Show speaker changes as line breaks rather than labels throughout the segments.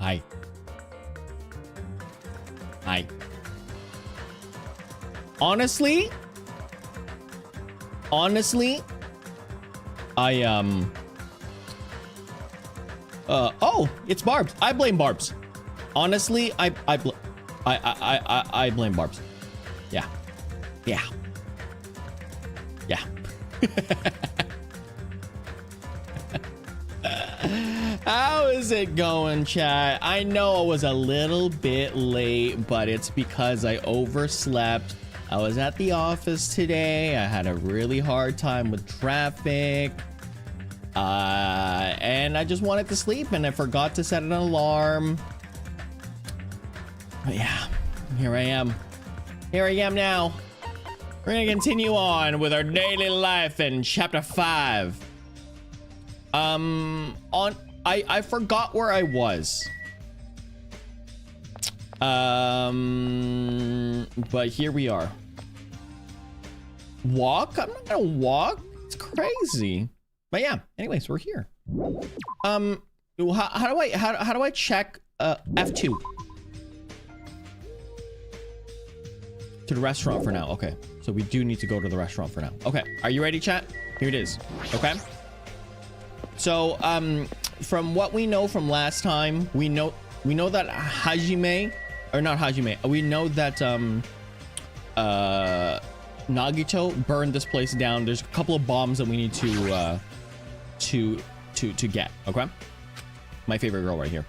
Hi. Hi. Honestly, oh, it's Barbs. I blame Barbs. Honestly, I blame Barbs. Yeah. Yeah. Yeah. How is it going, chat? I know I was a little bit late, but it's because I overslept. I was at the office today. I had a really hard time with traffic. And I just wanted to sleep and I forgot to set an alarm. But yeah, here I am. Here I am now. We're gonna continue on with our daily life in chapter 5. I forgot where I was. But here we are. Walk? I'm not gonna walk. It's crazy. But yeah, anyways, we're here. How do I check F2? To the restaurant for now. Okay. So we do need to go to the restaurant for now. Okay. Are you ready, chat? Here it is. Okay. So, from what we know from last time, we know that Hajime, or not Hajime, we know that Nagito burned this place down. There's a couple of bombs that we need to get. Okay. My favorite girl right here.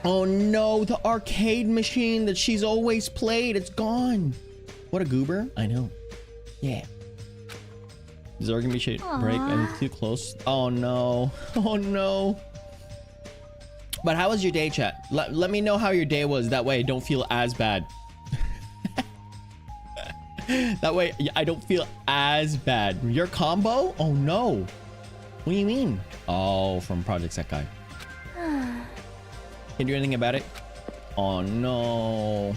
Oh no, the arcade machine that she's always played, it's gone. What a goober. I know. Yeah. Is there gonna be shit break? I'm too close. Oh no. Oh no. But how was your day, chat? Let me know how your day was. That way I don't feel as bad. That way I don't feel as bad. Your combo? Oh no. What do you mean? Oh, from Project Sekai. Can you do anything about it? Oh no.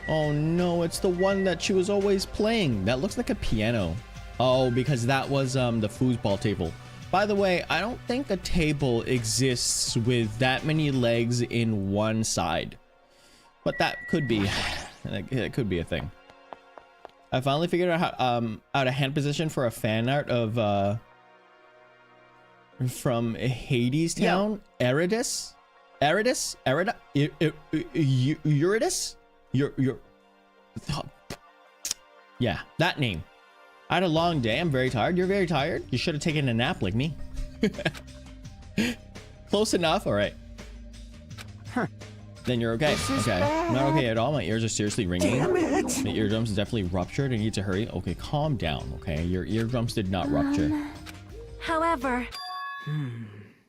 Oh no, it's the one that she was always playing. That looks like a piano. Oh, because that was the foosball table. By the way, I don't think a table exists with that many legs in one side. But that could be. It could be a thing. I finally figured out how out a hand position for a fan art of from Hades Town. Eurydice? Yeah, that name. I had a long day. I'm very tired. You're very tired. You should have taken a nap like me. Close enough. All right.
Huh.
Then you're okay. Okay. I'm not okay at all. My ears are seriously ringing.
Damn it.
My eardrums definitely ruptured. I need to hurry. Okay, calm down. Okay, your eardrums did not rupture.
However.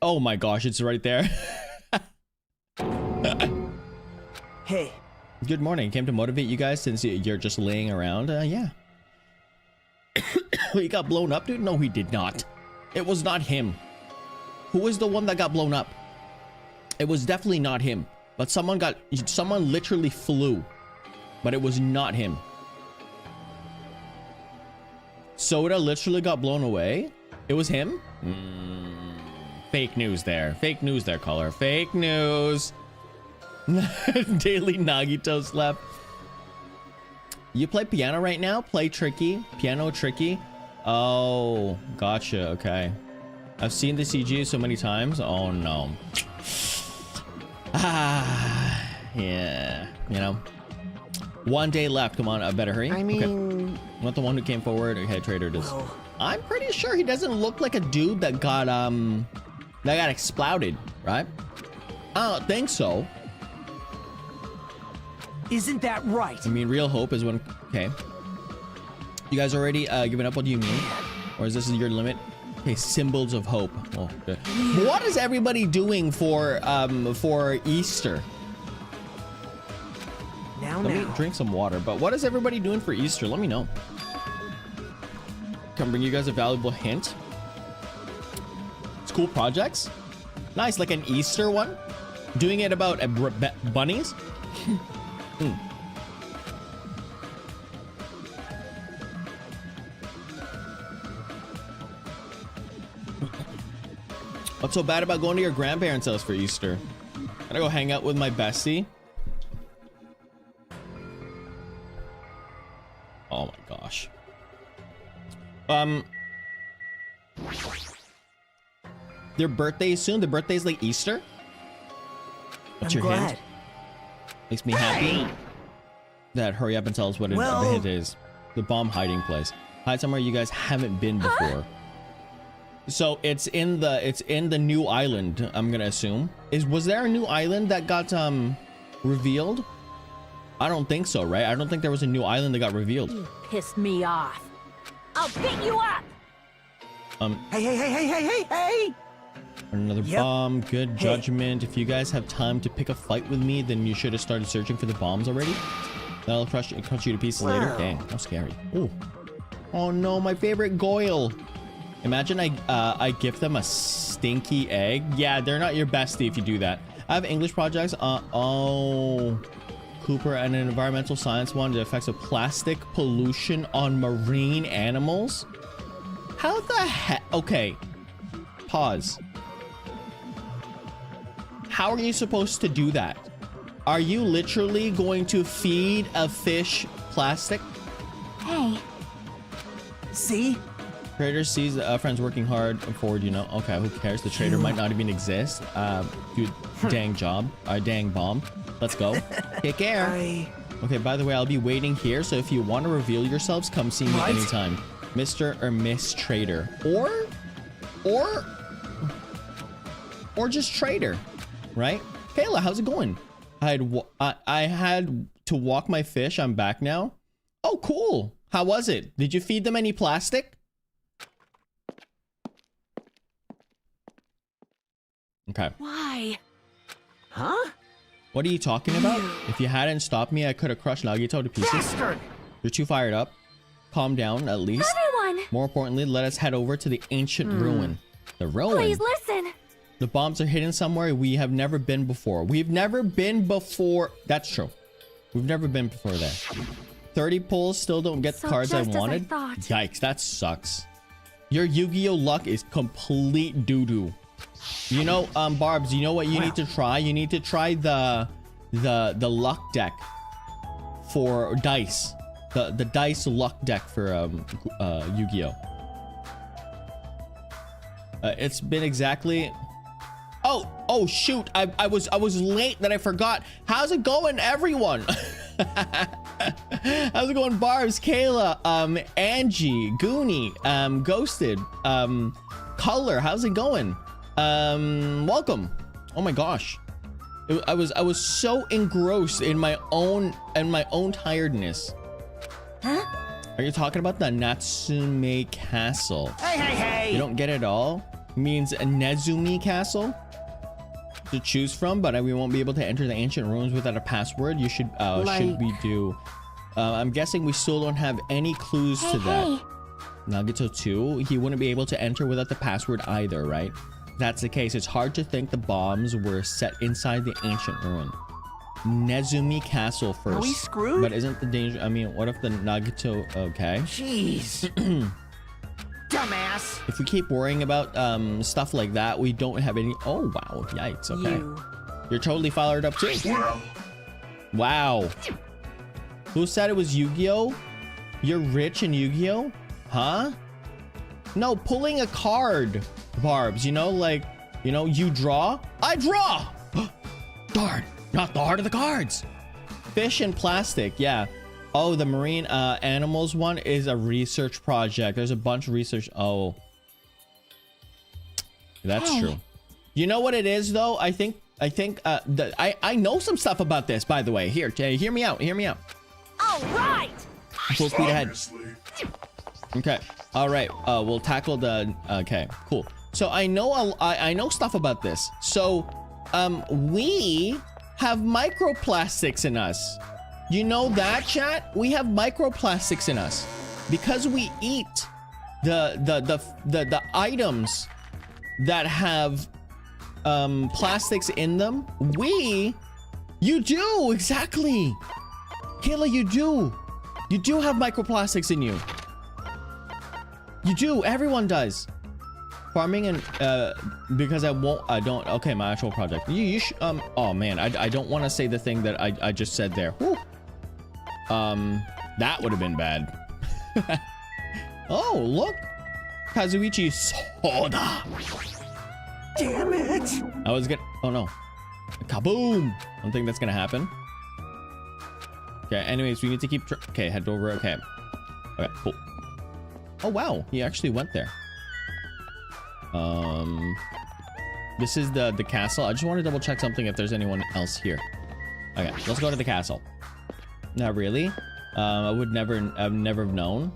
Oh my gosh, it's right there.
Hey.
Good morning. Came to motivate you guys since you're just laying around. Yeah. He got blown up, dude? No, he did not. It was not him. Who was the one that got blown up? It was definitely not him. But someone literally flew. But it was not him. Soda literally got blown away? It was him? Fake news there. Fake news there, caller. Fake news. Daily Nagito slap. You play piano right now? Play tricky. Piano tricky. Oh, gotcha. Okay. I've seen the CG so many times. Oh no. Yeah. You know. One day left. Come on, I better hurry.
I mean,
okay. Not the one who came forward. Okay, trader does.
Whoa.
I'm pretty sure he doesn't look like a dude that got exploded, right? I don't think so.
Isn't that right?
I mean, real hope is when. Okay. You guys already given up? What do you mean? Or is this your limit? Okay, symbols of hope. Oh, good. What is everybody doing for Easter?
Now,
Let me
now.
drink some water. But what is everybody doing for Easter? Let me know. Can bring you guys a valuable hint. School projects. Nice, like an Easter one. Doing it about bunnies. What's so bad about going to your grandparents' house for Easter? Gotta go hang out with my bestie. Oh my gosh. Their birthday is soon. Their birthday's like Easter. What's
I'm
your
glad.
hint? Makes me happy. That hurry up and tell us what the hint is. The bomb hiding place. Hide somewhere you guys haven't been before. So it's in the new island, I'm gonna assume. Was there a new island that got revealed? I don't think so, right? I don't think there was a new island that got revealed.
You pissed me off. I'll beat you up.
Hey!
Another bomb. Good judgment. If you guys have time to pick a fight with me, then you should have started searching for the bombs already. That'll crush you to pieces later. Dang, how scary. Ooh. Oh no, my favorite Goyle. Imagine I give them a stinky egg. Yeah, they're not your bestie if you do that. I have English projects. Oh, Cooper and an environmental science one. The effects of plastic pollution on marine animals. How the heck? Okay, pause. How are you supposed to do that? Are you literally going to feed a fish plastic?
Hey.
See?
Trader sees the friends working hard forward, you know. Okay, who cares? The trader might not even exist. Dude, dang job. Dang bomb. Let's go. Take care. Okay, by the way, I'll be waiting here. So if you want to reveal yourselves, come see me anytime. Mr. or Miss Trader. Or just Trader, right? Kayla, how's it going? I had to walk my fish. I'm back now. Oh, cool. How was it? Did you feed them any plastic? Okay.
Why?
Huh?
What are you talking about? If you hadn't stopped me, I could have crushed Nagito to pieces.
Bastard!
You're too fired up. Calm down, at least.
Everyone!
More importantly, let us head over to the ancient ruin. The ruin?
Please listen.
The bombs are hidden somewhere we have never been before. We've never been before. That's true. We've never been before there. 30 pulls, still don't get the cards I wanted. Yikes, that sucks. Your Yu-Gi-Oh luck is complete doo-doo. You know, Barbs, you know what you need to try? You need to try the luck deck for dice. The dice luck deck for Yu-Gi-Oh. It's been exactly. Oh shoot! I was late that I forgot. How's it going, everyone? How's it going, Barbs, Kayla, Angie, Goonie, Ghosted, Color? How's it going? Welcome. Oh my gosh, I was so engrossed in my own tiredness.
Huh?
Are you talking about the Natsume Castle?
Hey!
You don't get it all? Means a Nezumi Castle to choose from, but we won't be able to enter the ancient ruins without a password. You should should we do? I'm guessing we still don't have any clues to that. Nagito 2, he wouldn't be able to enter without the password either, right? If that's the case, it's hard to think the bombs were set inside the ancient ruin. Nezumi Castle first.
Are we screwed?
But isn't the danger? I mean, what if the Nagito? Okay.
Jeez. Dumbass.
If we keep worrying about stuff like that, we don't have any. Oh wow! Yikes! Okay, you're totally fired up too. Wow. Who said it was Yu-Gi-Oh? You're rich in Yu-Gi-Oh? Huh? No, pulling a card, Barbs. You know, like, you know, you draw. I draw. Darn! Not the heart of the cards. Fish and plastic. Yeah. Oh, the marine animals one is a research project. There's a bunch of research. Oh, that's true. You know what it is though? I think I know some stuff about this, by the way. Here, Jay, hear me out. Hear me out.
All right.
Full speed ahead. Okay. All right. We'll tackle the. Okay. Cool. So I know stuff about this. So, we have microplastics in us. You know that, chat? We have microplastics in us because we eat the items that have plastics in them. You do exactly, Kayla. You do have microplastics in you. You do. Everyone does. Farming and because I don't okay, my actual project. You oh man, I don't want to say the thing that I just said there. Whew. That would have been bad. Oh, look. Kazuichi soda.
Damn it!
I was gonna, oh no. Kaboom! I don't think that's gonna happen. Okay, anyways, we need to keep, okay, head over, okay. Okay, cool. Oh wow, he actually went there. This is the castle. I just want to double check something if there's anyone else here. Okay, let's go to the castle. Not really. I've never have known.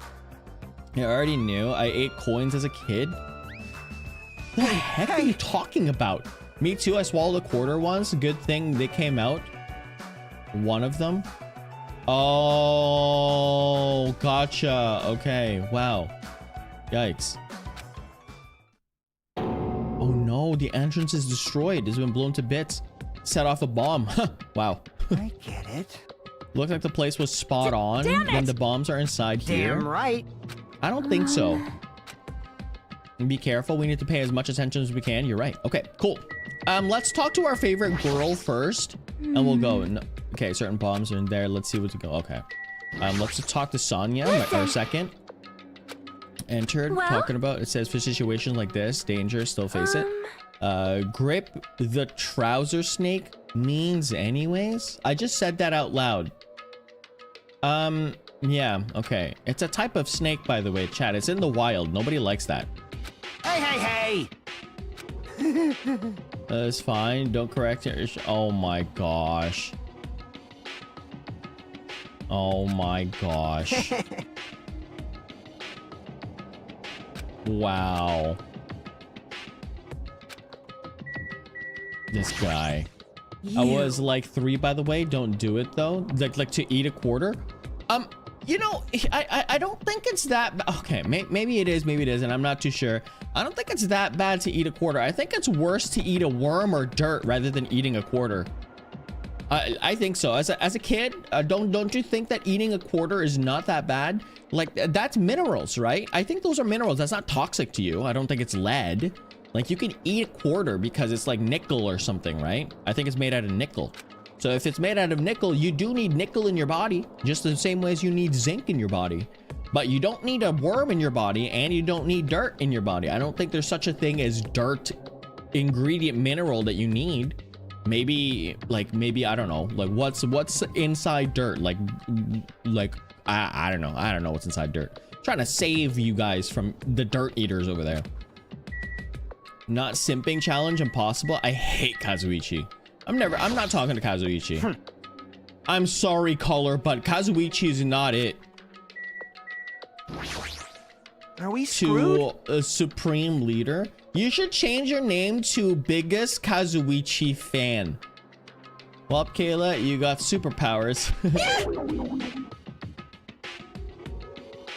I already knew. I ate coins as a kid. What the heck are you talking about? Me too. I swallowed a quarter once. Good thing they came out. One of them. Oh, gotcha. Okay. Wow. Yikes. Oh no, the entrance is destroyed. It's been blown to bits. Set off a bomb. Wow.
I get it.
Looks like the place was spot on. Then the bombs are inside here.
Damn right.
I don't think so. Be careful. We need to pay as much attention as we can. You're right. Okay, cool. Let's talk to our favorite girl first, and we'll go. No, okay, certain bombs are in there. Let's see what's go. Okay. Let's just talk to Sonia for a second. Entered.
Well?
Talking about. It says for situations like this, danger. Still face it. Grip the trouser snake means anyways. I just said that out loud. Yeah. Okay. It's a type of snake, by the way, chat. It's in the wild. Nobody likes that.
Hey!
It's fine. Don't correct it. Oh my gosh. Oh my gosh. Wow. This guy. I was like 3, by the way. Don't do it though. Like to eat a quarter. You know, I don't think it's that okay, maybe it is, maybe it isn't. I'm not too sure. I don't think it's that bad to eat a quarter. I think it's worse to eat a worm or dirt rather than eating a quarter. I think so. As a kid, don't you think that eating a quarter is not that bad? Like that's minerals, right? I think those are minerals. That's not toxic to you. I don't think it's lead. Like you can eat a quarter because it's like nickel or something, right? I think it's made out of nickel. So if it's made out of nickel, you do need nickel in your body, just the same way as you need zinc in your body. But you don't need a worm in your body, and you don't need dirt in your body. I don't think there's such a thing as dirt ingredient mineral that you need. Maybe I don't know. Like what's inside dirt? Like I don't know. I don't know what's inside dirt. I'm trying to save you guys from the dirt eaters over there. Not simping challenge impossible. I hate Kazuichi. I'm not talking to Kazuichi. I'm sorry, caller, but Kazuichi is not it.
Are we screwed?
To a supreme leader? You should change your name to biggest Kazuichi fan. Well, Kayla, you got superpowers.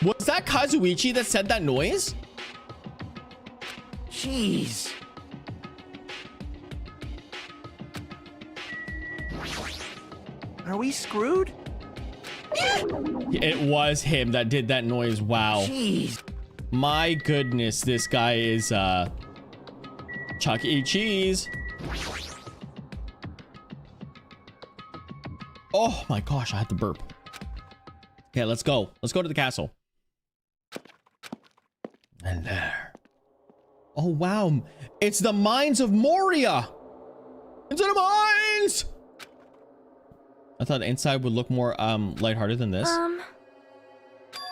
Was that Kazuichi that said that noise?
Jeez. Are we screwed?
It was him that did that noise. Wow.
Jeez.
My goodness, this guy is Chuck E. Cheese. Oh my gosh, I had to burp. Okay, let's go. Let's go to the castle. And there. Oh wow, it's the mines of Moria. Into the mines. I thought the inside would look more lighthearted than this.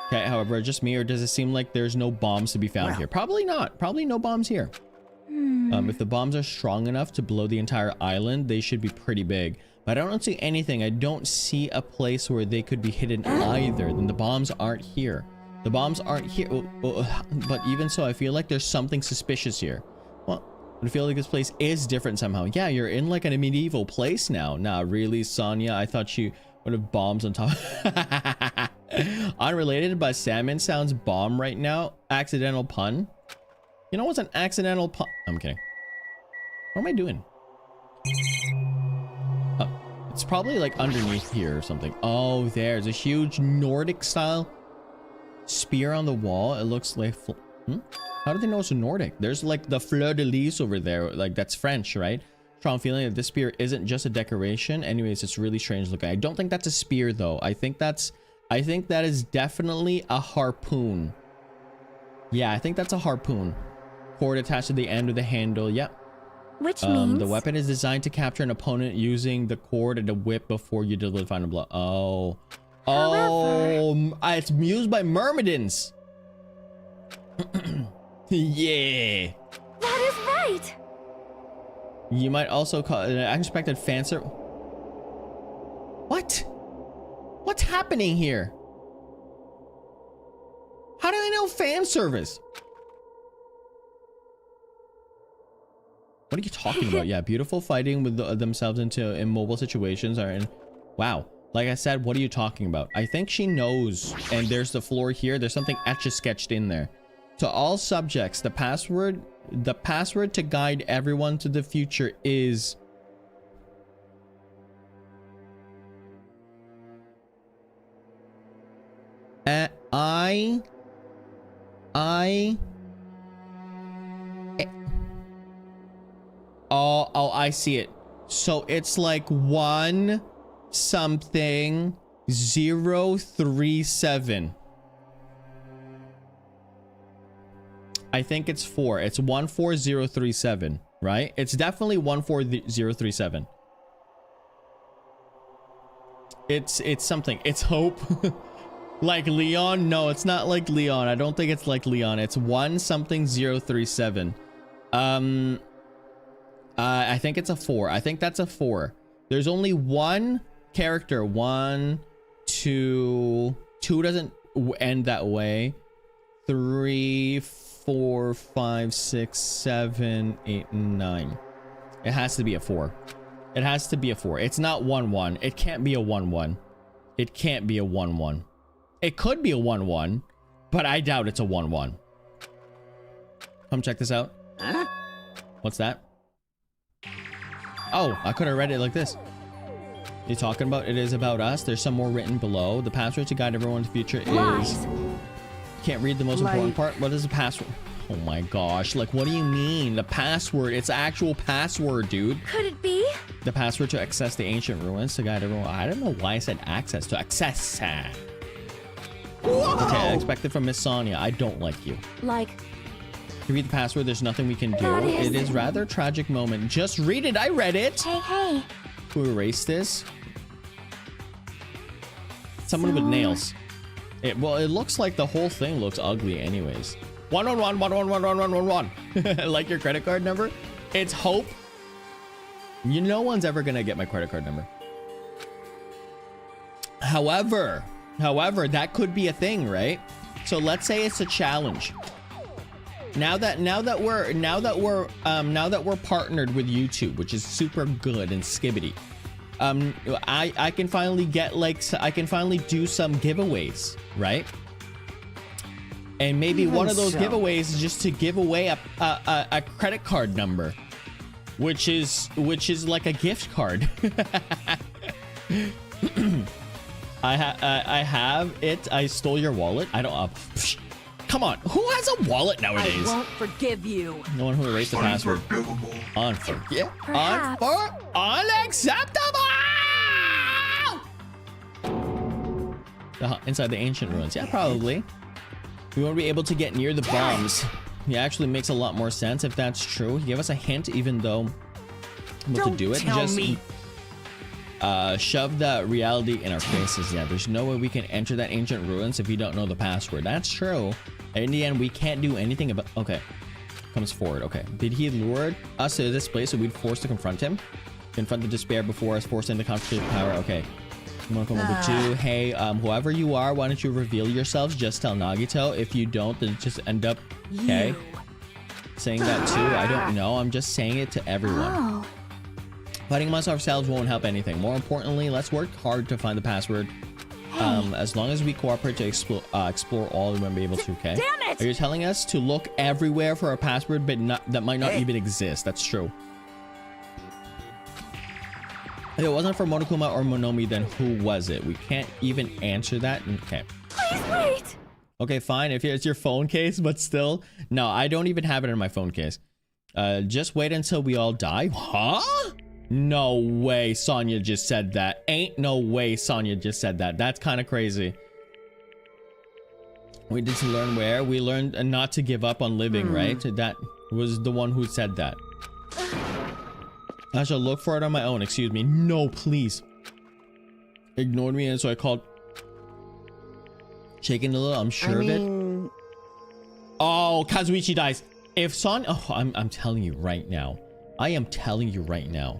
Okay, however, just me, or does it seem like there's no bombs to be found here? Probably not. Probably no bombs here. If the bombs are strong enough to blow the entire island, they should be pretty big. But I don't see anything. I don't see a place where they could be hidden either. Then the bombs aren't here. The bombs aren't here. But even so, I feel like there's something suspicious here. Well, I feel like this place is different somehow. Yeah, you're in like a medieval place now. Nah, really, Sonia? I thought you would have bombs on top. Unrelated, but salmon sounds bomb right now. Accidental pun. You know what's an accidental pun? I'm kidding. What am I doing? Oh, it's probably like underneath here or something. Oh, there's a huge Nordic style spear on the wall. It looks like How do they know it's Nordic? There's like the fleur de lis over there. Like that's French, right? Strong feeling that this spear isn't just a decoration. Anyways, it's really strange looking. I don't think that's a spear though. I think that is definitely a harpoon. Yeah, I think that's a harpoon. Cord attached to the end of the handle. Yep.
Which means
The weapon is designed to capture an opponent using the cord and the whip before you deliver the final blow. Oh.
However,
It's used by myrmidons. Yeah.
that is right.
You might also call it an unexpected fancy. What? What's happening here? How do I know fan service? What are you talking about? Yeah, beautiful fighting with themselves into immobile situations are in. Wow. Like I said, what are you talking about? I think she knows. And there's the floor here. There's something etch-a-sketched in there. To all subjects, the password to guide everyone to the future is Oh, I see it. So it's like 1 something 037. I think it's 4. It's 14037, right? It's definitely 14037. It's something. It's hope. Like Leon? No, it's not like Leon. I don't think it's like Leon. It's 1 something 037. I think it's a 4. I think that's a 4. There's only one character. 1, 2. 2 doesn't end that way. 3, 4, 5, 6, 7, 8, 9. It has to be a 4. It has to be a 4. It's not 1, 1. It can't be a 1, 1. It can't be a 1, 1. It could be a 1, 1, but I doubt it's a 1, 1. Come check this out.
Huh?
What's that? Oh, I could have read it like this. You're talking about it is about us. There's some more written below. The password to guide everyone in the future
Lies.
is... Can't read the most important part. What is the password? Oh my gosh. Like, what do you mean? The password. It's actual password, dude.
Could it be?
The password to access the ancient ruins to guide everyone. I don't know why I said access. To access. Okay, I expected from Miss Sonia. I don't like you.
Like,
To read the password, there's nothing we can do.
That is-
It is rather a tragic moment. Just read it. I read it.
hey.
To erase this. Someone with
So-
nails. Well, it looks like the whole thing looks ugly anyways. 111-111-111-111. Like your credit card number? It's hope. No one's ever gonna get my credit card number. However, that could be a thing, right? So let's say it's a challenge. Now that we're partnered with YouTube, which is super good and skibbity. I can finally get I can finally do some giveaways, right? And maybe
Even
one of those
so.
giveaways is just to give away a credit card number, which is like a gift card. I have it. I stole your wallet. I don't. Come on, who has a wallet nowadays?
I won't forgive you.
No one who erased the password. Unforgivable.
Perhaps.
Unacceptable. Inside the ancient ruins. Yeah, probably. We won't be able to get near the bombs. It actually makes a lot more sense if that's true. Give us a hint, even though able to
Don't
do it.
tell
Just
me.
shove the reality in our faces. Yeah, there's no way we can enter that ancient ruins if you don't know the password. That's true. In the end, we can't do anything about. Okay, comes forward. Okay, did he lure us to this place so we'd forced to confront him? Confront the despair before us, forcing the confrontation power. Okay. Number 2. Hey, whoever you are, why don't you reveal yourselves? Just tell Nagito. If you don't, then just end up. Okay.
You.
Saying that too. I don't know. I'm just saying it to everyone.
Oh.
Fighting amongst ourselves won't help anything. More importantly, let's work hard to find the password. As long as we cooperate to explore all, we won't be able to. Okay.
Damn it!
Are you telling us to look everywhere for a password, but that might not even exist? That's true. If it wasn't for Monokuma or Monomi, then who was it? We can't even answer that. Okay.
Please wait.
Okay, fine. If it's your phone case, but still. No, I don't even have it in my phone case. Just wait until we all die. Huh? No way Sonya just said that. Ain't no way Sonya just said that. That's kind of crazy. We did to learn where? We learned not to give up on living, right? That was the one who said that. I shall look for it on my own. Excuse me. No, please. Ignored me, and so I called. Shaking a little, I'm sure of it. Oh, Kazuichi dies. If Son, oh, I'm telling you right now. I am telling you right now.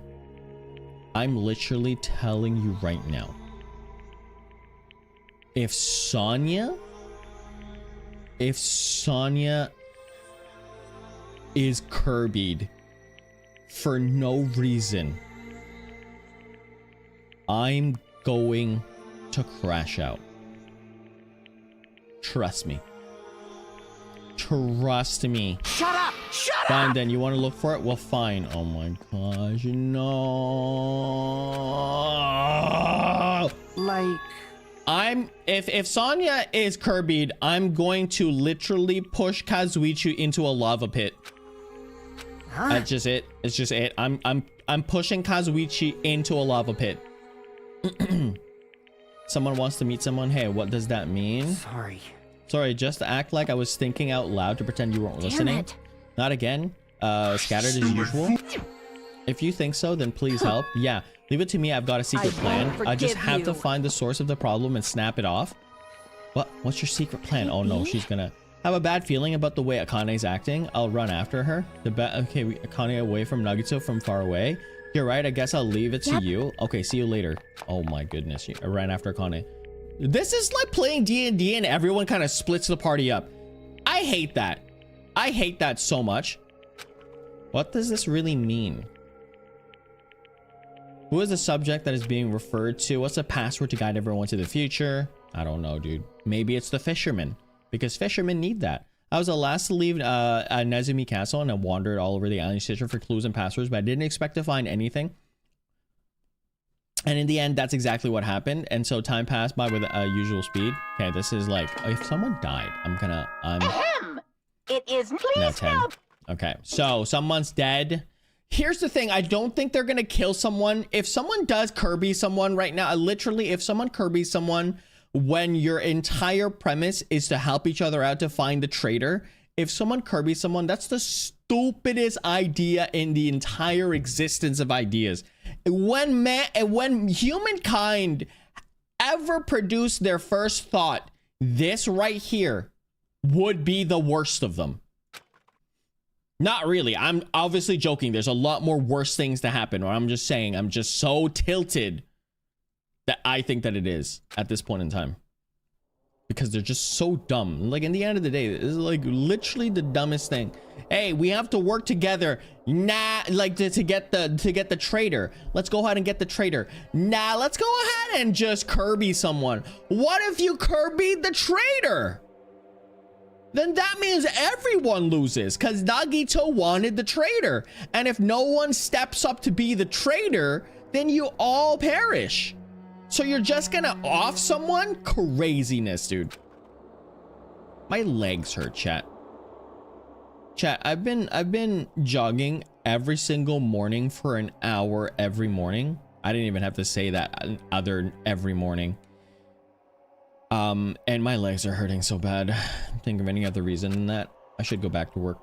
I'm literally telling you right now. If Sonya is Kirby'd for no reason, I'm going to crash out. Trust me. Trust me.
Shut up! Shut up!
Fine, then. You want to look for it? Well, fine. Oh my gosh, no.
Like...
If Sonya is Kirby'd, I'm going to literally push Kazuichi into a lava pit.
Huh?
That's just it. It's just it. I'm pushing Kazuichi into a lava pit. Someone wants to meet someone. Hey, what does that mean? Sorry, just act like I was thinking out loud to pretend you weren't listening. Not again. Scattered as usual. If you think so, then please help. Yeah, leave it to me. I've got a secret plan. I just have to find the source of the problem and snap it off. What's your secret plan? Oh no, she's gonna have a bad feeling about the way Akane's acting. I'll run after her. Okay, Akane away from Nagito from far away. You're right. I guess I'll leave it to you. Okay, see you later. Oh my goodness, I ran after Akane. This is like playing D&D and everyone kind of splits the party up. I hate that. I hate that so much. What does this really mean? Who is the subject that is being referred to? What's the password to guide everyone to the future? I don't know, dude. Maybe it's the fishermen, because fishermen need that. I was the last to leave Nezumi Castle, and I wandered all over the island searching for clues and passwords, but I didn't expect to find anything. And in the end, that's exactly what happened. And so time passed by with usual speed. Okay, this is like, if someone died,
Ahem! It is please
10.
help.
Okay, so someone's dead. Here's the thing. I don't think they're gonna kill someone. If someone does Kirby someone right now, literally, if someone Kirby someone when your entire premise is to help each other out to find the traitor, if someone Kirby someone, that's the stupidest idea in the entire existence of ideas. When humankind ever produced their first thought, this right here would be the worst of them. Not really. I'm obviously joking. There's a lot more worse things to happen. Or I'm just saying, I'm just so tilted that I think that it is at this point in time. Because they're just so dumb. Like, in the end of the day, this is like literally the dumbest thing. Hey, we have to work together. Nah, like to get the traitor. Let's go ahead and get the traitor. Nah, let's go ahead and just Kirby someone. What if you Kirby the traitor? Then that means everyone loses, because Nagito wanted the traitor. And if no one steps up to be the traitor, then you all perish. So you're just gonna off someone? Craziness, dude. My legs hurt, chat. Chat, I've been jogging every single morning for an hour every morning. I didn't even have to say that every morning. And my legs are hurting so bad. Think of any other reason than that. I should go back to work.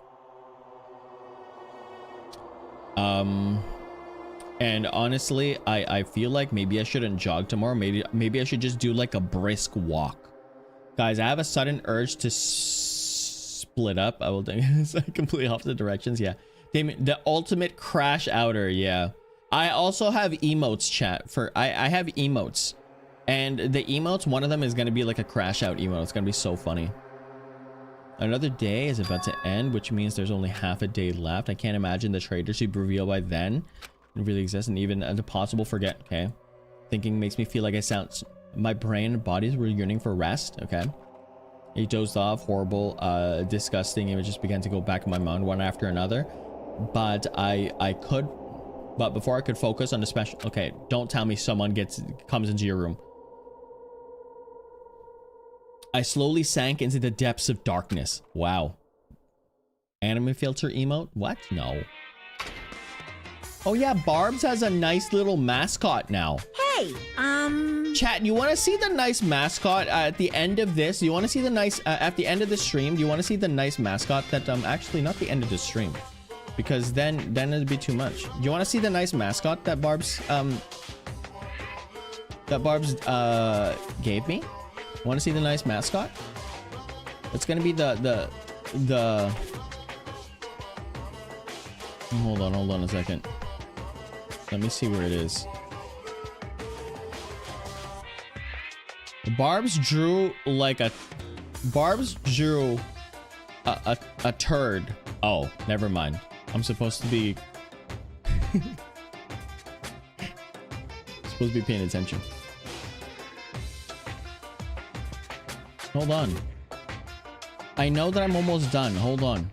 And honestly, I feel like maybe I shouldn't jog tomorrow. Maybe I should just do like a brisk walk. Guys, I have a sudden urge to split up. I will think it's like completely opposite directions. Yeah. Damien, the ultimate crash outer. Yeah. I also have emotes, chat. I have emotes. And the emotes, one of them is going to be like a crash out emote. It's going to be so funny. Another day is about to end, which means there's only half a day left. I can't imagine the traitor should be revealed by then. It really exists, and even the possible forget. Okay. Thinking makes me feel like my brain and bodies were yearning for rest. Okay. He dozed off. Horrible, disgusting images began to go back in my mind one after another. But but before I could focus on the special. Okay. Don't tell me someone comes into your room. I slowly sank into the depths of darkness. Wow. Anime filter emote? What? No. Oh yeah, Barb's has a nice little mascot now.
Hey,
Chat, you want to see the nice mascot at the end of this? You want to see the nice at the end of the stream? Do you want to see the nice mascot that actually not the end of the stream, because then it'd be too much. Do you want to see the nice mascot that Barb's gave me? Want to see the nice mascot? It's gonna be the hold on a second. Let me see where it is. Barb's drew a turd. Oh, never mind. I'm supposed to be paying attention. Hold on. I know that I'm almost done. Hold on.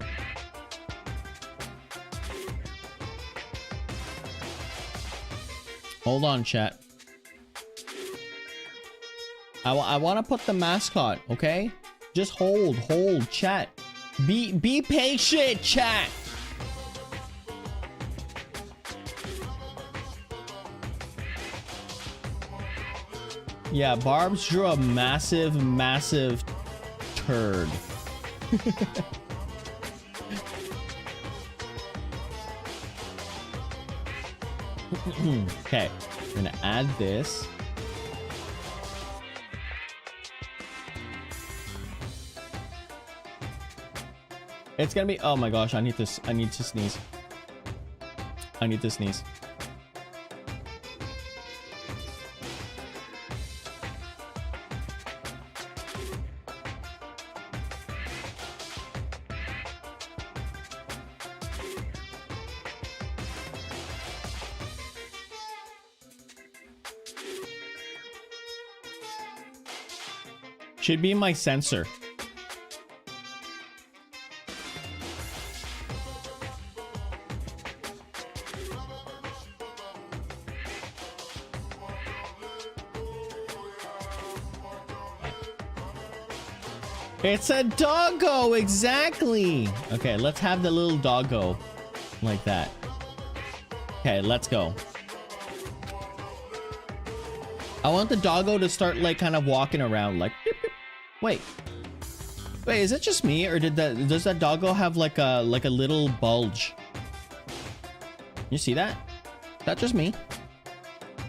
Hold on, chat. I want to put the mascot, okay? Just hold, chat. Be patient, chat. Yeah, Barb's drew a massive turd. Okay, we're gonna add this. It's gonna be, oh my gosh, I need to sneeze. I need to sneeze. Should be my sensor. It's a doggo, exactly. Okay, let's have the little doggo like that. Okay, let's go. I want the doggo to start like kind of walking around like beep, beep. Wait, is it just me, or does that doggo have like a little bulge? You see that? Is that just me?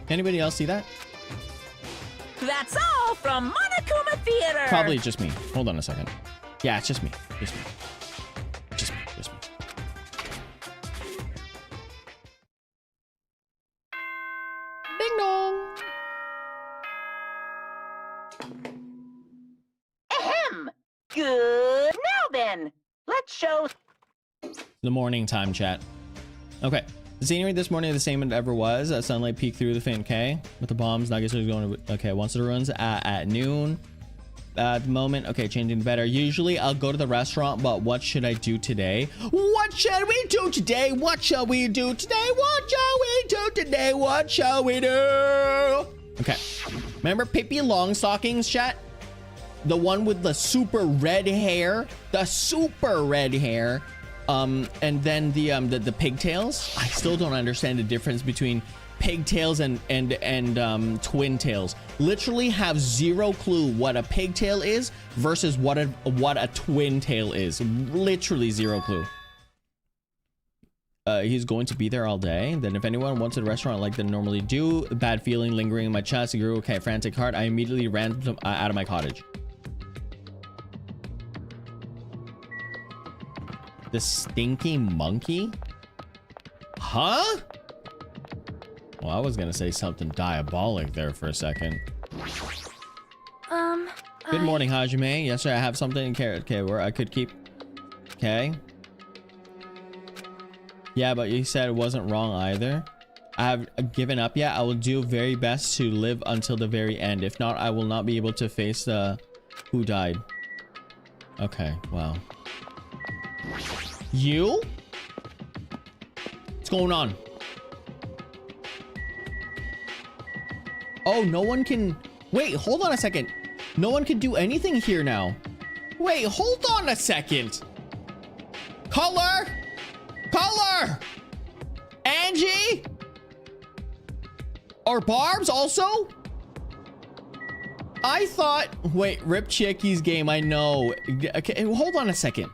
Anybody else see that?
that's all from Monokuma Theater.
Probably just me. Hold on a second. Yeah, it's just me. Just me. Ding dong.
Ahem. Good. Now then, let's show
The morning time, chat. Okay. The scenery this morning is the same as it ever was. Sunlight peeked through the faint K with the bombs. Nagito is going to... Okay, once it runs at noon. At the moment, okay, changing the better. Usually, I'll go to the restaurant, but what should I do today? What shall we do today? What shall we do today? What shall we do today? What shall we do? Okay. Remember Pippi Longstockings, chat? The one with the super red hair? The super red hair. And then the pigtails. I still don't understand the difference between pigtails and twin tails. Literally have zero clue what a pigtail is versus what a twin tail is. Literally zero clue. He's going to be there all day. Then if anyone wants a restaurant like they normally do, a bad feeling lingering in my chest, I grew okay, frantic heart. I immediately ran out of my cottage. The stinky monkey? Huh? Well, I was gonna say something diabolic there for a second. Good morning, Hajime. Yes, sir, I have something in carrot. Okay, where I could keep. Okay. Yeah, but you said it wasn't wrong either. I have given up yet. I will do very best to live until the very end. If not, I will not be able to face the who died. Okay, wow. You? What's going on? Oh, no one can... Wait, hold on a second. No one can do anything here now. Wait, hold on a second. Color! Color! Angie? Or Barbs also? I thought... Wait, Rip Chicky's game, I know. Okay, hold on a second.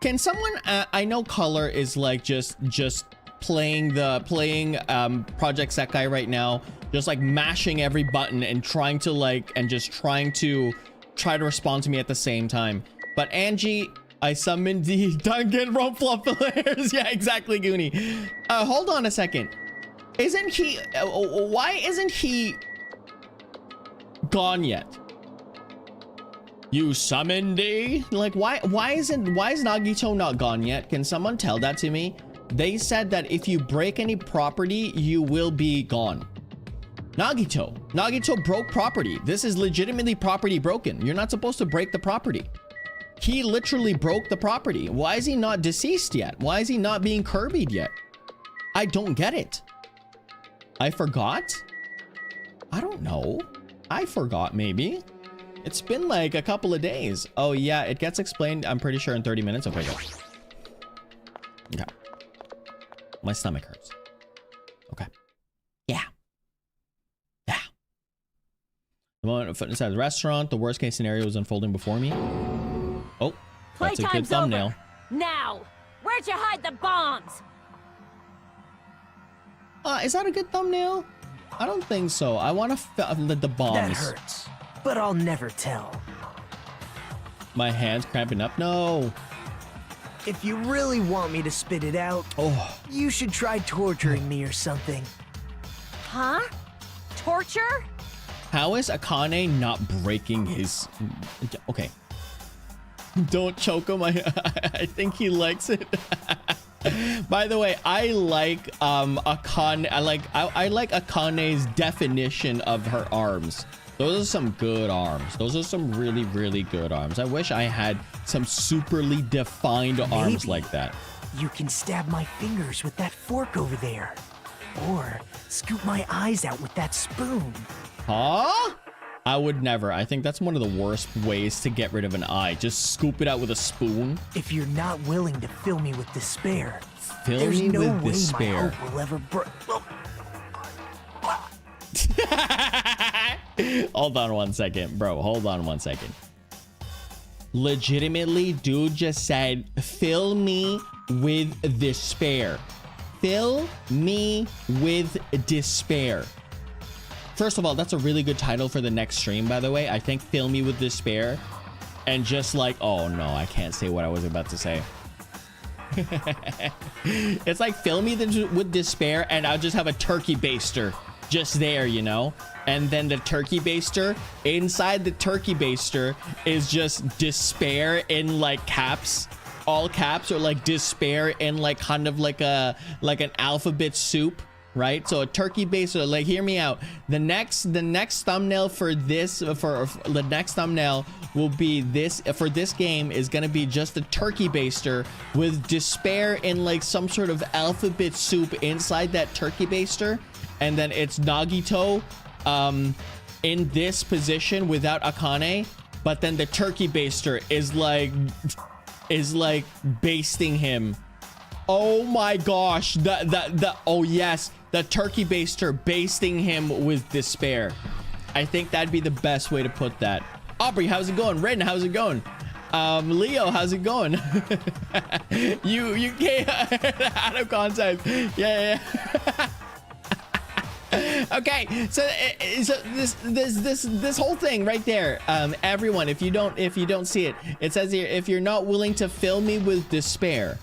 Can someone... I know Color is like just playing Project Sekai right now. Just like mashing every button and trying to respond to me at the same time. But Angie, I summoned the Danganronpa players. Yeah, exactly, Goonie. Hold on a second. Isn't he... why isn't he gone yet? You summoned the... Like, why is Nagito not gone yet? Can someone tell that to me? They said that if you break any property, you will be gone. Nagito broke property. This is legitimately property broken. You're not supposed to break the property. He literally broke the property. Why is he not deceased yet? Why is he not being Kirby'd yet? I don't get it. I forgot? I don't know. I forgot maybe. It's been like a couple of days. Oh yeah, it gets explained, I'm pretty sure, in 30 minutes. Okay, go. Okay. My stomach hurts. Okay. Yeah. Yeah. The moment I foot inside the restaurant, the worst case scenario is unfolding before me. Oh, that's a good thumbnail.
Over. Now, where'd you hide the bombs?
Is that a good thumbnail? I don't think so. I want to the bombs.
That hurts, but I'll never tell.
My hand's cramping up. No.
If you really want me to spit it out, you should try torturing me or something.
Huh? Torture?
How is Akane not breaking his... Okay. Don't choke him. I think he likes it. By the way, I like Akane. I like Akane's definition of her arms. Those are some good arms. Those are some really, really good arms. I wish I had some superly defined arms like that.
You can stab my fingers with that fork over there. Or scoop my eyes out with that spoon.
Huh? I would never. I think that's one of the worst ways to get rid of an eye. Just scoop it out with a spoon.
If you're not willing to fill me with despair,
fill
there's
me
no
with
way
despair.
my hope will ever break.
Hold on one second, bro. Hold on one second. Legitimately, dude just said, fill me with despair. Fill me with despair. First of all, that's a really good title for the next stream, by the way. I think fill me with despair. And just like, oh no, I can't say what I was about to say. It's like fill me with despair and I'll just have a turkey baster just there, you know? And then the turkey baster, inside the turkey baster is just despair in like caps, all caps, or like despair in like kind of like an alphabet soup, right? So a turkey baster, like hear me out. The next thumbnail for this, for the next thumbnail will be this, for this game is gonna be just a turkey baster with despair in like some sort of alphabet soup inside that turkey baster. And then it's Nagito in this position without Akane, but then the turkey baster is like basting him. Oh my gosh, oh yes, the turkey baster basting him with despair. I think that'd be the best way to put that. Aubrey, how's it going? Ren, how's it going? Leo, how's it going? you came out of context. Yeah. Okay, so this whole thing right there, everyone, if you don't see it, it says here, if you're not willing to fill me with despair,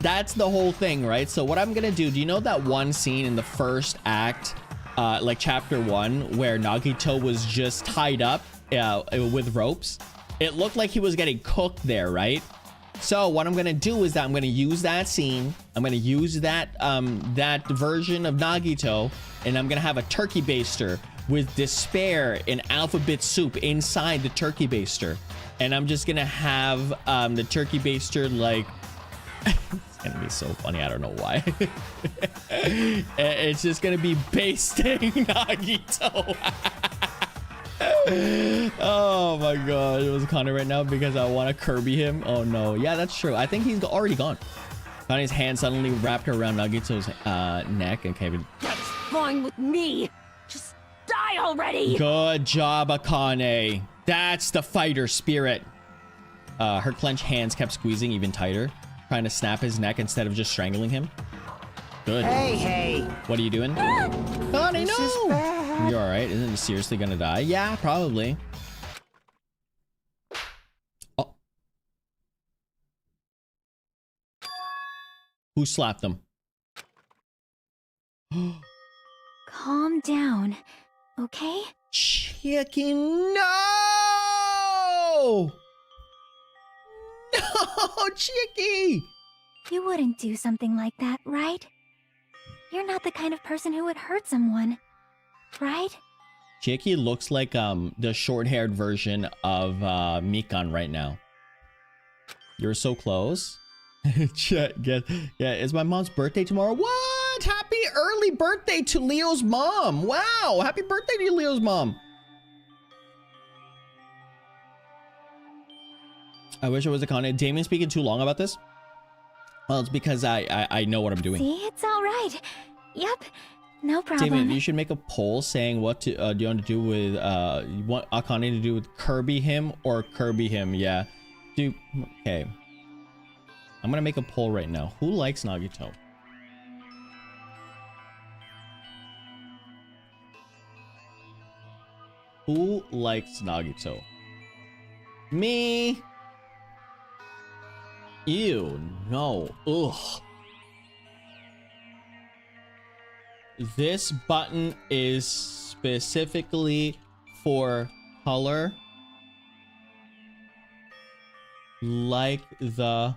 that's the whole thing, right? So what I'm gonna do you know that one scene in the first act, like chapter 1, where Nagito was just tied up with ropes? It looked like he was getting cooked there, right? So what I'm gonna do is that I'm gonna use that scene. I'm gonna use that that version of Nagito, and I'm gonna have a turkey baster with despair in alphabet soup inside the turkey baster, and I'm just gonna have the turkey baster like it's gonna be so funny. I don't know why. It's just gonna be basting Nagito. Oh my god, it was Connor right now because I want to Kirby him. Oh no. Yeah, that's true. I think he's already gone. Connie's hand suddenly wrapped around Nagito's neck and Kevin.
That's fine with me. Just die already.
Good job, Akane. That's the fighter spirit. Her clenched hands kept squeezing even tighter, trying to snap his neck instead of just strangling him. Good.
Hey.
What are you doing? Connie,
This
no!
is bad.
You alright? Isn't he seriously gonna die? Yeah, probably. Oh. Who slapped him?
Calm down, okay?
Chicken, no! No, Chicky!
You wouldn't do something like that, right? You're not the kind of person who would hurt someone, right?
Chicky looks like the short-haired version of Mikan right now. You're so close. Yeah, it's my mom's birthday tomorrow. What? Happy early birthday to Leo's mom. Wow, happy birthday to Leo's mom. I wish it was Akane. Damien speaking too long about this? Well, it's because I know what I'm doing.
See, it's all right. Yep, no problem.
Damien, you should make a poll saying what to do you want to do with you want Akane to do with Kirby him or Kirby him. Yeah. Okay. I'm gonna make a poll right now. Who likes Nagito? Who likes Nagito? Me. Ew, no. Ugh. This button is specifically for color. Like the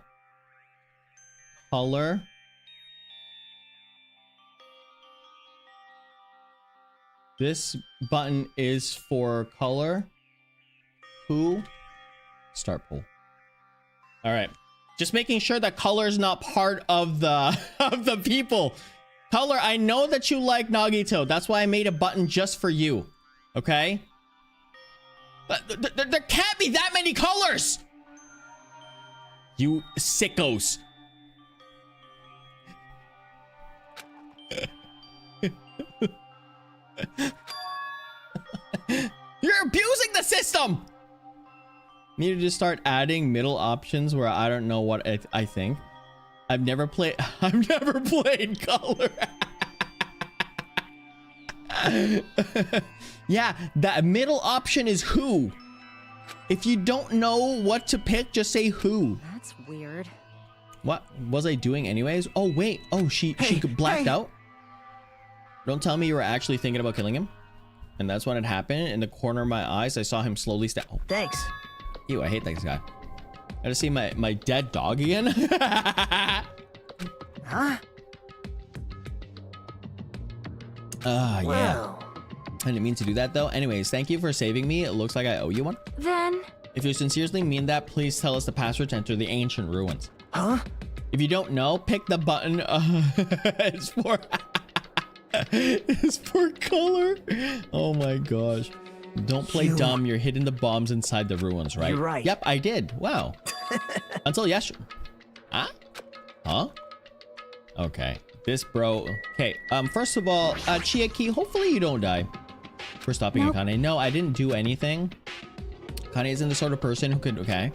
color. This button is for color. Who? Start poll. All right. Just making sure that color is not part of the of the people. Color, I know that you like Nagito. That's why I made a button just for you. Okay? But there can't be that many colors. You sickos. You're abusing the system. Need to just start adding middle options where I don't know what I think. I've never played color. Yeah, that middle option is who. If you don't know what to pick, just say who.
That's weird.
What was I doing anyways? Oh wait. Oh, she blacked out. Don't tell me you were actually thinking about killing him. And that's when it happened. In the corner of my eyes, I saw him slowly step. Oh.
Thanks.
Ew, I hate this guy. Gotta see my dead dog again.
Huh?
Yeah.
Whoa.
I didn't mean to do that though. Anyways, thank you for saving me. It looks like I owe you one.
Then,
If you sincerely mean that, please tell us the password to enter the ancient ruins.
Huh?
If you don't know, pick the button. It's for it's for color. Oh my gosh. Don't play dumb. You're hitting the bombs inside the ruins, right?
You're right.
Yep, I did. Wow. Until yesterday. Huh? Okay. This bro. Okay. First of all, Chiaki, hopefully you don't die for stopping Akane. No, I didn't do anything. Akane isn't the sort of person who could. Okay.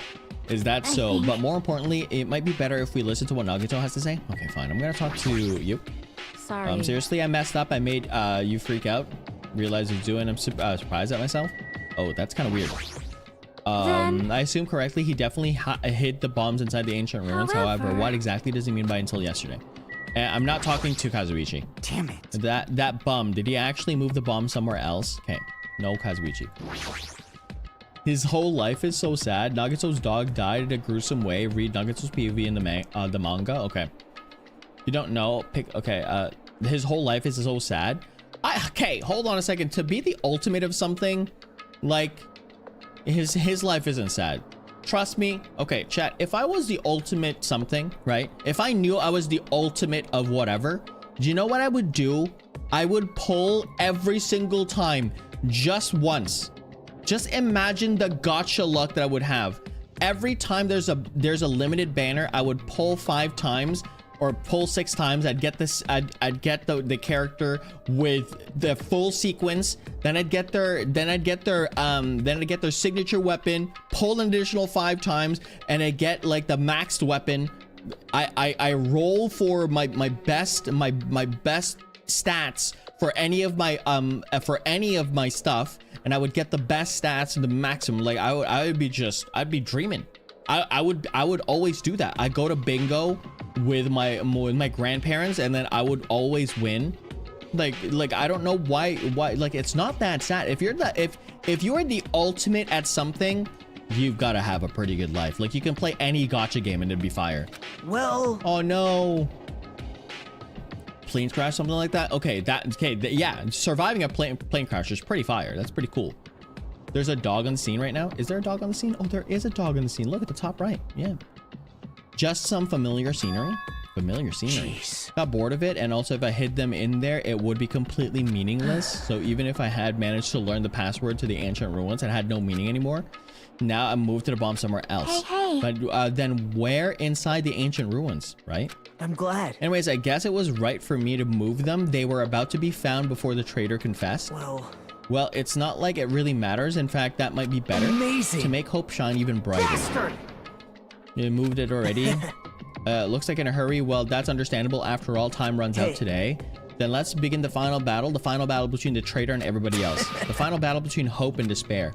Is that so? But more importantly, it might be better if we listen to what Nagito has to say. Okay, fine. I'm gonna talk to you.
Sorry.
Seriously, I messed up. I made you freak out. Realize you're doing. I'm surprised at myself. Oh, that's kind of weird. I assume correctly. He definitely hid the bombs inside the ancient ruins. However, what exactly does he mean by until yesterday? I'm not talking to Kazuichi.
Damn it.
That bum. Did he actually move the bomb somewhere else? Okay. No, Kazuichi. His whole life is so sad. Nagito's dog died in a gruesome way. Read Nagito's POV in the manga. Okay. You don't know. Okay. His whole life is so sad. Okay, hold on a second. To be the ultimate of something, like his life isn't sad. Trust me. Okay, chat. If I was the ultimate something, right? If I knew I was the ultimate of whatever, do you know what I would do? I would pull every single time, just once. Just imagine the gotcha luck that I would have. Every time there's a limited banner, I would pull 5 times or pull 6 times. I'd get this. I'd get the character with the full sequence. Then I'd get their signature weapon. Pull an additional 5 times, and I get like the maxed weapon. I roll for my best stats for any of my stuff, and I would get the best stats and the maximum. Like I'd be dreaming. I would always do that. I go to bingo with my grandparents, and then I would always win. Like I don't know why like it's not that sad. If you're the ultimate at something, you've got to have a pretty good life. Like you can play any gacha game and it'd be fire.
Well,
oh no. Planes crash, something like that. Okay, yeah, surviving a plane crash is pretty fire. That's pretty cool. There's a dog on the scene right now. Is there a dog on the scene? Oh, there is a dog on the scene. Look at the top right. Yeah, just some familiar scenery.
Jeez.
Got bored of it, and also if I hid them in there, it would be completely meaningless. So even if I had managed to learn the password to the ancient ruins, it had no meaning anymore. Now I moved to the bomb somewhere else.
Hey.
But then where inside the ancient ruins, right?
I'm glad.
Anyways, I guess it was right for me to move them. They were about to be found before the traitor confessed. Well, it's not like it really matters. In fact, that might be better.
Amazing.
To make hope shine even brighter.
Bastard.
You moved it already. Looks like in a hurry. Well, that's understandable. After all, time runs out today. Then let's begin the final battle. The final battle between the traitor and everybody else. The final battle between hope and despair.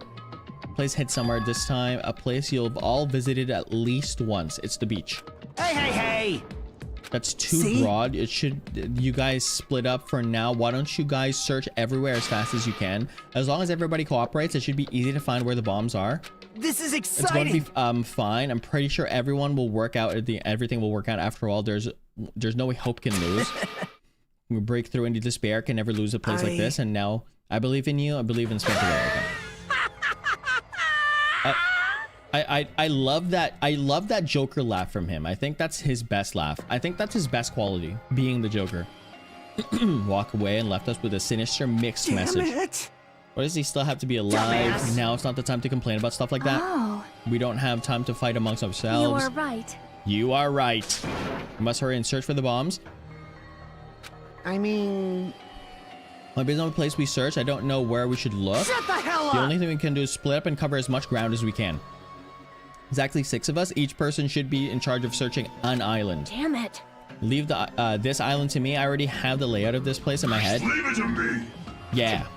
Place hit somewhere this time. A place you've all visited at least once. It's the beach.
Hey!
That's too broad. It should, you guys split up for now. Why don't you guys search everywhere as fast as you can? As long as everybody cooperates, it should be easy to find where the bombs are.
This is exciting.
It's going to be fine. I'm pretty sure everyone will work out. Everything will work out. After all, there's no way hope can lose. We break through into despair. Can never lose a place like this. And now I believe in you. I believe in Spencer. Okay. I love that. I love that Joker laugh from him. I think that's his best laugh. I think that's his best quality, being the Joker. Walk away and left us with a sinister mixed message. Why does he still have to be alive? Dumbass. Now it's not the time to complain about stuff like that.
Oh.
We don't have time to fight amongst ourselves.
You are right.
You are right. We must hurry and search for the bombs.
I mean...
Based on the place we search, I don't know where we should look.
Shut the hell up!
The only thing we can do is split up and cover as much ground as we can. Exactly 6 of us. Each person should be in charge of searching an island.
Damn it.
Leave this island to me. I already have the layout of this place in my head.
Leave it to me.
Yeah.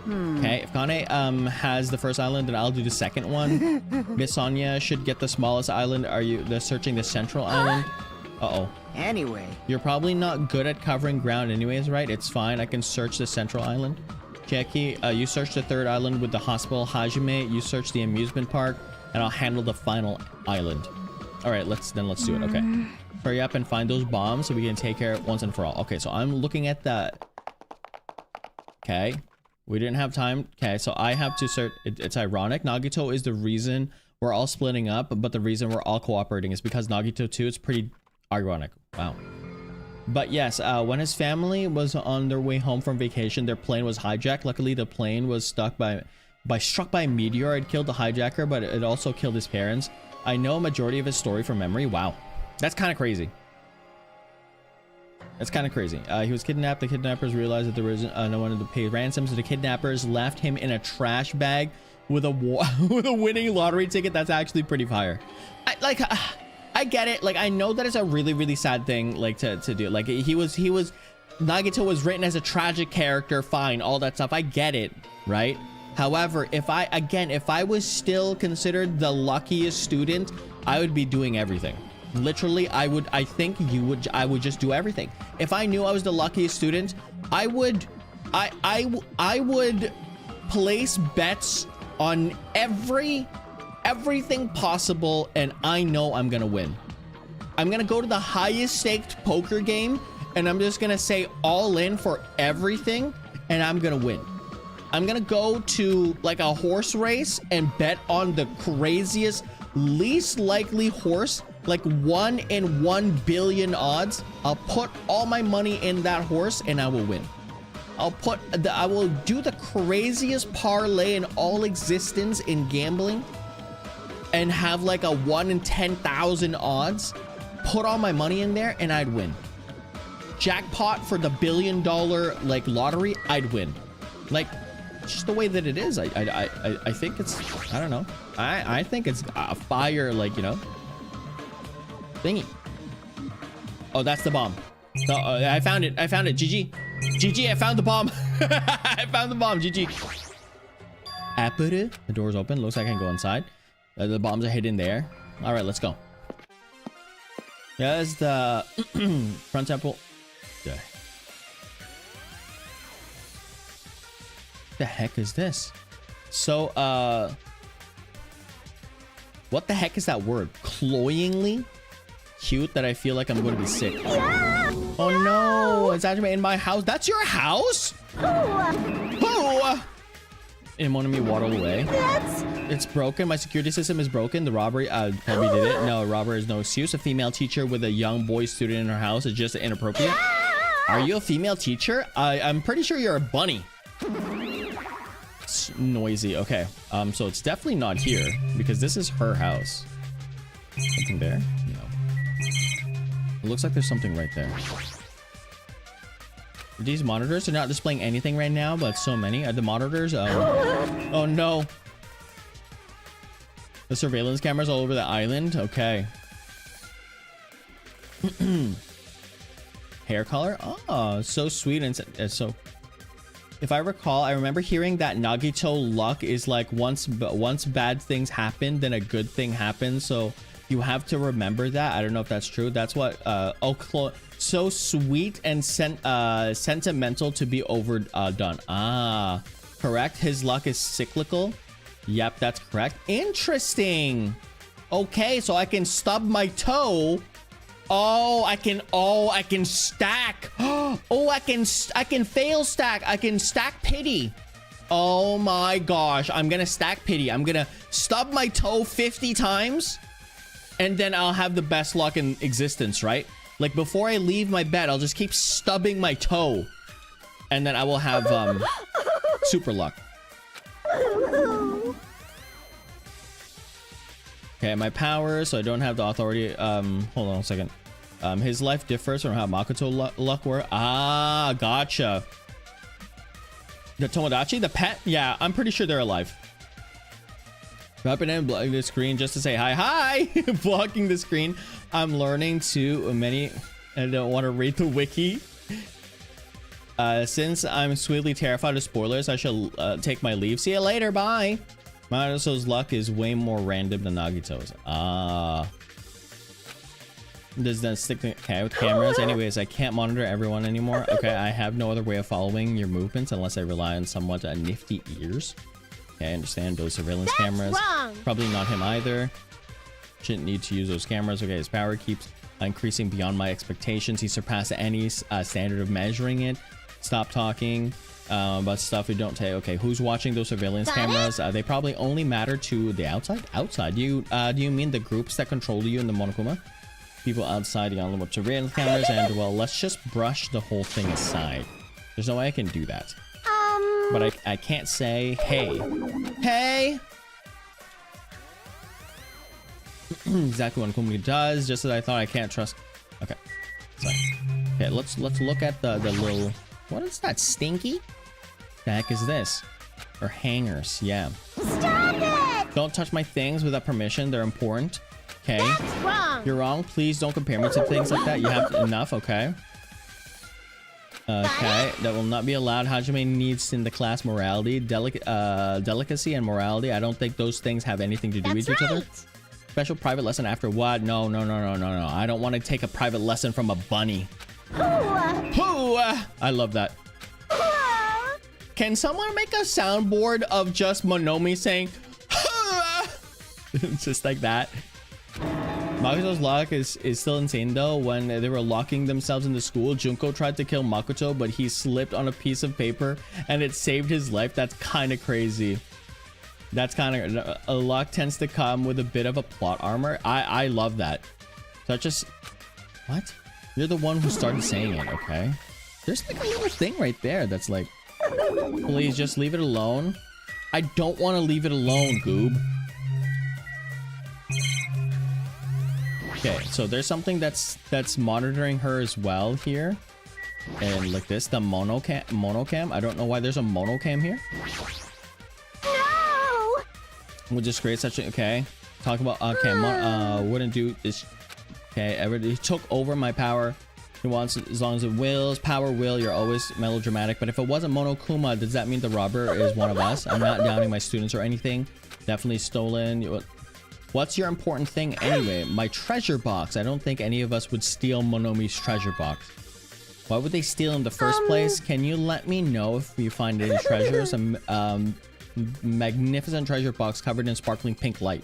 Okay, if Kane has the first island, then I'll do the second one. Miss Sonia should get the smallest island. Are you searching the central island? Uh-oh.
Anyway.
You're probably not good at covering ground anyways, right? It's fine. I can search the central island. Jackie, you search the third island with the hospital. Hajime, you search the amusement park, and I'll handle the final island. All right, let's do it. Okay. Hurry up and find those bombs so we can take care of it once and for all. Okay, so I'm looking at that. Okay. We didn't have time. Okay, so I have to search. It's ironic. Nagito is the reason we're all splitting up, but the reason we're all cooperating is because Nagito too. It's pretty ironic. Wow. But yes, when his family was on their way home from vacation, their plane was hijacked. Luckily, the plane was struck by a meteor. It killed the hijacker, but it also killed his parents. I know a majority of his story from memory. Wow. That's kind of crazy. That's kind of crazy. He was kidnapped. The kidnappers realized that there was no one to pay ransom, so the kidnappers left him in a trash bag with a with a winning lottery ticket. That's actually pretty fire. I get it. Like, I know that it's a really, really sad thing, like, to do. Like, Nagito was written as a tragic character. Fine, all that stuff. I get it, right? However, if I was still considered the luckiest student, I would be doing everything. Literally, I would just do everything. If I knew I was the luckiest student, I would place bets on everything possible, and I know I'm gonna win. I'm gonna go to the highest staked poker game, and I'm just gonna say all in for everything, and I'm gonna win. I'm gonna go to like a horse race and bet on the craziest, least likely horse, like 1 in 1 billion odds. I'll put all my money in that horse and I will win. I will do the craziest parlay in all existence in gambling and have like a 1 in 10,000 odds. Put all my money in there and I'd win. Jackpot for the $1 billion like lottery, I'd win. Like, just the way that it is. I think it's, I don't know. I think it's a fire, like, you know, thingy. Oh, that's the bomb. So, I found it. GG. GG, I found the bomb. I found the bomb. GG. The door's open. Looks like I can go inside. The bombs are hidden there. All right, let's go. There's the front temple. Yeah. The heck is this? So, what the heck is that word? Cloyingly cute that I feel like I'm going to be sick.
Yeah!
Oh no, it's actually in my house. That's your house? Who? It wanted me waddle away. It's broken. My security system is broken. The robbery probably did it. No, robber is no excuse. A female teacher with a young boy student in her house is just inappropriate. Are you a female teacher? I'm pretty sure you're a bunny. It's noisy. Okay. So it's definitely not here because this is her house. Something there? No. It looks like there's something right there. These monitors are not displaying anything right now, but so many. Are the monitors? Oh no. The surveillance cameras all over the island. Okay. Hair color? Oh, so sweet and so. If I recall, I remember hearing that Nagito luck is like once bad things happen, then a good thing happens. So you have to remember that. I don't know if that's true. That's what. So sweet and sentimental to be overdone. Ah, correct. His luck is cyclical. Yep, that's correct. Interesting. Okay, so I can stub my toe. Oh, I can stack. Oh, I can fail stack. I can stack pity. Oh my gosh, I'm gonna stack pity. I'm gonna stub my toe 50 times and then I'll have the best luck in existence, right? Like before I leave my bed, I'll just keep stubbing my toe and then I will have super luck. Okay, my powers, so I don't have the authority. Hold on a second. His life differs from how Makoto luck were. Ah, gotcha. The Tomodachi, the pet? Yeah, I'm pretty sure they're alive. Dropping in, blocking the screen just to say hi. Blocking the screen. I'm learning too many. I don't want to read the wiki. Since I'm sweetly terrified of spoilers, I shall take my leave. See you later. Bye. Makoto's luck is way more random than Nagito's. Ah. Does that stick to with cameras? Anyways, I can't monitor everyone anymore. Okay, I have no other way of following your movements unless I rely on somewhat nifty ears. Okay, I understand those surveillance cameras.
Wrong.
Probably not him either. Shouldn't need to use those cameras. Okay, his power keeps increasing beyond my expectations. He surpassed any standard of measuring it. Stop talking about stuff we don't take. Okay, who's watching those surveillance cameras? They probably only matter to the outside. Do you mean the groups that control you in the Monokuma? People outside the island with surveillance cameras, and well, let's just brush the whole thing aside. There's no way I can do that. But I can't say hey. Exactly what Kumiko does, just as I thought. I can't trust. Okay, sorry. Okay, let's look at the little. What is that? Stinky? The heck is this? Or hangers? Yeah.
Stop it!
Don't touch my things without permission. They're important. Okay.
That's wrong.
You're wrong. Please don't compare me to things like that. You have enough. Okay. Okay. That will not be allowed. Hajime needs in the class morality, delicacy, and morality. I don't think those things have anything to do with each other. Special private lesson after what? No. I don't want to take a private lesson from a bunny. I love that. Can someone make a soundboard of just Monomi saying just like that? Makoto's luck is still insane though. When they were locking themselves in the school, Junko tried to kill Makoto, but he slipped on a piece of paper and it saved his life. That's kind of crazy. That's kind of a luck tends to come with a bit of a plot armor. I love that. So just what? You're the one who started saying it, okay? There's like a little thing right there that's like, please just leave it alone. I don't want to leave it alone, Goob. Okay, so there's something that's monitoring her as well here. And like this, the monocam. I don't know why there's a monocam here.
No!
We'll just create such a, okay. Talk about, okay, wouldn't do this. Okay, everybody took over my power. He wants, as long as it wills, power will, you're always melodramatic. But if it wasn't Monokuma, does that mean the robber is one of us? I'm not downing my students or anything. Definitely stolen. What's your important thing anyway? My treasure box. I don't think any of us would steal Monomi's treasure box. Why would they steal in the first place? Can you let me know if you find any treasures? A magnificent treasure box covered in sparkling pink light.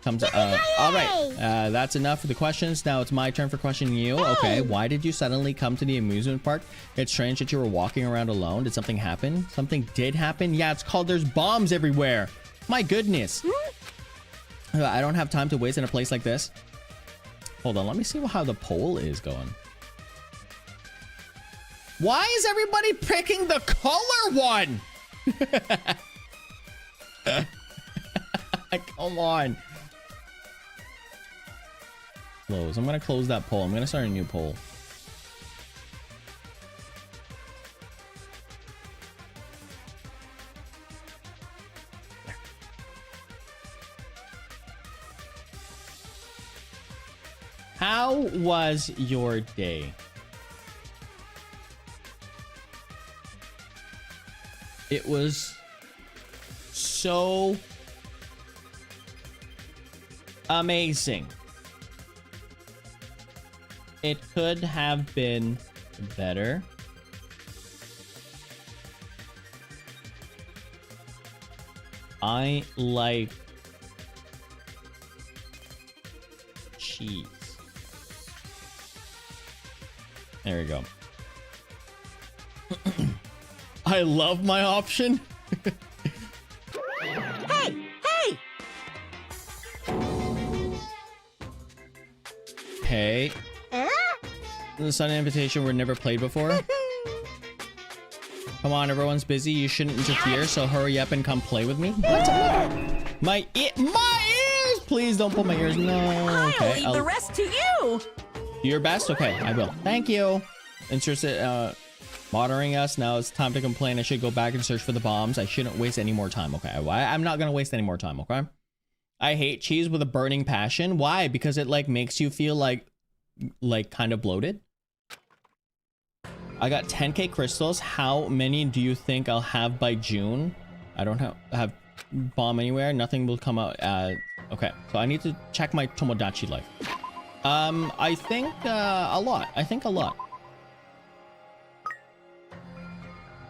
Comes all right, that's enough for the questions. Now it's my turn for questioning you. Okay, why did you suddenly come to the amusement park? It's strange that you were walking around alone. Did something happen? Something did happen. Yeah, it's called there's bombs everywhere. My goodness. I don't have time to waste in a place like this. Hold on, let me see how the poll is going. Why is everybody picking the color one? Come on. Close. I'm gonna close that poll. I'm gonna start a new poll. How was your day? It was so amazing. It could have been better. I like cheese. There we go. I love my option.
Hey! Hey!
Hey. The sudden invitation we're never played before. Come on, everyone's busy. You shouldn't interfere, so hurry up and come play with me. My ears! Please don't pull my ears. No. Okay.
I'll leave the rest to you.
Do your best? Okay, I will. Thank you. Interested, monitoring us. Now it's time to complain. I should go back and search for the bombs. I shouldn't waste any more time. Okay, I'm not gonna waste any more time. Okay. I hate cheese with a burning passion. Why? Because it like makes you feel like kind of bloated. I got 10k crystals. How many do you think I'll have by June? I don't have bomb anywhere. Nothing will come out. Okay, so I need to check my Tomodachi life. I think a lot. I think a lot.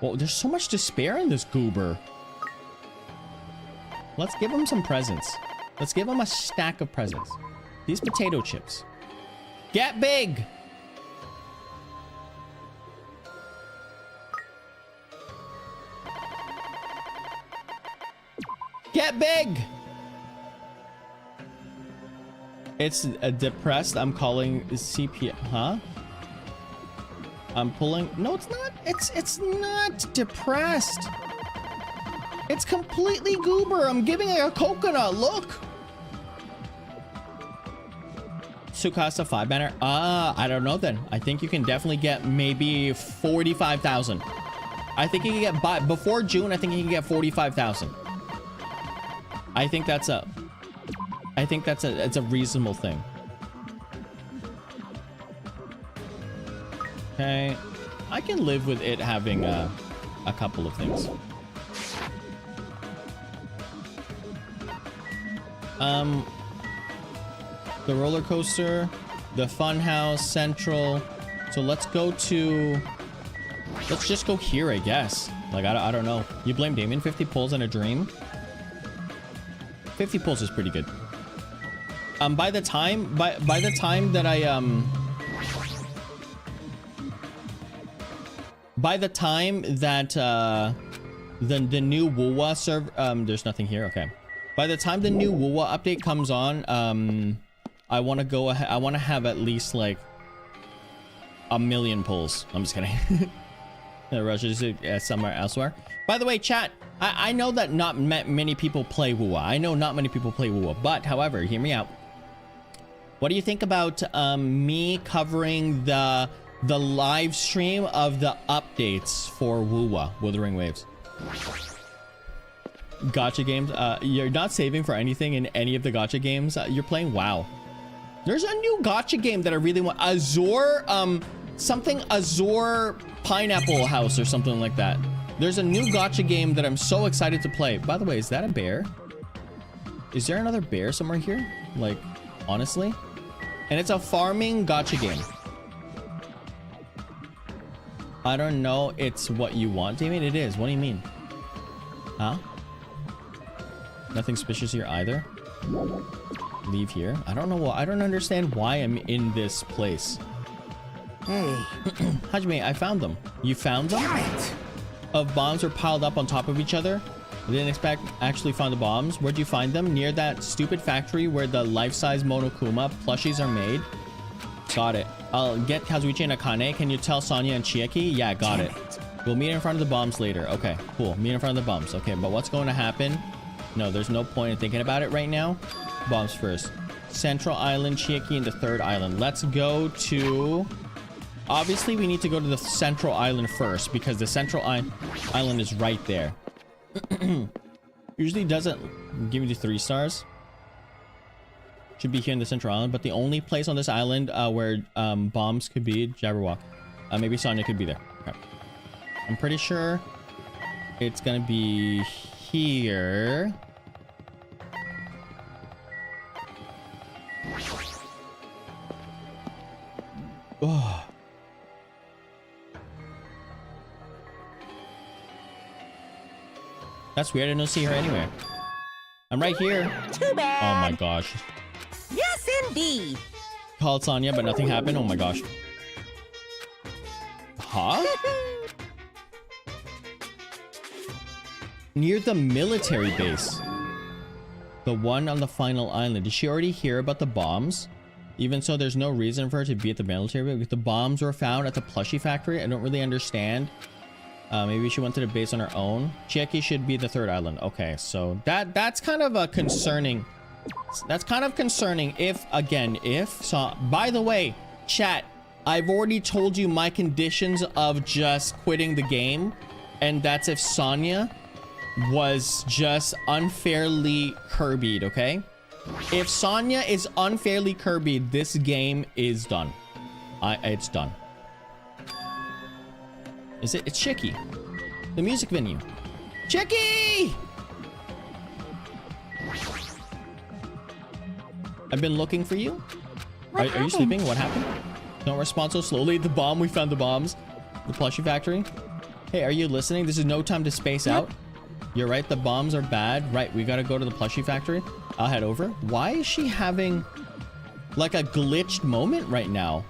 Well, there's so much despair in this goober. Let's give him some presents. Let's give him a stack of presents. These potato chips. Get big! Get big! It's depressed. I'm calling CP. Huh? I'm pulling. No, it's not. It's not depressed. It's completely goober. I'm giving it a coconut. Look. Tsukasa 5 banner. I don't know then. I think you can definitely get maybe 45,000. I think you can get before June. I think you can get 45,000. I think that's it's a reasonable thing. Okay, I can live with it having a couple of things. The roller coaster, the fun house, central. So let's just go here, I guess. Like I don't know. You blame Damien. 50 pulls and a dream. 50 pulls is pretty good. By the time that the new Wuwa server, there's nothing here. Okay. By the time the new Wuwa update comes on, I want to go ahead. I want to have at least like 1 million pulls. I'm just kidding. Rushes somewhere elsewhere. By the way, chat, I know that not many people play WoA. I know not many people play WoA, but however, hear me out. What do you think about me covering the live stream of the updates for WoA, Wuthering Waves? Gacha games, you're not saving for anything in any of the gacha games you're playing? Wow. There's a new gacha game that I really want. Azure, something Azure Pineapple House or something like that. There's a new gacha game that I'm so excited to play. By the way, is that a bear? Is there another bear somewhere here? Like, honestly? And it's a farming gacha game. I don't know. It's what you want, Damien. It is. What do you mean? Huh? Nothing suspicious here either. Leave here. I don't know why. I don't understand why I'm in this place.
Hey.
Hajime, I found them. You found them?
Damn it.
Of bombs are piled up on top of each other. I didn't expect actually find the bombs. Where'd you find them? Near that stupid factory where the life-size Monokuma plushies are made. Got it. I'll get Kazuichi and Akane. Can you tell Sonya and Chiaki? Yeah, got it. We'll meet in front of the bombs later. Okay, cool. Meet in front of the bombs. Okay, but what's going to happen? No, there's no point in thinking about it right now. Bombs first. Central Island, Chiaki, and the third island. Let's go to... Obviously, we need to go to the Central Island first because the Central Island is right there. Usually doesn't give me the 3 stars. Should be here in the Central Island, but the only place on this island where bombs could be Jabberwock. Maybe Sonya could be there. Okay. I'm pretty sure it's gonna be here. Oh. That's weird. I don't see her anywhere. I'm right here.
Too bad.
Oh my gosh.
Yes, indeed.
Called Sonya, but nothing happened. Oh my gosh. Huh? Near the military base. The one on the final island. Did she already hear about the bombs? Even so, there's no reason for her to be at the military base. Because the bombs were found at the plushie factory. I don't really understand. Maybe she went to the base on her own. Chiaki should be the third island. Okay, so that's kind of a concerning. That's kind of concerning if, again, so by the way, chat, I've already told you my conditions of just quitting the game, and that's if Sonya was just unfairly Kirby'd, okay? If Sonya is unfairly Kirby'd, this game is done. It's done. Is it? It's Chicky. The music venue. Chicky! I've been looking for you. Are you sleeping? What happened? Don't respond so slowly. The bomb. We found the bombs. The plushie factory. Hey, are you listening? This is no time to space out. You're right. The bombs are bad. Right. We got to go to the plushie factory. I'll head over. Why is she having like a glitched moment right now?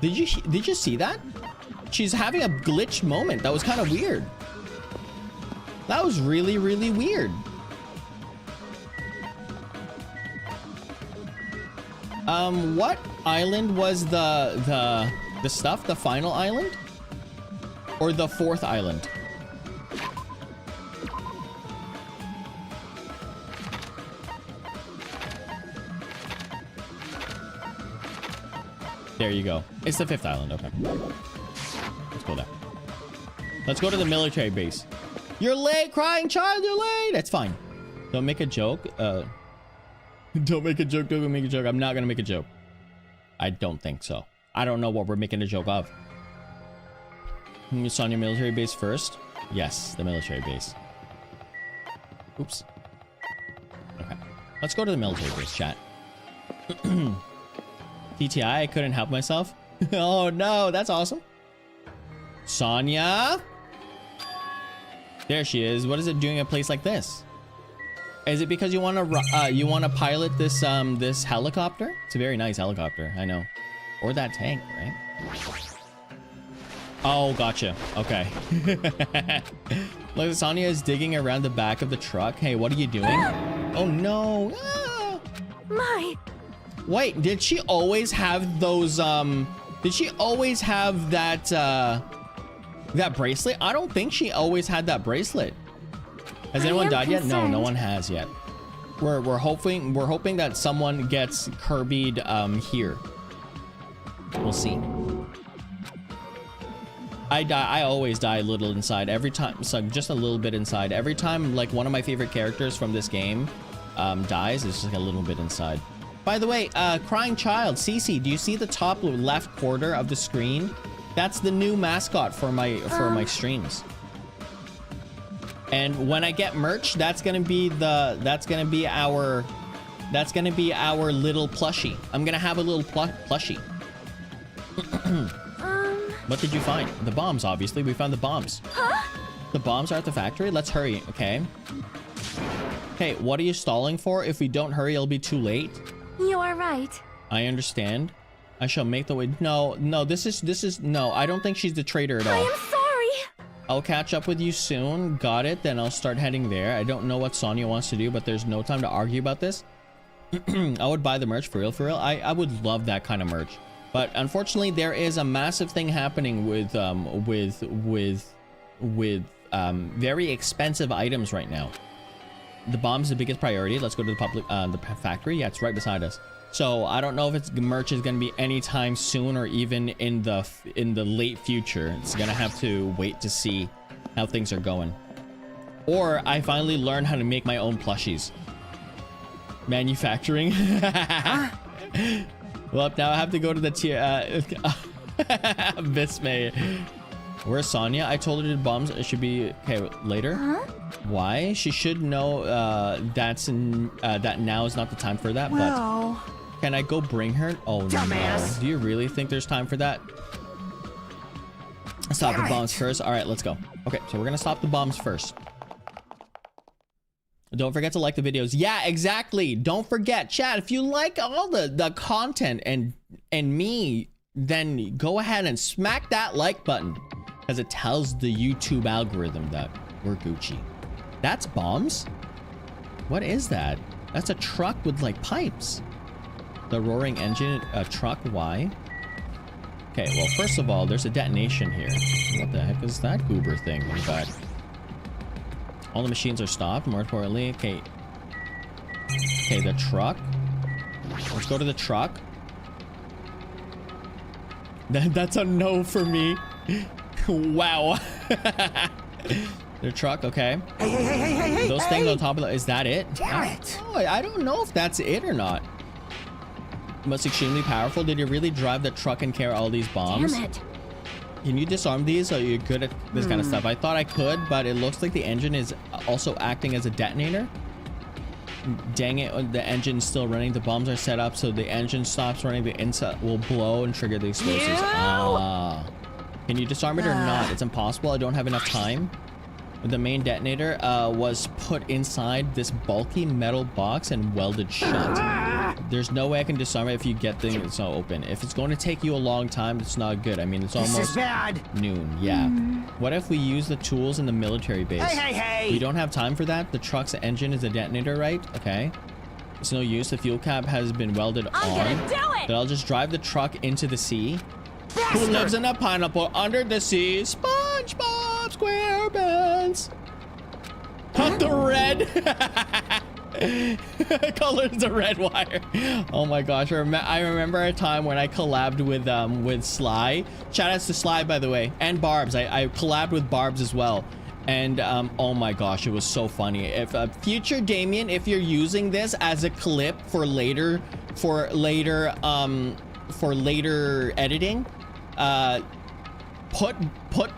Did you see that? She's having a glitched moment. That was kind of weird. That was really, really weird. What island was the stuff? The final island? Or the 4th island? There you go. It's the 5th island. Okay. Let's go there. Let's go to the military base. You're late, crying child. You're late. That's fine. Don't make a joke. Don't make a joke. Don't make a joke. I'm not going to make a joke. I don't think so. I don't know what we're making a joke of. Sonya military base first. Yes, the military base. Oops. Okay. Let's go to the military base, chat. TTI, I couldn't help myself. Oh no, that's awesome. Sonya. There she is. What is it doing in a place like this? Is it because you want to pilot this this helicopter? It's a very nice helicopter, I know. Or that tank, right? Oh, gotcha. Okay. Look, Sonya is digging around the back of the truck. Hey, what are you doing? Oh no. Ah!
My.
Wait, did she always have those Did she always have that that bracelet? I don't think she always had that bracelet. Has anyone died yet? No, no one has yet. We're hoping that someone gets Kirby'd here. We'll see. I always die a little inside every time, so just a little bit inside. Every time like one of my favorite characters from this game dies, it's just like a little bit inside. By the way, Crying Child, Cece, do you see the top left corner of the screen? That's the new mascot for my streams. And when I get merch, that's gonna be our little plushie. I'm gonna have a little plushie. What did you find? The bombs, obviously. We found the bombs.
Huh?
The bombs are at the factory. Let's hurry, okay? Okay, what are you stalling for? If we don't hurry, it'll be too late.
You are right.
I understand. I shall make the way. No, this is no, I don't think she's the traitor at all.
I am sorry.
I'll catch up with you soon. Got it. Then I'll start heading there. I don't know what Sonia wants to do, but there's no time to argue about this. I would buy the merch for real, for real. I would love that kind of merch. But unfortunately, there is a massive thing happening with very expensive items right now. The bomb's the biggest priority. Let's go to the factory. Yeah, it's right beside us. So I don't know if it's merch is gonna be anytime soon or even in the late future. It's gonna have to wait to see how things are going. Or I finally learn how to make my own plushies. Manufacturing. Well, now I have to go to the tier. Bismay. Where's Sonia? I told her the bombs should be okay later.
Huh?
Why? She should know that now is not the time for that.
Well,
but can I go bring her? Oh
dumbass.
no! Do you really think there's time for that? Stop the bombs first. All right, let's go. Okay, so we're gonna stop the bombs first. Don't forget to like the videos. Yeah, exactly. Don't forget, chat. If you like all the content and me, then go ahead and smack that like button, because it tells the YouTube algorithm that we're Gucci. That's bombs? What is that? That's a truck with like pipes. The roaring engine, a truck, why? Okay, well, first of all, there's a detonation here. What the heck is that goober thing in fact? All the machines are stopped, more importantly. Okay. Okay, the truck. Let's go to the truck. That's a no for me. Wow. The truck, okay.
Hey,
those things on top of the, is that it?
Damn it.
I don't know if that's it or not. Must extremely powerful. Did you really drive the truck and carry all these bombs?
Damn it.
Can you disarm these? Are you good at this kind of stuff? I thought I could, but it looks like the engine is also acting as a detonator. Dang it, the engine's still running. The bombs are set up so the engine stops running. The inside will blow and trigger the explosives. Can you disarm it or not? It's impossible. I don't have enough time. The main detonator was put inside this bulky metal box and welded shut. There's no way I can disarm it if you get things so open. If it's going to take you a long time, it's not good. I mean, it's almost noon. Yeah. What if we use the tools in the military base?
Hey.
We don't have time for that. The truck's engine is a detonator, right? Okay. It's no use. The fuel cap has been welded on.
I'm gonna do it!
But I'll just drive the truck into the sea. Who lives in a pineapple under the sea? SpongeBob SquarePants. Cut the red. Colors the red wire. Oh my gosh, I remember a time when I collabed with Sly. Shout outs to Sly, by the way, and Barbs. I collabed with Barbs as well, and oh my gosh, it was so funny. If future Damien, if you're using this as a clip for later editing, put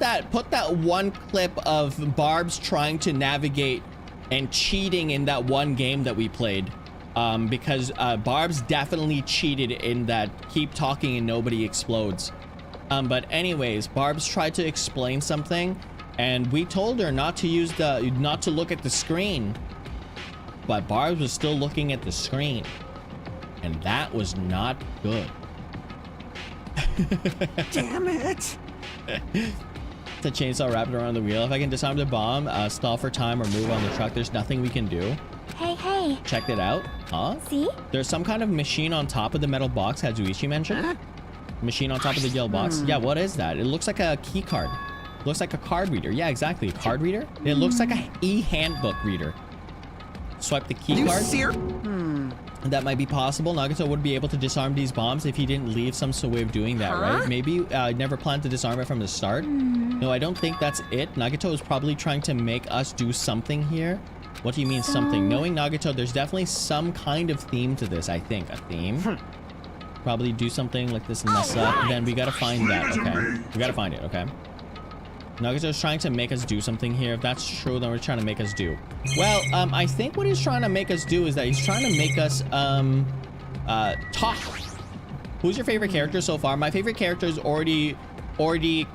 that one clip of Barbs trying to navigate and cheating in that one game that we played, because Barbs definitely cheated in that keep talking and nobody explodes. But anyways, Barbs tried to explain something and we told her not to look at the screen, but Barbs was still looking at the screen, and that was not good.
Damn it.
The chainsaw wrapped around the wheel. If I can disarm the bomb, stall for time, or move on the truck, there's nothing we can do.
Hey.
Check it out. Huh?
See?
There's some kind of machine on top of the metal box Hazuichi mentioned. Machine on top of the yellow box. Yeah, what is that? It looks like a key card. Looks like a card reader. Yeah, exactly. A card reader? It looks like a e-handbook reader. Swipe the key card. That might be possible. Nagito would be able to disarm these bombs if he didn't leave some sort of way of doing that, right? Maybe never planned to disarm it from the start. No, I don't think that's it. Nagito is probably trying to make us do something here. What do you mean something? Knowing Nagito, there's definitely some kind of theme to this, I think. A theme. Probably do something like this and mess up. Then we gotta find that, okay? We gotta find it, okay? Nagito's trying to make us do something here. If that's true, then we're trying to make us do. Well, I think what he's trying to make us do is that he's trying to make us, talk. Who's your favorite character so far? My favorite character is already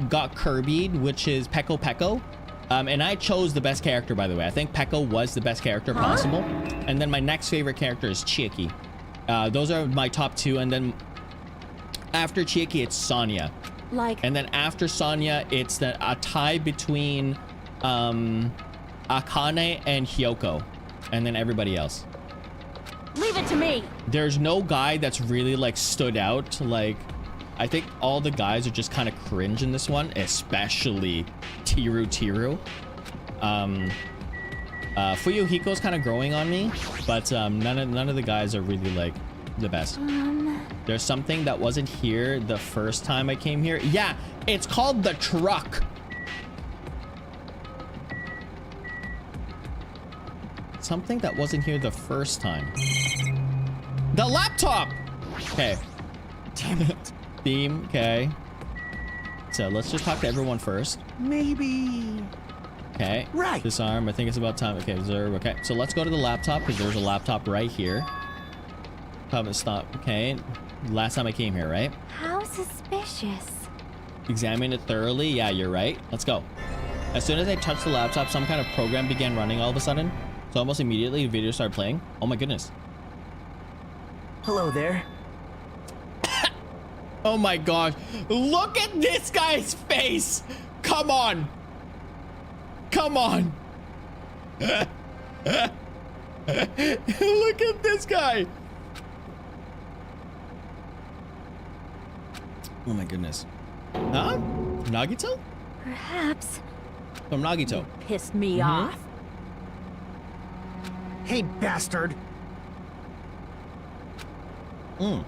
got Kirby'd, which is Peko Peko. And I chose the best character, by the way. I think Peko was the best character possible. And then my next favorite character is Chiaki. Those are my top two. And then after Chiaki, it's Sonya. And then after Sonya, it's a tie between Akane and Hyoko. And then everybody else.
Leave it to me.
There's no guy that's really like stood out. Like, I think all the guys are just kind of cringe in this one, especially Tiru. Fuyuhiko's kind of growing on me, but none of the guys are really like the best. There's something that wasn't here the first time I came here. Yeah, it's called the truck. Something that wasn't here the first time. The laptop. Okay. Damn it. Theme. Okay. So let's just talk to everyone first.
Maybe.
Okay.
Right.
Disarm. I think it's about time. Okay. Observe. Okay. So let's go to the laptop because there's a laptop right here. Probably stop. Okay. Last time I came here, right?
How suspicious.
Examine it thoroughly. Yeah, you're right. Let's go. As soon as I touched the laptop, some kind of program began running all of a sudden. So almost immediately, the video started playing. Oh my goodness.
Hello there.
Oh my gosh. Look at this guy's face. Come on. Come on. Look at this guy. Oh my goodness. Huh? Nagito?
Perhaps.
From Nagito.
Pissed me off.
Hey, bastard.
Nom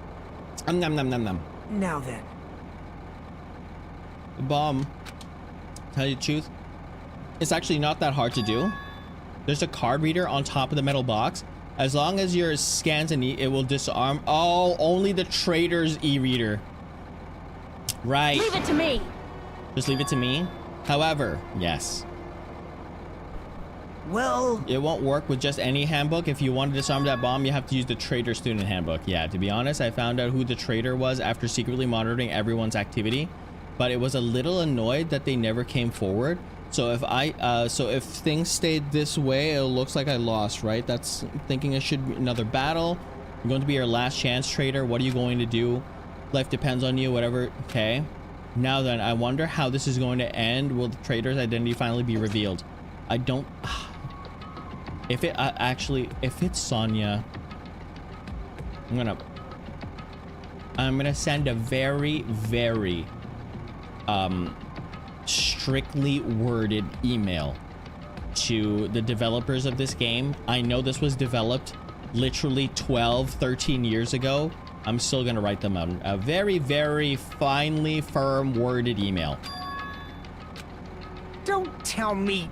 nom nom nom.
Now then.
Bomb. Tell you the truth, it's actually not that hard to do. There's a card reader on top of the metal box. As long as your scans an E, it will disarm. Oh, only the trader's e-reader. Right.
Leave it to me.
Just leave it to me. However, yes.
Well,
It won't work with just any handbook. If you want to disarm that bomb, you have to use the trader student handbook. Yeah, to be honest, I found out who the trader was after secretly monitoring everyone's activity, but it was a little annoyed that they never came forward. So if things stayed this way, it looks like I lost, right? That's thinking it should be another battle. You're going to be your last chance, trader. What are you going to do? Life depends on you, whatever. Okay. Now then, I wonder how this is going to end. Will the trader's identity finally be revealed? I don't... If it if it's Sonya, I'm gonna send a very, very strictly worded email to the developers of this game. I know this was developed literally 13 years ago. I'm still gonna write them out a very, very finely firm worded email.
don't tell me.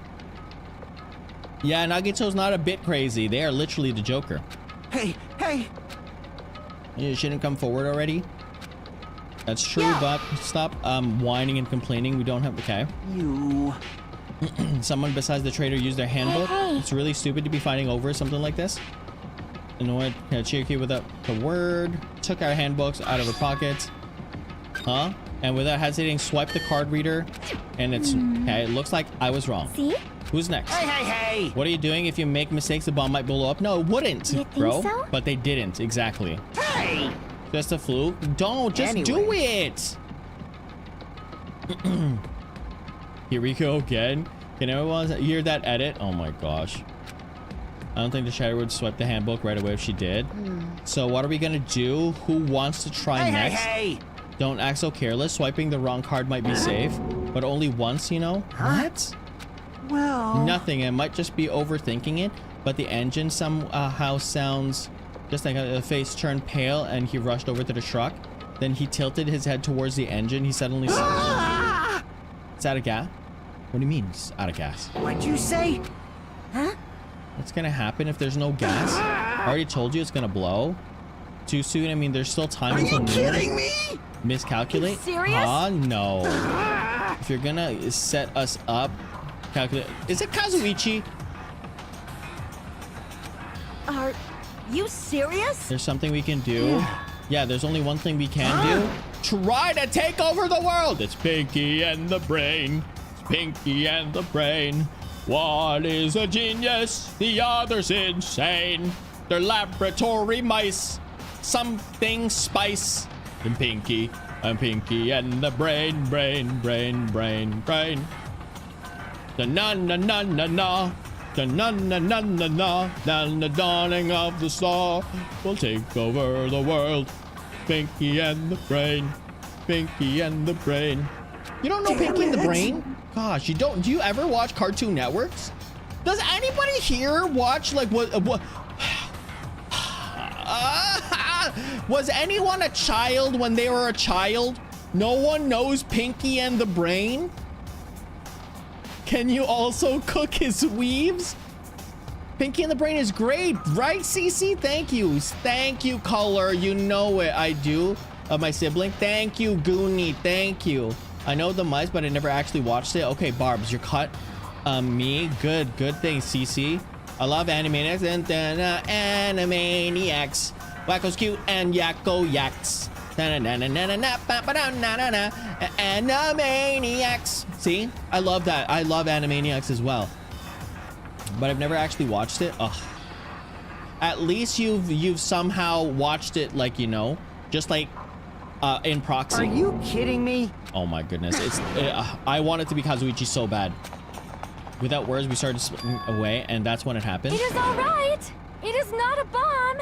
Yeah, Nagito's not a bit crazy. They are literally the Joker.
Hey.
You shouldn't come forward already. That's true, but stop whining and complaining. We don't have... Okay.
You.
Someone besides the trader used their handbook.
Hey.
It's really stupid to be fighting over something like this. You know what? Chiaki without the word. Took our handbooks out of her pockets. Huh? And without hesitating, swiped the card reader. And it's... Okay, it looks like I was wrong.
See?
Who's next?
Hey.
What are you doing? If you make mistakes, the bomb might blow up. No, it wouldn't,
You think
bro.
so?
But they didn't. Exactly.
Hey.
Just a fluke. Don't. Just do it. Here we go again. Can everyone hear that edit? Oh my gosh. I don't think the shadow would swipe the handbook right away if she did. So what are we gonna do? Who wants to try next?
Hey.
Don't act so careless. Swiping the wrong card might be safe, but only once, you know? What?
Well...
Nothing. I might just be overthinking it, but the engine somehow sounds just like a face turned pale, and he rushed over to the truck. Then he tilted his head towards the engine. He suddenly... It's out of gas? What do you mean it's out of gas?
What'd you say? Huh?
What's gonna happen if there's no gas? I already told you it's gonna blow. Too soon? I mean, there's still time until noon.
Are you kidding me?
Miscalculate?
You serious?
No. If you're gonna set us up, calculate. Is it Kazuichi?
Are you serious?
There's something we can do. Yeah, there's only one thing we can do. Try to take over the world. It's Pinky and the Brain. It's Pinky and the Brain. One is a genius, the other's insane. They're laboratory mice. Something spice. And Pinky and the Brain, brain. The na na na na na. The na na na na na. Then the dawning of the star will take over the world. Pinky and the Brain. Pinky and the Brain. You don't know Pinky and the Brain? Gosh, you don't. Do you ever watch Cartoon Networks? Does anybody here watch like what was anyone a child when they were a child? No one knows Pinky and the Brain? Can you also cook his weaves? Pinky and the Brain is great, right, CC? Thank you. Thank you, Color. You know it. I do. Of my sibling. Thank you, Goonie. Thank you. I know the mice, but I never actually watched it. Okay, Barbs, you're cut. Me. Good thing, CC. I love Animaniacs and Animaniacs. Wacko's cute and Yakko yaks. Animaniacs. See? I love that. I love Animaniacs as well. But I've never actually watched it. Ugh. At least you've somehow watched it, like, you know, just like in proxy.
Are you kidding me?
Oh my goodness. It's I want it to be Kazuichi so bad. Without words, we started splitting away, and that's when it happened.
It is all right. It is not a bomb.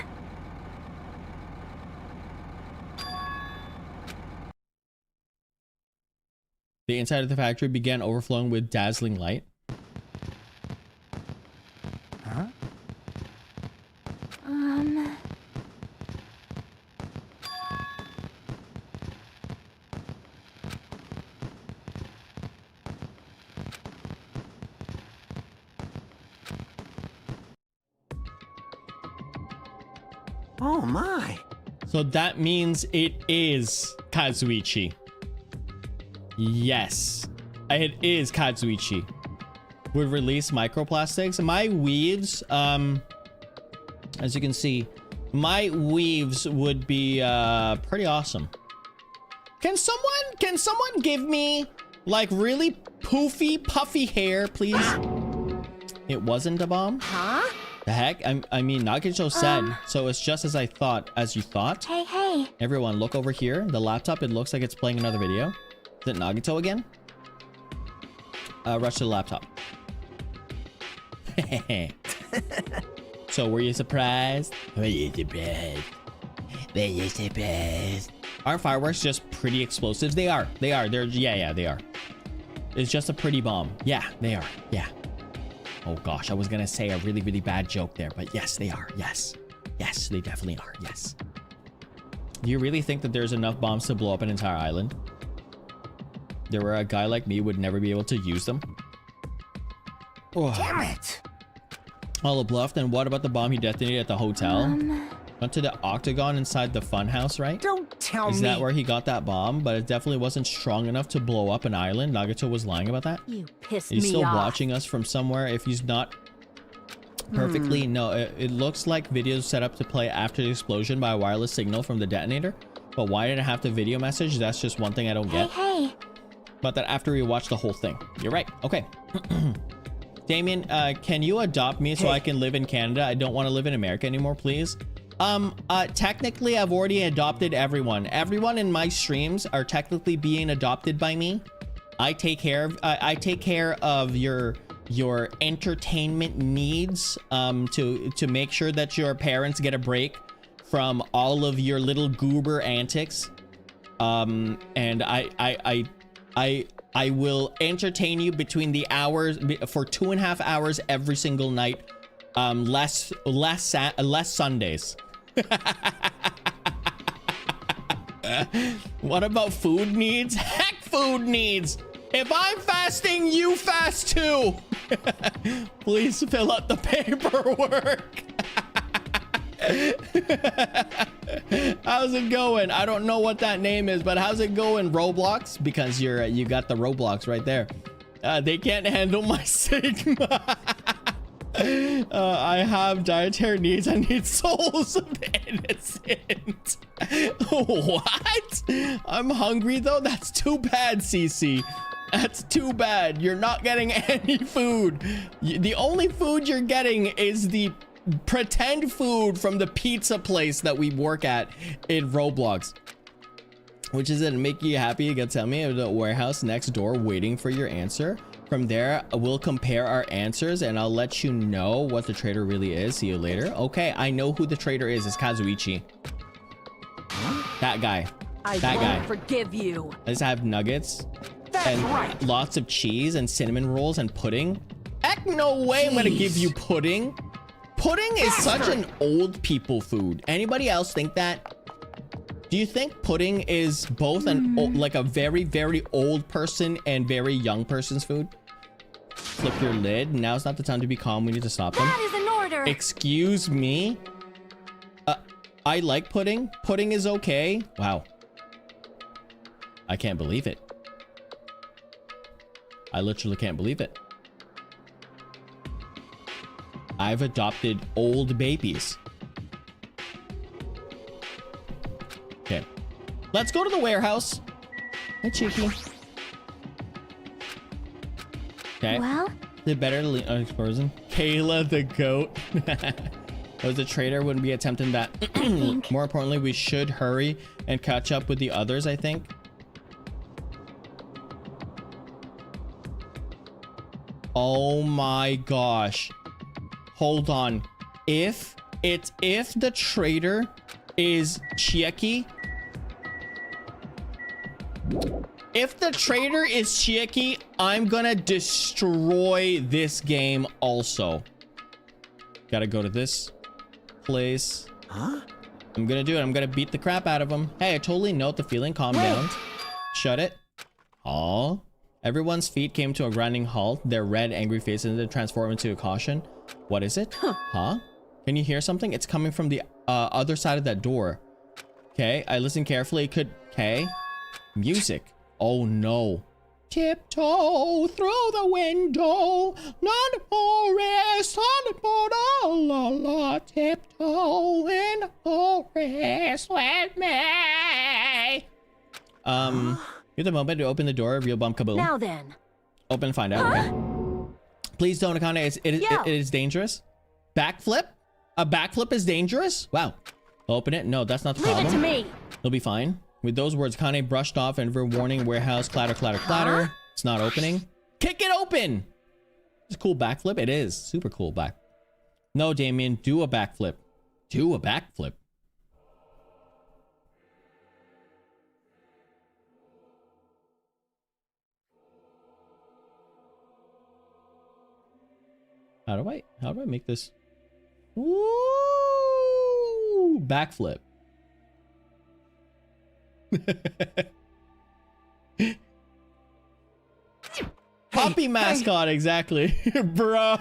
The inside of the factory began overflowing with dazzling light.
Huh? Oh my.
So that means it is Kazuichi. Yes, it is Kazuichi. Would release microplastics. My weaves, as you can see, my weaves would be pretty awesome. Can someone give me like really poofy, puffy hair, please? It wasn't a bomb?
Huh?
The heck? I mean, Nagito said, so it's just as I thought, as you thought.
Hey.
Everyone, look over here. The laptop, it looks like it's playing another video. Is it Nagito again? Rush to the laptop. So, were you surprised? Were you surprised? Were you surprised? Aren't fireworks just pretty explosives? They are. They're, yeah, they are. It's just a pretty bomb. Yeah, they are. Yeah. Oh gosh, I was gonna say a really, really bad joke there, but yes, they are. Yes. Yes, they definitely are. Yes. Do you really think that there's enough bombs to blow up an entire island? There were a guy like me would never be able to use them. Oh.
Damn it.
All a bluff. Then what about the bomb he detonated at the hotel? Went to the octagon inside the funhouse, right?
Don't tell me.
Is that where he got that bomb? But it definitely wasn't strong enough to blow up an island. Nagito was lying about that.
You pissed
He's
me
still
off.
watching us from somewhere. If he's not perfectly, no, it looks like videos set up to play after the explosion by a wireless signal from the detonator. But why did it have the video message? That's just one thing I don't get.
Hey.
But that after we watch the whole thing. You're right. Okay. Damien, can you adopt me so I can live in Canada? I don't want to live in America anymore, please. Technically, I've already adopted everyone. Everyone in my streams are technically being adopted by me. I take care of your entertainment needs, to make sure that your parents get a break from all of your little goober antics. And I will entertain you between the hours for 2.5 hours every single night. Less Sundays. What about food needs? Heck, food needs. If I'm fasting, you fast too. Please fill out the paperwork. How's it going? I don't know what that name is, but how's it going, Roblox? Because you got the Roblox right there. They can't handle my Sigma. I have dietary needs. I need souls of innocent. What? I'm hungry though. That's too bad, CC. That's too bad. You're not getting any food. The only food you're getting is the pretend food from the pizza place that we work at in Roblox. Which is it make you happy? You can tell me the warehouse next door waiting for your answer. From there, we'll compare our answers and I'll let you know what the trader really is. See you later. Okay, I know who the trader is. It's Kazuichi. That guy.
I
That guy.
won't forgive you.
I just have nuggets.
That's
And
right.
lots of cheese and cinnamon rolls and pudding. Heck no way I'm gonna give you pudding. Pudding is such an old people food. Anybody else think that? Do you think pudding is both like a very, very old person and very young person's food? Flip your lid. Now's not the time to be calm. We need to stop them.
That is an order.
Excuse me? I like pudding. Pudding is okay. Wow. I can't believe it. I literally can't believe it. I've adopted old babies. Okay. Let's go to the warehouse. Hi, Cheeky. Okay.
Well,
The better person. Kayla the goat. Was the trader wouldn't be attempting that. More importantly, we should hurry and catch up with the others, I think. Oh my gosh. Hold on. If the trader is Chiaki, if the trader is Chiaki, I'm gonna destroy this game also. Gotta go to this place.
Huh?
I'm gonna do it. I'm gonna beat the crap out of him. Hey, I totally note the feeling. Calm down. Shut it. Oh. Everyone's feet came to a grinding halt. Their red, angry faces then transform into a caution. What is it? Huh? Can you hear something? It's coming from the other side of that door. Okay, I listen carefully. It could... Okay. Music. Oh no. Tiptoe through the window. Not forest on the border. La la. Tiptoe in the forest with me. You're the moment to open the door. Real bump kaboom.
Now then.
Open and find out. Okay. Please don't, Akane. It is dangerous. Backflip? A backflip is dangerous? Wow. Open it. No, that's not the
Leave
problem.
it to me.
It'll be fine. With those words, Kane brushed off and warning warehouse clatter, clatter, clatter. It's not opening. Kick it open. It's a cool backflip. It is. Super cool back. No, Damien. Do a backflip. Do a backflip. How do I make this? Woo! Backflip. Puppy mascot, exactly. Bro.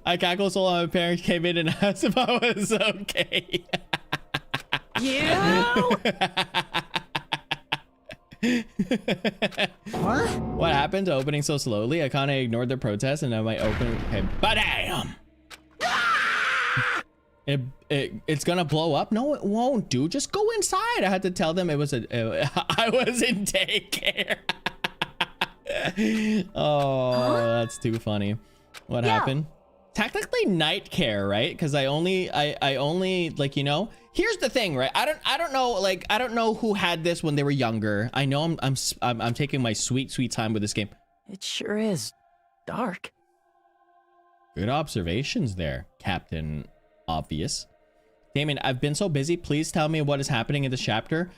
I cackled so long my parents came in and asked if I was okay. What happened to opening so slowly? I kind of ignored their protest and I might open it. Bam! It's gonna blow up. No, it won't, dude. Just go inside. I had to tell them it was I was in daycare. Oh, that's too funny. What happened? Technically night care, right? Because I only like, you know, here's the thing, right? I don't know, like, I don't know who had this when they were younger. I know I'm taking my sweet time with this game.
It sure is dark.
Good observations there, Captain Obvious. Damien, I've been so busy. Please tell me what is happening in this chapter.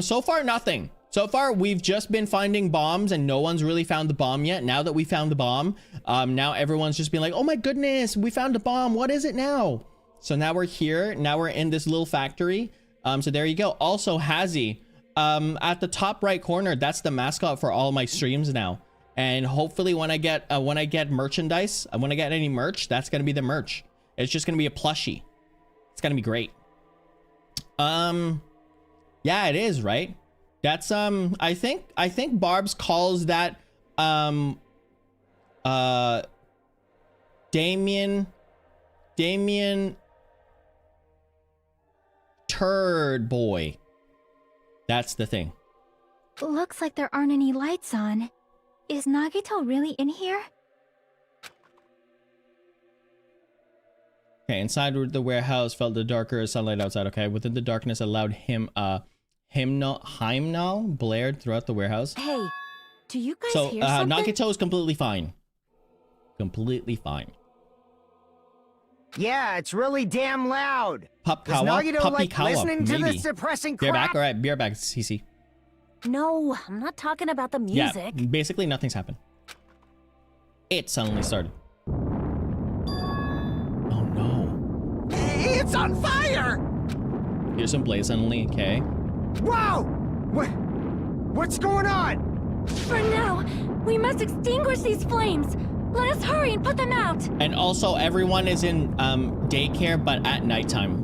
So far, nothing. So far, we've just been finding bombs and no one's really found the bomb yet. Now that we found the bomb, now everyone's just been like, oh my goodness, we found a bomb. What is it now? So now we're here. Now we're in this little factory. So there you go. Also, Hazy, at the top right corner, that's the mascot for all my streams now. And hopefully when I get merchandise, when I get any merch, that's going to be the merch. It's just going to be a plushie. It's going to be great. Yeah, it is, right? That's I think Barb's calls that Damien Turd Boy. That's the thing.
Looks like there aren't any lights on. Is Nagito really in here?
Okay, inside the warehouse felt the darker sunlight outside. Okay, within the darkness allowed him hymnal blared throughout the warehouse.
Hey, do you guys
So
hear something?
Nagito is completely fine. Completely fine.
Yeah, it's really damn loud. Is
Kawa,
Nagito
Puppy
like
Kawa,
listening to
maybe.
this depressing
Be right
crap?
back. All right, be right back, CC.
No, I'm not talking about the music.
Yeah, basically nothing's happened. It suddenly started. Oh no.
It's on fire!
Here's some blaze suddenly, okay.
Whoa! What's going on?
For now, we must extinguish these flames. Let us hurry and put them out.
And also everyone is in daycare, but at nighttime.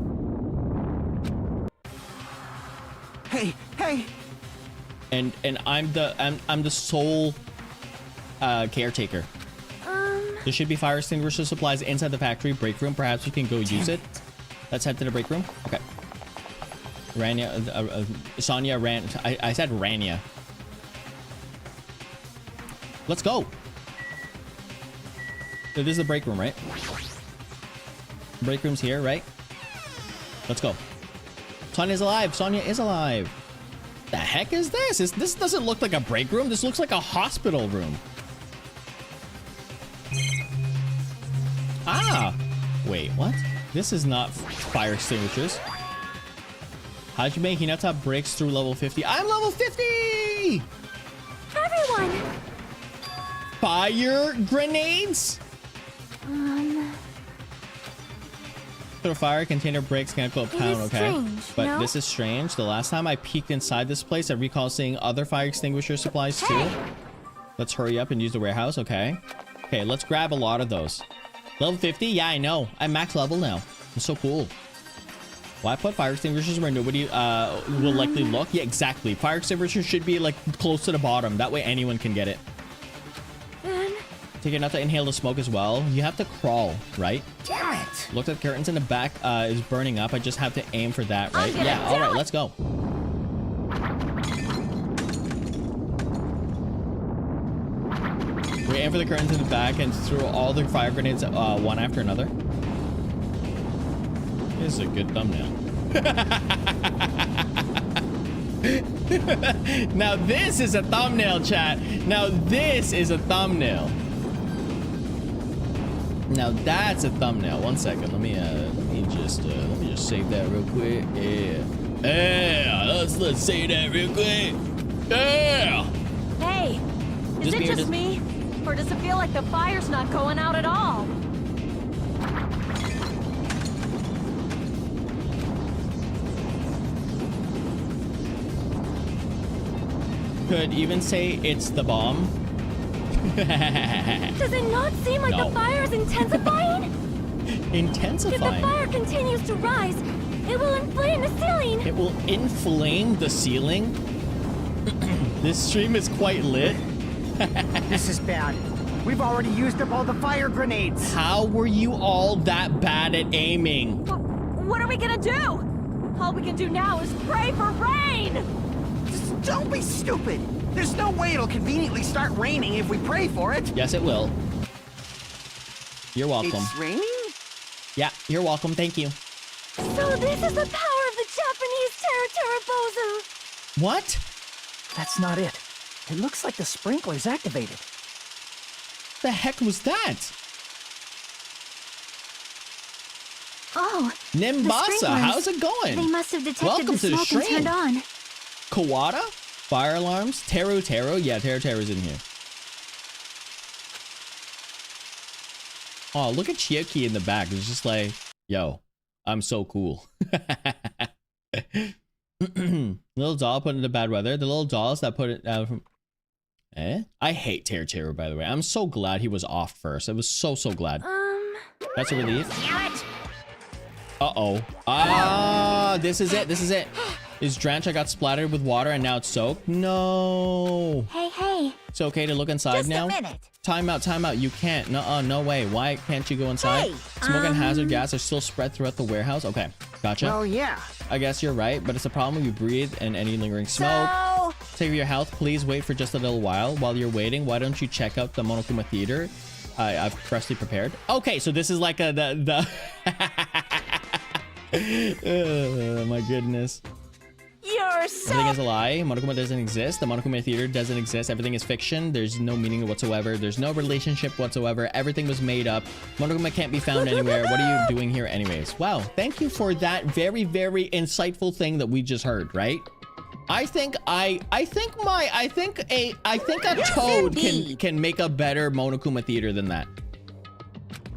Hey!
And I'm the sole caretaker. There should be fire extinguisher supplies inside the factory break room. Perhaps we can go use it. Let's head to the break room. Okay. Sonia ran. I said Rania. Let's go. So this is the break room, right? Break room's here, right? Let's go. Sonia's alive. Sonia is alive. The heck is this? This doesn't look like a break room. This looks like a hospital room. Ah! Wait, what? This is not fire extinguishers. How'd you make Hinata breaks through level 50? I'm level 50!
Everyone!
Fire grenades? Throw fire container breaks can't go pound,
is
okay?
strange,
But
no?
this is strange. The last time I peeked inside this place, I recall seeing other fire extinguisher supplies too. Let's hurry up and use the warehouse, okay? Okay, let's grab a lot of those. Level 50? Yeah, I know. I'm max level now. It's so cool. Why put fire extinguishers where nobody will likely look? Yeah, exactly. Fire extinguishers should be like close to the bottom. That way anyone can get it. Take enough to inhale the smoke as well. You have to crawl, right?
Damn it!
Look at the curtains in the back is burning up. I just have to aim for that, right?
gonna
Yeah, all right,
do it.
let's go. We aim for the curtains in the back and throw all the fire grenades one after another. This is a good thumbnail. Now this is a thumbnail, chat. Now this is a thumbnail. Now that's a thumbnail. One second. Let me just save that real quick. Yeah. Let's save that real quick. Yeah.
Hey, is
Just
it
me or
just me? Or does it feel like the fire's not going out at all?
Could even say it's the bomb.
Does it not seem like
No.
the fire is intensifying? If the
Intensifying.
fire continues to rise, it will inflame the ceiling.
It will inflame the ceiling. This stream is quite lit.
This is bad. We've already used up all the fire grenades.
How were you all that bad at aiming?
What are we gonna do? All we can do now is pray for rain!
Just don't be stupid. There's no way it'll conveniently start raining if we pray for it.
Yes, it will. You're welcome.
It's raining?
Yeah, you're welcome. Thank you.
So this is the power of the Japanese Terra.
What?
That's not it. It looks like the sprinkler's activated.
The heck was that?
Oh, the
Nimbasa,
sprinklers.
how's it going?
They must have detected
Welcome
the
to the
smoke and
stream.
turned on.
Kawada? Fire alarms? Taro? Yeah, Taro's in here. Oh, look at Chiyoki in the back. It's just like, yo, I'm so cool. Little doll put into bad weather. The little dolls that put it out from... I hate Taro, by the way. I'm so glad he was off first. I was so glad. That's a relief. Uh-oh. Ah, this is it. Is drenched. I got splattered with water and now it's soaked. No.
Hey.
It's okay to look inside
Just
now?
a minute.
Time out. You can't. No way. Why can't you go inside?
Hey,
Smoke and hazard gas are still spread throughout the warehouse. Okay, gotcha.
Well, yeah.
I guess you're right, but it's a problem when you breathe and any lingering smoke.
So,
Take your health. Please wait for just a little while. While you're waiting, why don't you check out the Monokuma Theater? I've freshly prepared. Okay, so this is like the oh, my goodness.
you're so
Everything is a lie. Monokuma doesn't exist. The Monokuma Theater doesn't exist. Everything is fiction. There's no meaning whatsoever. There's no relationship whatsoever. Everything was made up. Monokuma can't be found anywhere. What are you doing here anyways? Wow. Thank you for that very, very insightful thing that we just heard, right? I think a toad can make a better Monokuma Theater than that.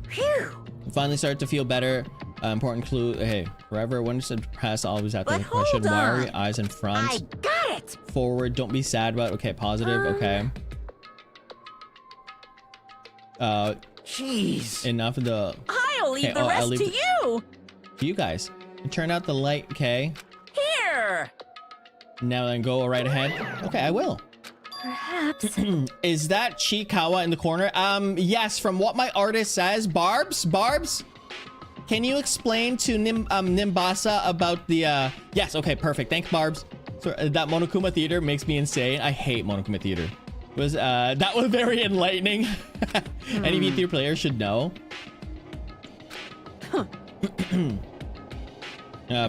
Phew.
Finally started to feel better. Important clue. Hey, forever when it's press, always have to
But
make a question.
hold
Why are
on.
your eyes in front?
I got it.
Forward. Don't be sad about. Okay, positive. Okay.
Jeez.
Enough of the.
I'll leave
Okay,
the
I'll
rest
leave
to
the-
you.
You guys. Turn out the light. Okay.
Here.
Now then, go right ahead. Okay, I will.
Perhaps.
Is that Chikawa in the corner? Yes. From what my artist says, Barbs. Can you explain to Nimbasa about the yes, okay, perfect. Thanks, Barbs. So that Monokuma Theater makes me insane. I hate Monokuma Theater. That was very enlightening. Any V-Theater player should know.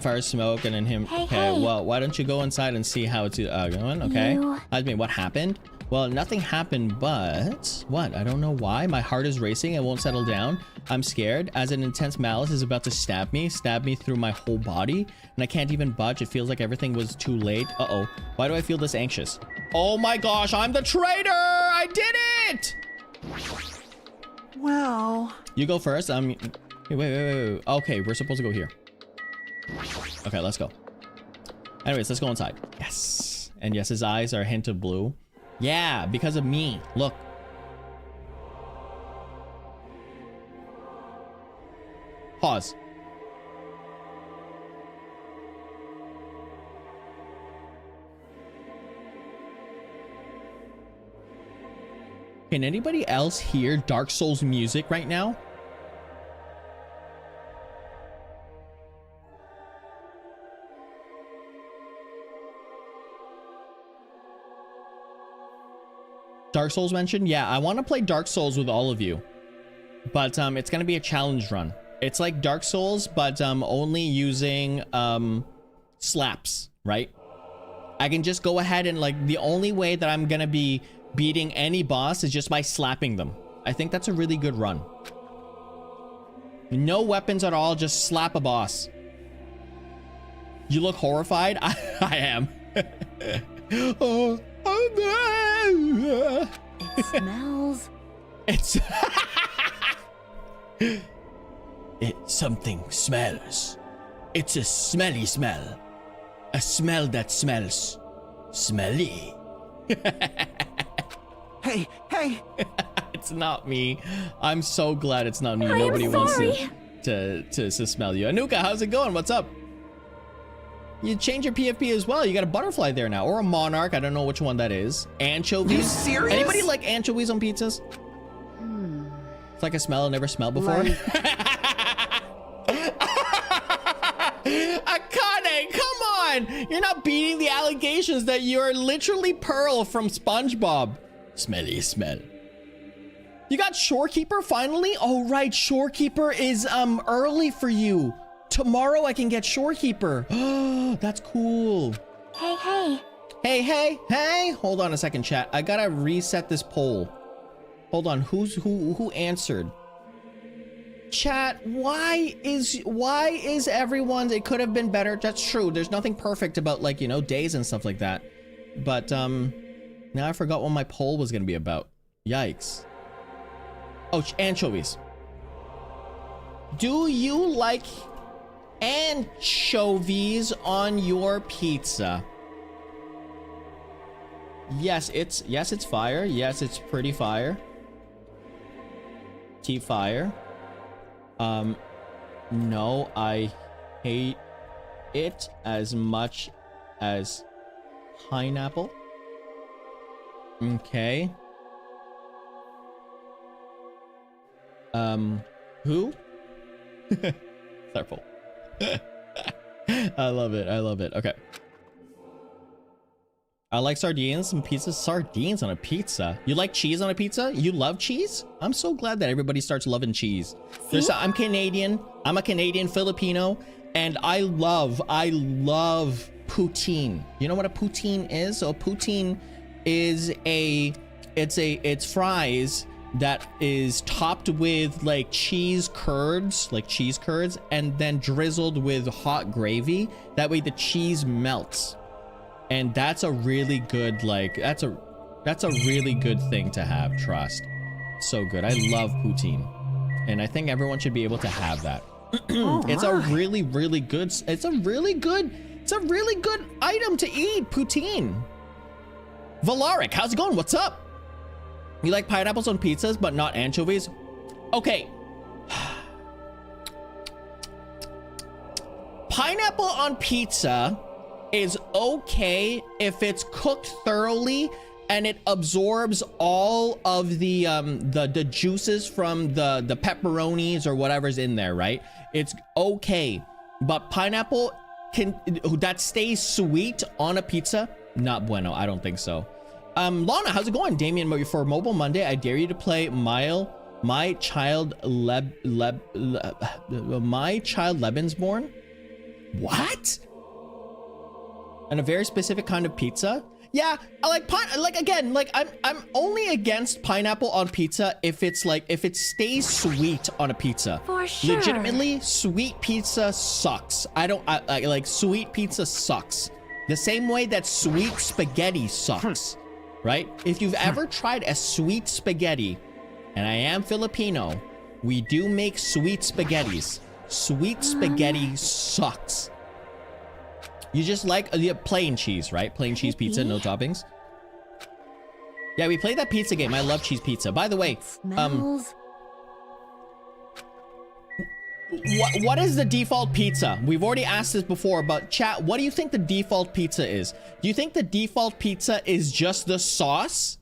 Fire, smoke, and then him.
Hey,
Okay,
hey.
well, why don't you go inside and see how it's going? Okay.
You-
I mean, what happened? Well, nothing happened, but what? I don't know why. My heart is racing. It won't settle down. I'm scared as an intense malice is about to stab me through my whole body, and I can't even budge. It feels like everything was too late. Uh-oh. Why do I feel this anxious? Oh my gosh, I'm the traitor! I did it!
Well,
You go first. Wait. Okay, we're supposed to go here. Okay, let's go. Anyways, let's go inside. Yes. And yes, his eyes are a hint of blue. Yeah, because of me. Look. Pause. Can anybody else hear Dark Souls music right now? Dark Souls mentioned? Yeah, I want to play Dark Souls with all of you. But it's going to be a challenge run. It's like Dark Souls, but only using slaps, right? I can just go ahead and like the only way that I'm going to be beating any boss is just by slapping them. I think that's a really good run. No weapons at all, just slap a boss. You look horrified? I am. Oh.
It smells.
It's something smells. It's a smelly smell. A smell that smells smelly.
hey.
It's not me. I'm so glad it's not me.
I am
Nobody wants
sorry.
to smell you. Anuka, how's it going? What's up? You change your PFP as well. You got a butterfly there now, or a monarch. I don't know which one that is. Anchovies.
You serious?
Anybody like anchovies on pizzas? It's like a smell I never smelled before.
Like-
Akane, come on! You're not beating the allegations that you're literally Pearl from SpongeBob. Smelly smell. You got Shorekeeper finally? Oh right, Shorekeeper is early for you. Tomorrow I can get Shorekeeper. Oh, that's cool. Hey. Hold on a second, chat. I gotta reset this poll. Hold on. Who answered? Chat, why is everyone's, it could have been better. That's true. There's nothing perfect about, like, you know, days and stuff like that. But now I forgot what my poll was gonna be about. Yikes. Oh, anchovies. Do you like anchovies on your pizza? Yes, it's fire. Yes, it's pretty fire. Fire. No, I hate it as much as pineapple. Okay. Who? Circle. I love it. I love it. Okay. I like sardines and pizza. Sardines on a pizza. You like cheese on a pizza? You love cheese? I'm so glad that everybody starts loving cheese. I'm Canadian. I'm a Canadian Filipino, and I love poutine. You know what a poutine is? So a poutine is it's fries that is topped with like cheese curds, and then drizzled with hot gravy. That way the cheese melts. And that's a really good, like, that's a really good thing to have, trust. So good. I love poutine. And I think everyone should be able to have that. It's a really, really good, it's a really good item to eat, poutine. Valaric, how's it going? What's up? You like pineapples on pizzas, but not anchovies? Okay. Pineapple on pizza is okay if it's cooked thoroughly and it absorbs all of the juices from the pepperonis or whatever's in there, right? It's okay. But pineapple that stays sweet on a pizza, not bueno. I don't think so. Lana, how's it going? Damien, for Mobile Monday, I dare you to play My Child Lebensborn. What? And a very specific kind of pizza. Yeah, I like I'm only against pineapple on pizza if it stays sweet on a pizza.
For sure.
Legitimately, sweet pizza sucks. I like sweet pizza sucks. The same way that sweet spaghetti sucks, right? If you've ever tried a sweet spaghetti, and I am Filipino, we do make sweet spaghettis. Sweet spaghetti sucks. You just like plain cheese, right? Plain cheese pizza, no toppings. Yeah, we played that pizza game. I love cheese pizza. By the way, what is the default pizza? We've already asked this before, but chat, what do you think the default pizza is? Do you think the default pizza is just the sauce?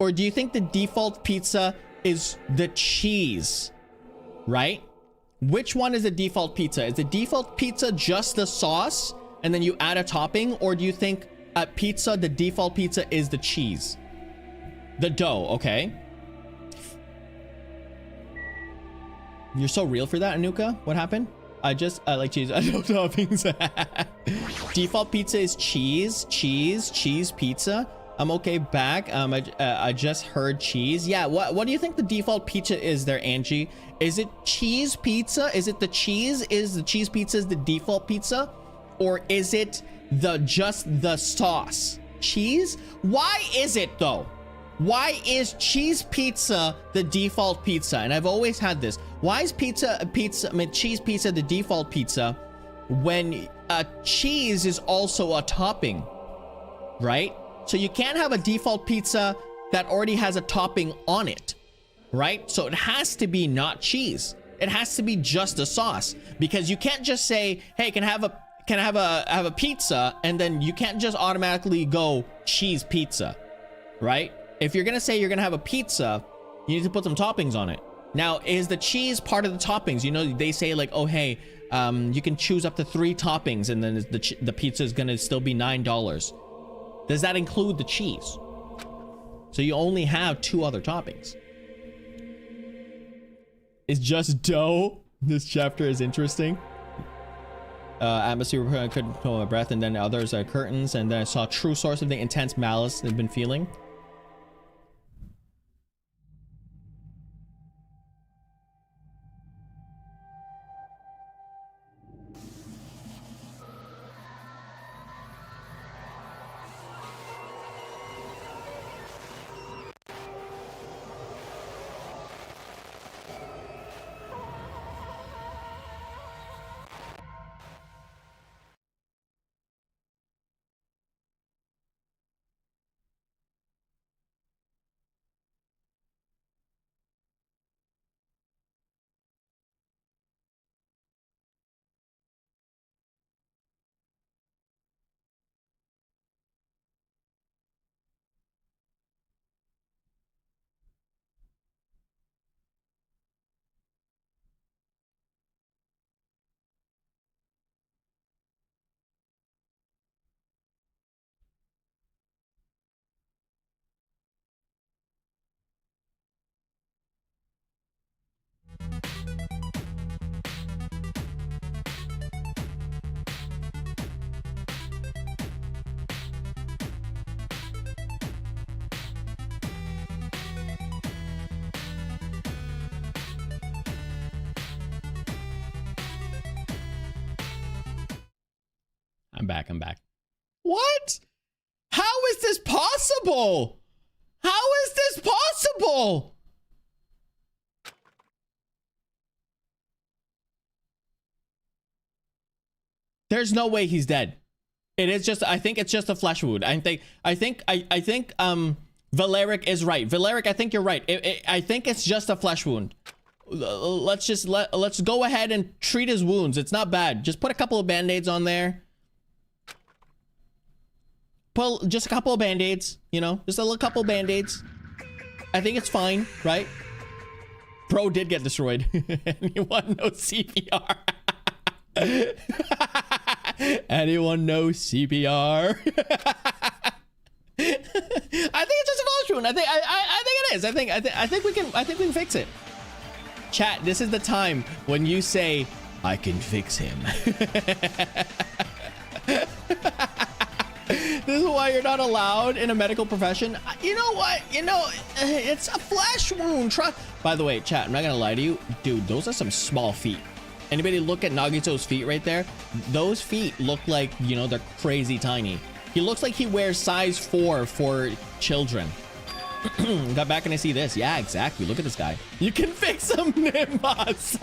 Or do you think the default pizza is the cheese? Right? Which one is the default pizza? Is the default pizza just the sauce and then you add a topping? Or do you think at pizza, the default pizza is the cheese? The dough, okay. You're so real for that, Anuka. What happened? I like cheese. I know toppings. Default pizza is cheese pizza. I'm okay back. I just heard cheese. Yeah, what do you think the default pizza is there, Angie? Is it cheese pizza? Is it the cheese? Is the cheese pizza is the default pizza? Or is it just the sauce? Cheese? Why is it though? Why is cheese pizza the default pizza? And I've always had this. Why is cheese pizza the default pizza when cheese is also a topping, right? So you can't have a default pizza that already has a topping on it, right? So it has to be not cheese. It has to be just a sauce, because you can't just say, hey, can I have a pizza, and then you can't just automatically go cheese pizza, right? If you're gonna say you're gonna have a pizza, you need to put some toppings on it. Now, is the cheese part of the toppings? You know, they say like, oh, hey, you can choose up to 3 toppings, and then the pizza is gonna still be $9. Does that include the cheese? So you only have 2 other toppings. It's just dough. This chapter is interesting. Atmosphere, I couldn't control my breath, and then others are curtains, and then I saw true source of the intense malice they've been feeling. I'm back. What? How is this possible? How is this possible? There's no way he's dead. It is just, I think it's just a flesh wound. I think Valeric is right. Valeric, I think you're right. I think it's just a flesh wound. Let's go ahead and treat his wounds. It's not bad. Just put a couple of band-aids on there. Put just a couple of band-aids, you know, just a little couple of band-aids. I think it's fine, right? Bro did get destroyed. Anyone know CPR? Anyone know CPR? I think it's just a flesh wound. I think it is. I think we can fix it. Chat, this is the time when you say, I can fix him. This is why you're not allowed in a medical profession. You know what? You know, it's a flesh wound. By the way, chat, I'm not gonna lie to you. Dude, those are some small feet. Anybody look at Nagito's feet right there? Those feet look like, you know, they're crazy tiny. He looks like he wears size 4 for children. Got back and I see this. Yeah, exactly. Look at this guy. You can fix some Nimbus.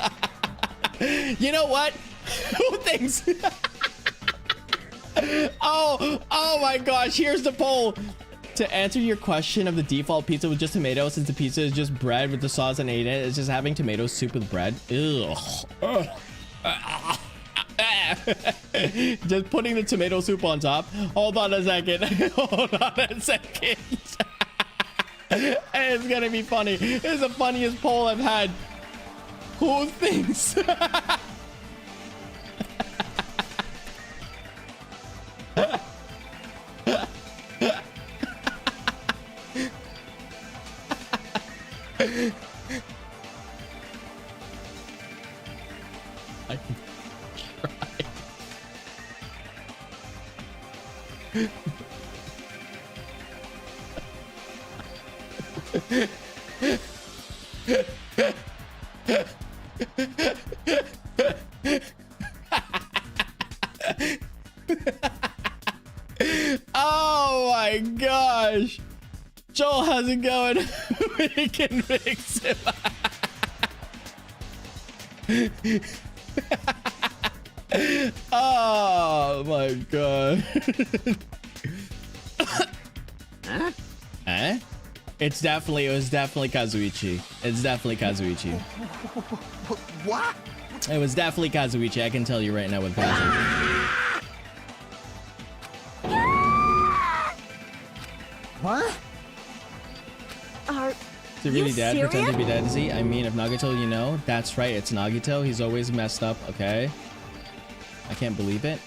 You know what? Who thinks? Oh my gosh. Here's the poll. To answer your question of the default pizza with just tomatoes, since the pizza is just bread with the sauce and ate it, it's just having tomato soup with bread. Ugh. Just putting the tomato soup on top. Hold on a second. Hold on a second. It's gonna be funny. It's the funniest poll I've had. Who thinks? I can Oh my gosh. Joel, how's it going? We can fix him. Oh my god.
Huh?
Eh? It was definitely Kazuichi. It's definitely Kazuichi.
What?
It was definitely Kazuichi. I can tell you right now with passion.
What?
Are
Is he really
you
dead?
serious?
Pretend to be dead, is he? I mean, if Nagito, you know, that's right. It's Nagito. He's always messed up. Okay. I can't believe it.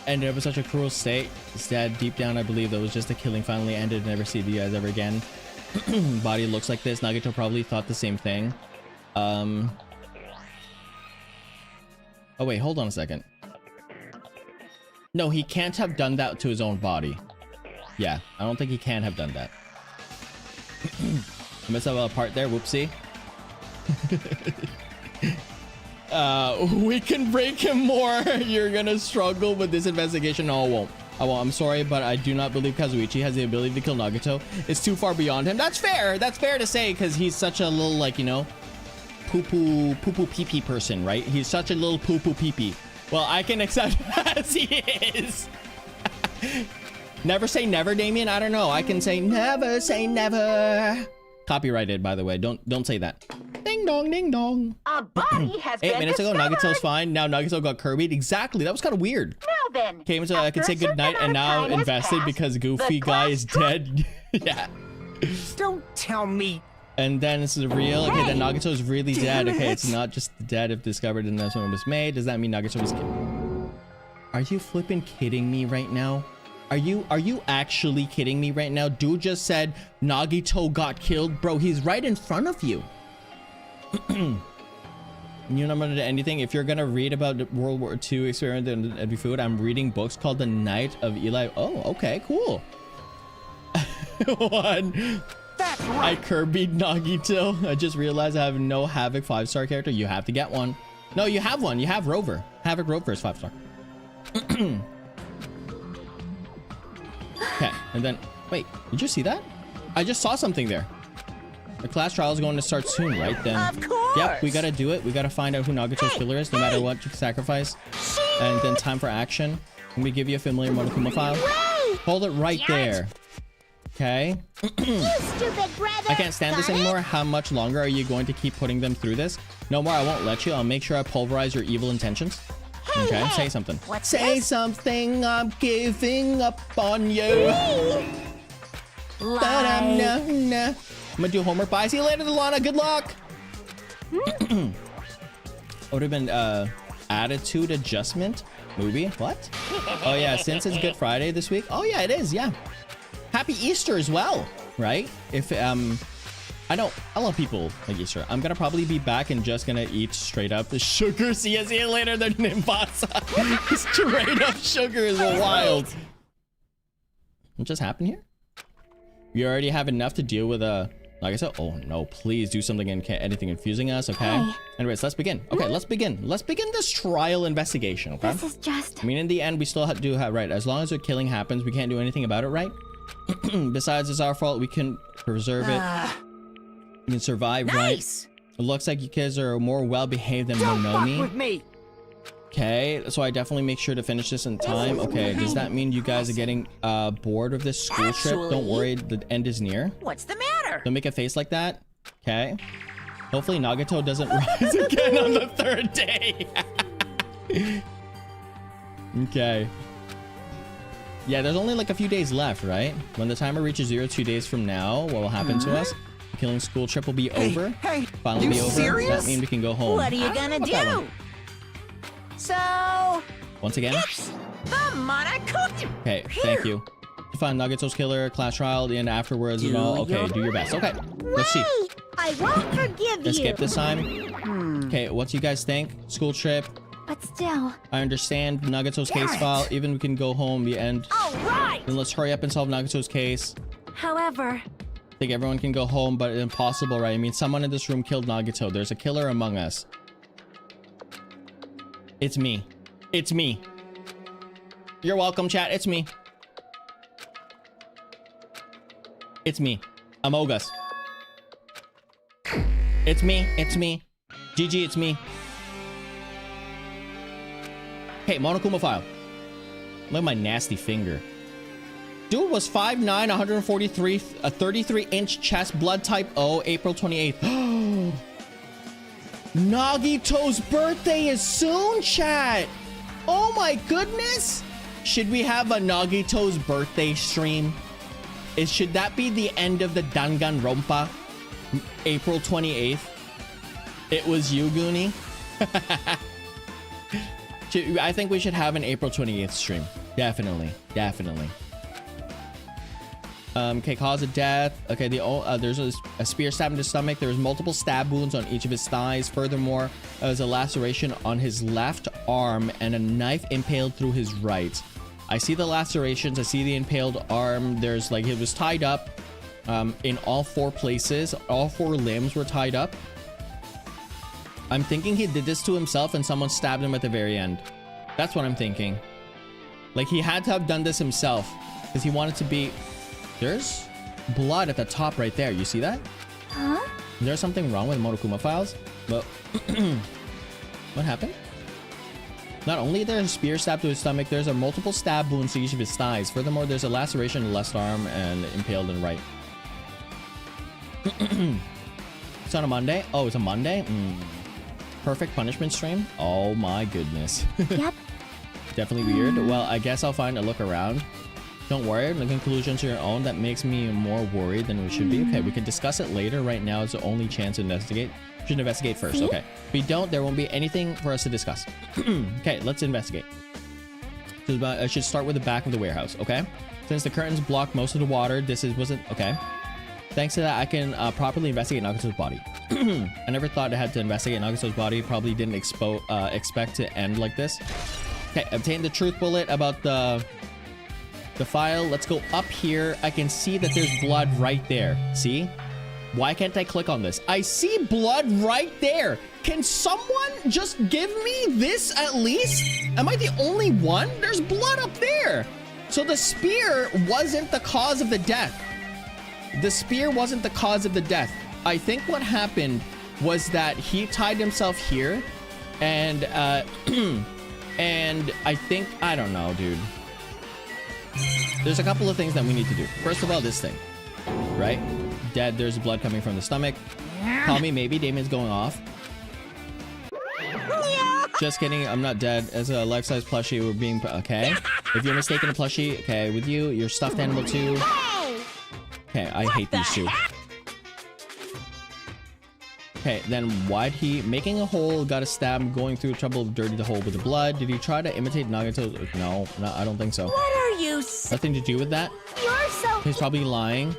Ended up in such a cruel state. His dad, deep down, I believe that was just a killing. Finally ended. Never see the guys ever again. Body looks like this. Nagito probably thought the same thing. Oh wait, hold on a second. No, he can't have done that to his own body. Yeah, I don't think he can have done that. I missed a part there. Whoopsie. We can break him more. You're gonna struggle with this investigation. No, I won't. I'm sorry, but I do not believe Kazuichi has the ability to kill Nagito. It's too far beyond him. That's fair. That's fair to say, because he's such a little, like, you know, poo-poo pee-pee person, right? He's such a little poo-poo pee-pee. Well, I can accept him as he is. Never say never, Damien. I don't know. I can say never say never. Copyrighted, by the way. Don't say that. Ding dong, ding dong.
a body has
8
been
minutes ago,
discovered.
Nagito's fine. Now Nagito got Kirby'd. Exactly. That was kind of weird.
Now then,
Came so I can
after
say
a certain
goodnight and
amount of
now
time has
invested
passed,
because
the
Goofy guy is dead. Yeah.
Don't tell me.
And then this is real. Okay, then
Hey,
Nagito is really dead.
damn
Okay, it's
it.
not just dead if discovered and this one was made. Does that mean Nagito was killed? Are you flipping kidding me right now? Are you actually kidding me right now? Dude just said Nagito got killed. Bro, he's right in front of you. You're not gonna do anything. If you're gonna read about the World War II experiment in Every Food, I'm reading books called The Night of Eli. Oh, okay, cool. One.
That's
I
right.
Kirby'd Nagito. I just realized I have no Havoc 5-star character. You have to get one. No, you have one. You have Rover. Havoc Rover is 5-star. Okay, and then wait, did you see that? I just saw something there. The class trial is going to start soon, right? Then,
Of course.
yep, we gotta do it. We gotta find out who Nagito's killer is, no matter what you sacrifice. And then time for action. Let me give you a familiar Monokuma file. Hold it right there. Okay.
You stupid brother!
I can't stand this anymore. How much longer are you going to keep putting them through this? No more. I won't let you. I'll make sure I pulverize your evil intentions. Okay,
hey.
say something.
What's
Say
this?
something. I'm giving up on you. But I'm I'm gonna do homework. Bye. See you later, Lana. Good luck. Would have been attitude adjustment movie. What? Oh yeah, since it's Good Friday this week. Oh yeah, it is. Yeah. Happy Easter as well, right? If I love people like Easter. I'm gonna probably be back and just gonna eat straight up the sugar. See you later, the Nimbasa. Straight up sugar is wild. What just happened here? We already have enough to deal with like I said. Oh no, please do something and anything confusing us, okay?
Hey.
Anyways, let's begin. Okay, let's begin. Let's begin this trial investigation, okay?
This is just...
I mean, in the end, we still do have, right, as long as a killing happens, we can't do anything about it, right? Besides, it's our fault. We can preserve it. We can survive,
Nice.
right? It looks like you kids are more well-behaved than
Don't fuck
Monomi.
with me.
Okay, so I definitely make sure to finish this in time. Okay, does that mean you guys are getting bored of this school trip? Don't
Actually-
worry, the end is near.
What's the matter?
Don't make a face like that. Okay. Hopefully Nagito doesn't rise again on the third day. Okay. Yeah, there's only like a few days left, right? When the timer reaches 0 2 days from now, what will happen to us? The killing school trip will be over.
Hey,
Finally
you
be over.
serious?
That means we can go home.
What are you gonna
What's that
do?
one?
So,
Once again?
it's the Monokuchi.
Okay, thank you. To find Nagito's killer, class trial, and afterwards and all. Okay, do your best. Okay, let's see.
Wait! I won't forgive you!
Escape this time. Okay, what do you guys think? School trip.
But still...
I understand Nagito's case file. Even we can go home. The end.
All right.
Then let's hurry up and solve Nagito's case.
However...
I think everyone can go home, but it's impossible, right? I mean, someone in this room killed Nagito. There's a killer among us. It's me. It's me. You're welcome, chat. It's me. It's me. Among Us. It's me. It's me. GG, it's me. Hey, Monokuma file. Look at my nasty finger. Dude was 5'9", 143, a 33-inch chest, blood type O, April 28th. Nagito's birthday is soon, chat. Oh my goodness. Should we have a Nagito's birthday stream? Should that be the end of the Danganronpa? April 28th. It was you, Goonie. I think we should have an April 28th stream. Definitely. Definitely. Okay, cause of death. Okay, there's a spear stab in his stomach. There was multiple stab wounds on each of his thighs. Furthermore, there's a laceration on his left arm and a knife impaled through his right. I see the lacerations. I see the impaled arm. There's like, it was tied up in all 4 places. All 4 limbs were tied up. I'm thinking he did this to himself and someone stabbed him at the very end. That's what I'm thinking. Like, he had to have done this himself because he wanted to be... There's blood at the top right there. You see that?
Huh?
Is there something wrong with Monokuma files? Well, what happened? Not only there's a spear stab to his stomach, there's a multiple stab wounds to each of his thighs. Furthermore, there's a laceration in the left arm and impaled in right. It's on a Monday? Oh, it's a Monday? Perfect punishment stream? Oh my goodness.
Yep.
Definitely weird. Well, I guess I'll find a look around. Don't worry, the conclusions are your own. That makes me more worried than we should be. Okay, we can discuss it later. Right now is the only chance to investigate. We should investigate first. Okay. If we don't, there won't be anything for us to discuss. Okay, let's investigate. So I should start with the back of the warehouse, okay? Since the curtains block most of the water, wasn't okay. Thanks to that, I can properly investigate Nagito's body. I never thought I had to investigate Nagito's body. Probably didn't expect to end like this. Okay, obtain the truth bullet about the file. Let's go up here. I can see that there's blood right there. See? Why can't I click on this? I see blood right there. Can someone just give me this at least? Am I the only one? There's blood up there. So the spear wasn't the cause of the death. The spear wasn't the cause of the death. I think what happened was that he tied himself here, and and I think, I don't know, dude. There's a couple of things that we need to do. First of all, this thing, right? Dead, there's blood coming from the stomach. Call me maybe, Damien's going off. Just kidding, I'm not dead. As a life-size plushie, we're being, okay. If you're mistaken a plushie, okay, with you, you're stuffed animal too. Okay, I hate these two. Okay, then why'd he, making a hole, got a stab, going through trouble, dirty the hole with the blood. Did he try to imitate Nagito? No, I don't think so.
What are you?
Nothing to do with that.
You're so.
He's probably lying.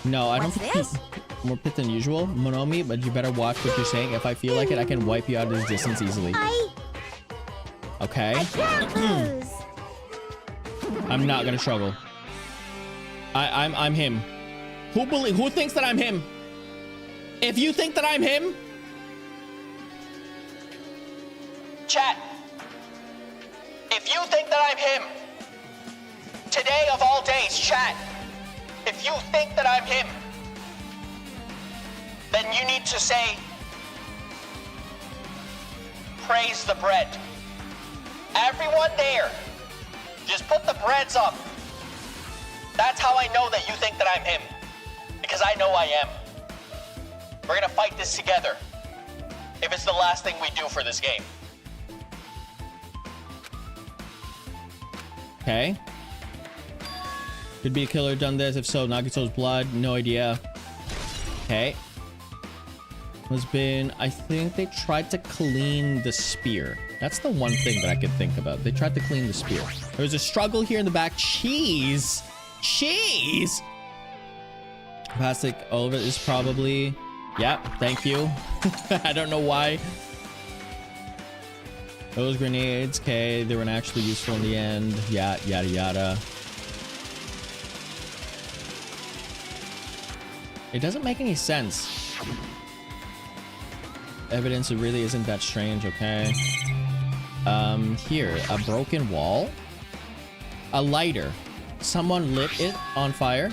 No, I don't think he's more pit than usual, Monomi, but you better watch what you're saying. If I feel like it, I can wipe you out of this distance easily. Okay.
I can't lose.
I'm not gonna struggle. I'm him. Who thinks that I'm him? If you think that I'm him, chat. If you think that I'm him, today of all days, chat. If you think that I'm him, then you need to say, praise the bread. Everyone there, just put the breads up. That's how I know that you think that I'm him. Because I know I am. We're gonna fight this together. If it's the last thing we do for this game. Okay. Could be a killer done this. If so, Nagito's blood. No idea. Okay. Has been, I think they tried to clean the spear. That's the one thing that I could think about. They tried to clean the spear. There was a struggle here in the back. Cheese. Cheese. Plastic over is probably. Yep, thank you. I don't know why. Those grenades, okay, they weren't actually useful in the end. Yeah, yada yada. It doesn't make any sense. Evidence, it really isn't that strange, okay. Here, a broken wall. A lighter. Someone lit it on fire.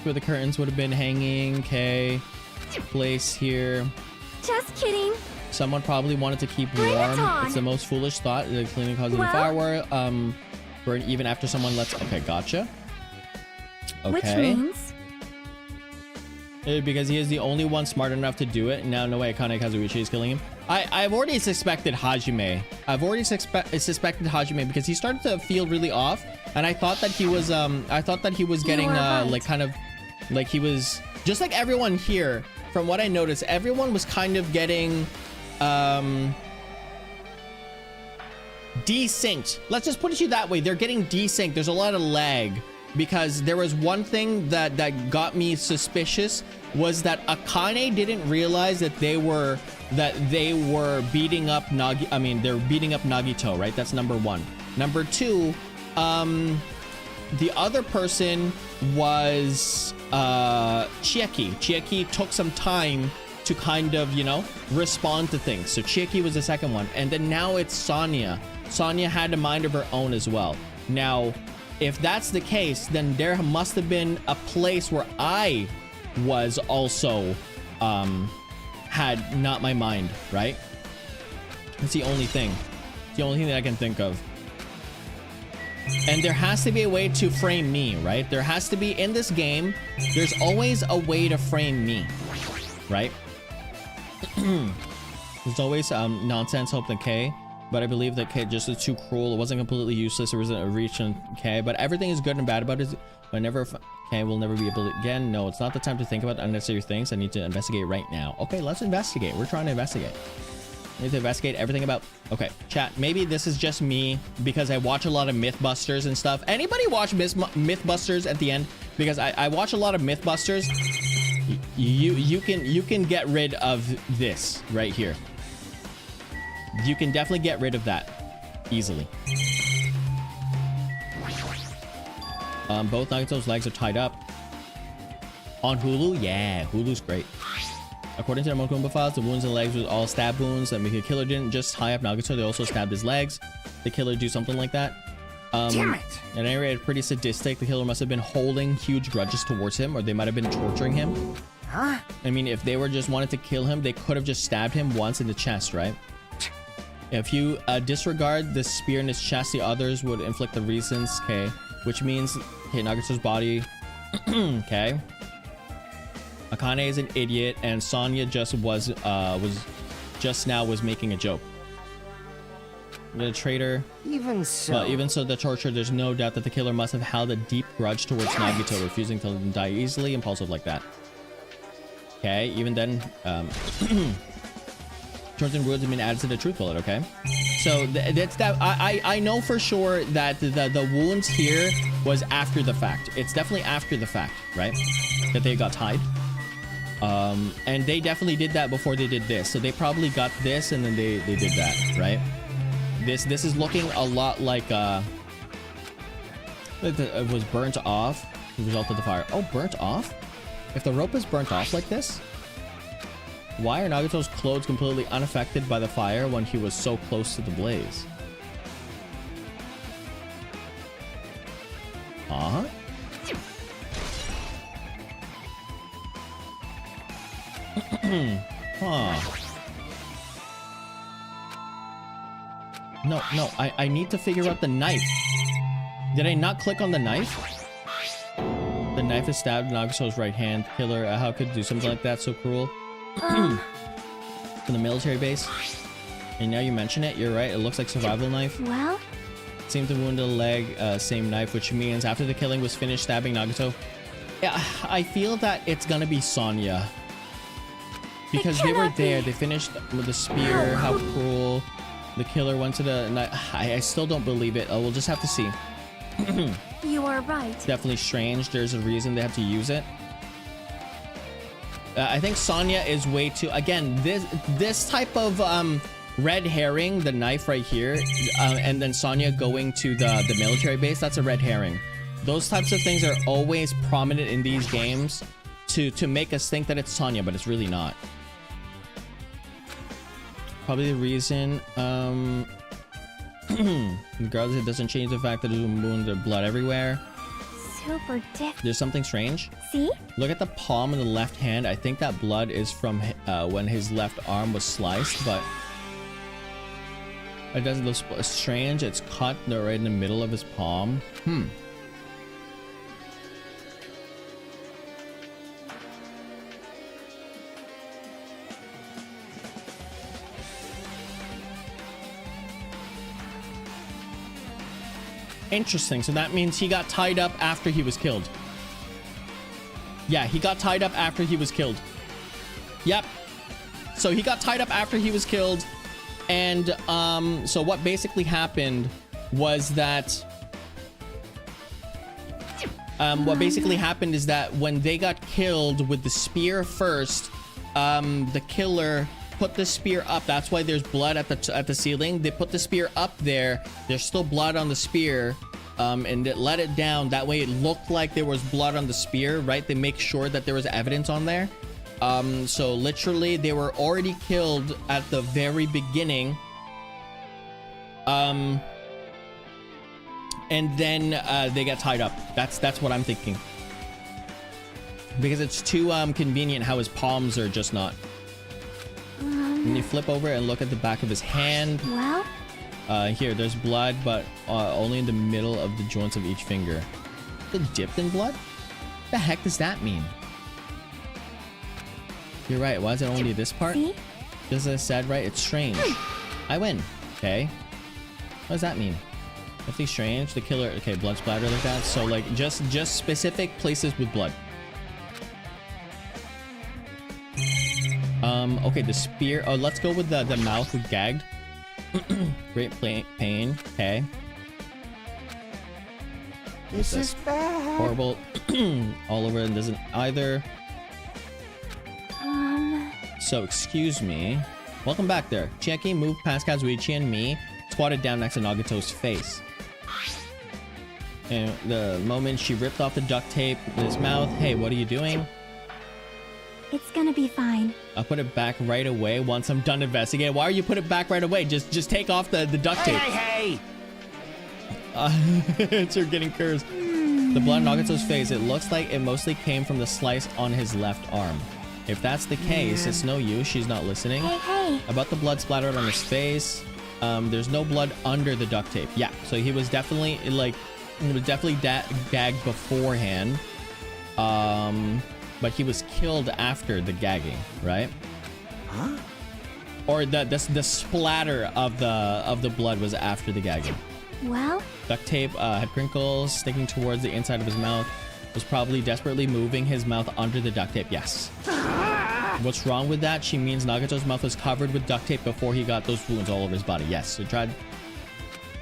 Where the curtains would have been hanging, okay. Place here.
Just kidding.
Someone probably wanted to keep warm. It's the most foolish thought. The cleaning causes the fire. Burn even after someone lets. Okay, gotcha. Okay.
Which means
because he is the only one smart enough to do it. Now, no way, Akane Kazuichi is killing him. I've already suspected Hajime. I've already suspected Hajime because he started to feel really off, and I thought that he was getting like kind of like he was just like everyone here. From what I noticed, everyone was kind of getting desynced. Let's just put it to you that way. They're getting desynced. There's a lot of lag because there was one thing that got me suspicious was that Akane didn't realize that they were beating up they're beating up Nagito, right? That's number one. Number two, the other person was Chieki. Chieki took some time to kind of, you know, respond to things. So Chieki was the second one. And then now it's Sonya. Sonya had a mind of her own as well. Now, if that's the case, then there must have been a place where I was also had not my mind, right? That's the only thing. It's the only thing that I can think of. And there has to be a way to frame me, right? There has to be, in this game, there's always a way to frame me, right? There's always nonsense, hope than K, but I believe that K just is too cruel. It wasn't completely useless. It wasn't a reach on K, but everything is good and bad about it. But never, K will never be able to, again, no, it's not the time to think about unnecessary things. I need to investigate right now. Okay, let's investigate. We're trying to investigate. I need to investigate everything about. Okay, chat, maybe this is just me because I watch a lot of Mythbusters and stuff. Anybody watch Mythbusters at the end? Because I watch a lot of Mythbusters. You can get rid of this right here. You can definitely get rid of that easily. Both Nagito's legs are tied up. On Hulu? Yeah, Hulu's great. According to the Mokumba files, the wounds in the legs were all stab wounds. That the killer didn't just tie up Nagito, they also stabbed his legs. The killer do something like that.
Damn it!
At any rate, pretty sadistic. The killer must have been holding huge grudges towards him, or they might have been torturing him.
Huh?
I mean, if they were just wanted to kill him, they could have just stabbed him once in the chest, right? If you disregard the spear in his chest, the others would inflict the reasons, okay? Which means, okay, Nagito's body, okay? Akane is an idiot, and Sonya just was making a joke. The traitor.
Even so.
Well, even so, the torture, there's no doubt that the killer must have held a deep grudge towards Nagito, refusing to let him die easily, impulsive like that. Okay, even then, Trojan words have been added to the truth bullet, okay? So that's that. I know for sure that the wounds here was after the fact. It's definitely after the fact, right? That they got tied. And they definitely did that before they did this. So they probably got this and then they did that, right? This is looking a lot like it was burnt off as a result of the fire. Oh, burnt off? If the rope is burnt off like this, why are Nagito's clothes completely unaffected by the fire when he was so close to the blaze? Huh? Huh. No, I need to figure out the knife. Did I not click on the knife? The knife is stabbed in Nagito's right hand. Killer, how could do something like that? So cruel. From the military base. And now you mention it, you're right. It looks like survival knife.
Well?
Seemed to wound a leg, same knife, which means after the killing was finished stabbing Nagito. Yeah, I feel that it's gonna be Sonya. Because they were there, they finished with the spear, how cruel. The killer went to the... I still don't believe it. We'll just have to see.
You are right.
Definitely strange. There's a reason they have to use it. I think Sonya is way too... Again, this type of red herring, the knife right here, and then Sonya going to the military base, that's a red herring. Those types of things are always prominent in these games to make us think that it's Sonya, but it's really not. Probably the reason, regardless, it doesn't change the fact that there's wounds or blood everywhere.
Super diff.
There's something strange.
See?
Look at the palm of the left hand. I think that blood is from when his left arm was sliced, but it doesn't look strange. It's cut right in the middle of his palm. Interesting. So that means he got tied up after he was killed. Yeah, he got tied up after he was killed. Yep. So he got tied up after he was killed. And so what basically happened was that what basically happened is that when they got killed with the spear first, the killer put the spear up. That's why there's blood at the ceiling. They put the spear up there. There's still blood on the spear, and it let it down. That way it looked like there was blood on the spear, right? They make sure that there was evidence on there. So literally they were already killed at the very beginning. And then they got tied up. That's what I'm thinking. Because it's too convenient how his palms are just not. And you flip over and look at the back of his hand.
Well?
Here, there's blood, but only in the middle of the joints of each finger. The dipped in blood? The heck does that mean? You're right. Why is it only this part?
See?
Just as I said, right? It's strange. I win. Okay. What does that mean? Definitely strange. The killer. Okay, blood splatter like that. So like just specific places with blood. Okay, the spear. Oh, let's go with the mouth with gagged. Great pain. Okay.
This is bad.
Horrible. All over and doesn't either. So, excuse me. Welcome back there. Chiaki moved past Kazuichi and me, squatted down next to Nagito's face. And the moment she ripped off the duct tape in his mouth, hey, what are you doing?
It's gonna be fine.
I'll put it back right away once I'm done investigating. Why are you put it back right away? Just take off the duct tape.
Hey!
It's her getting cursed. The blood on Nagito's face, it looks like it mostly came from the slice on his left arm. If that's the case, it's no use. She's not listening.
Hey.
About the blood splattered on his face, there's no blood under the duct tape. Yeah, so he was definitely gagged beforehand. But he was killed after the gagging, right?
Huh?
Or the splatter of the blood was after the gagging.
Well,
Duct tape had crinkles sticking towards the inside of his mouth. Was probably desperately moving his mouth under the duct tape. Yes. What's wrong with that? She means Nagito's mouth was covered with duct tape before he got those wounds all over his body. Yes, so tried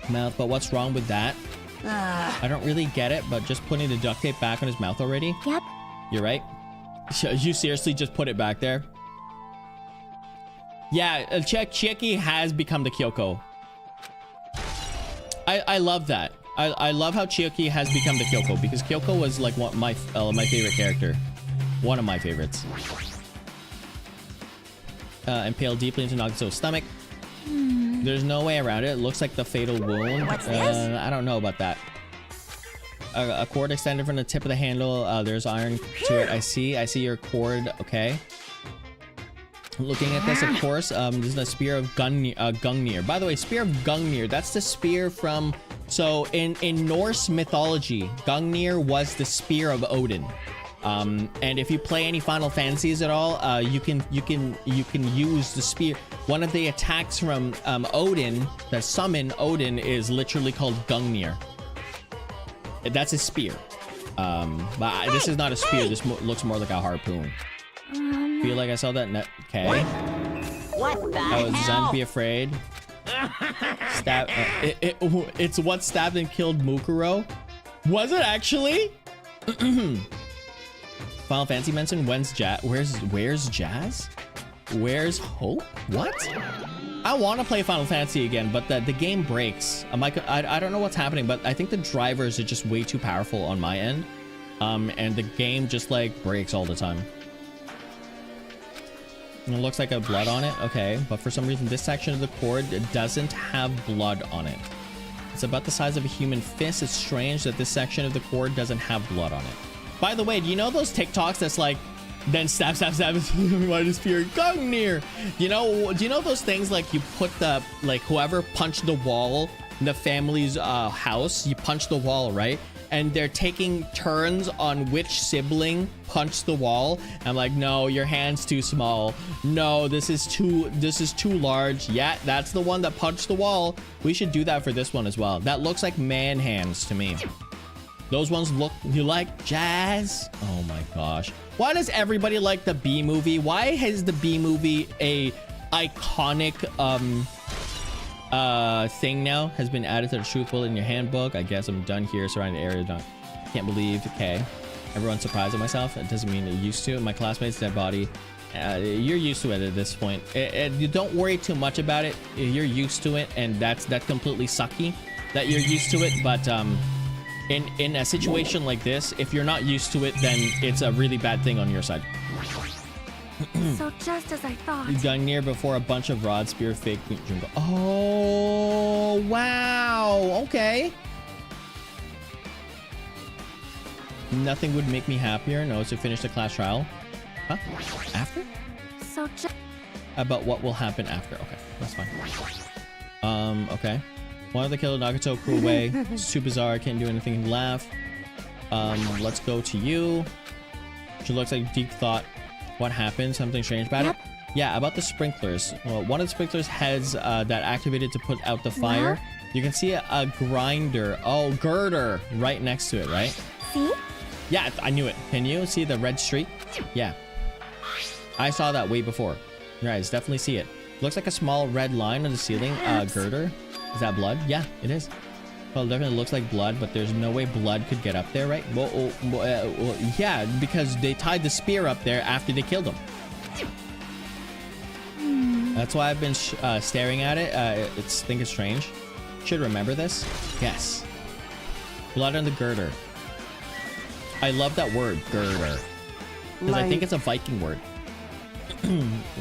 mouth, but what's wrong with that? I don't really get it, but just putting the duct tape back on his mouth already?
yep.
You're right. You seriously just put it back there? Yeah, Chiaki has become the Kyoko. I love that. I love how Chiaki has become the Kyoko, because Kyoko was like my favorite character. One of my favorites. Impaled deeply into Nagito's stomach. There's no way around it. It looks like the fatal wound.
What's this?
I don't know about that. A cord extended from the tip of the handle. There's iron to it. I see your cord. Okay. Looking at this, of course, this is a spear of Gungnir. By the way, spear of Gungnir. That's the spear from. So in Norse mythology, Gungnir was the spear of Odin. And if you play any Final Fantasies at all, you can use the spear. One of the attacks from Odin, that summon Odin, is literally called Gungnir. That's a spear. But this is not a spear. This looks more like a harpoon. Feel like I saw that net. Okay.
What the
Oh,
hell?
Don't be afraid. Stab. It's what stabbed and killed Mukuro. Was it actually? Final Fantasy mentioned when's Jazz? Where's Jazz? Where's Hope? What? I want to play Final Fantasy again, but the game breaks. I don't know what's happening, but I think the drivers are just way too powerful on my end. And the game just like breaks all the time. And it looks like a blood on it. Okay, but for some reason this section of the cord doesn't have blood on it. It's about the size of a human fist. It's strange that this section of the cord doesn't have blood on it. By the way, do you know those TikToks that's like, then stab, why does fear Gungnir? Do you know those things like you put the, like whoever punched the wall in the family's house, you punch the wall, right? And they're taking turns on which sibling punched the wall. I'm like, no, your hand's too small. No, this is too large. Yeah, that's the one that punched the wall. We should do that for this one as well. That looks like man hands to me. Those ones look, you like Jazz? Oh my gosh. Why does everybody like the B movie? Why is the B movie a iconic thing now? Has been added to the truth bullet in your handbook. I guess I'm done here. Surrounding area done. Can't believe. Okay. Everyone's surprised at myself. It doesn't mean they're used to it. My classmate's dead body. You're used to it at this point. You don't worry too much about it. You're used to it, and that's completely sucky that you're used to it. But in a situation like this, if you're not used to it, then it's a really bad thing on your side.
So just as I thought.
Gungnir before a bunch of rod spear fake jungle. Oh wow. Okay. Nothing would make me happier. No, to finish the class trial. Huh? After?
So just.
About what will happen after. Okay, that's fine. Okay. Wanted to kill Nagito, cruel way. It's too bizarre. I can't do anything. Laugh. Let's go to you. She looks like deep thought. What happened? Something strange about it? Yeah, about the sprinklers. Well, one of the sprinklers heads that activated to put out the fire.
What?
You can see a grinder. Oh, girder right next to it, right?
See?
Yeah, I knew it. Can you see the red streak? Yeah. I saw that way before. Your eyes definitely see it. Looks like a small red line on the ceiling. Girder. Is that blood? Yeah, it is. Well, it definitely looks like blood, but there's no way blood could get up there, right? Well, yeah, because they tied the spear up there after they killed him. That's why I've been staring at it. I think it's strange. Should remember this. Yes. Blood on the girder. I love that word, girder. Because I think it's a Viking word.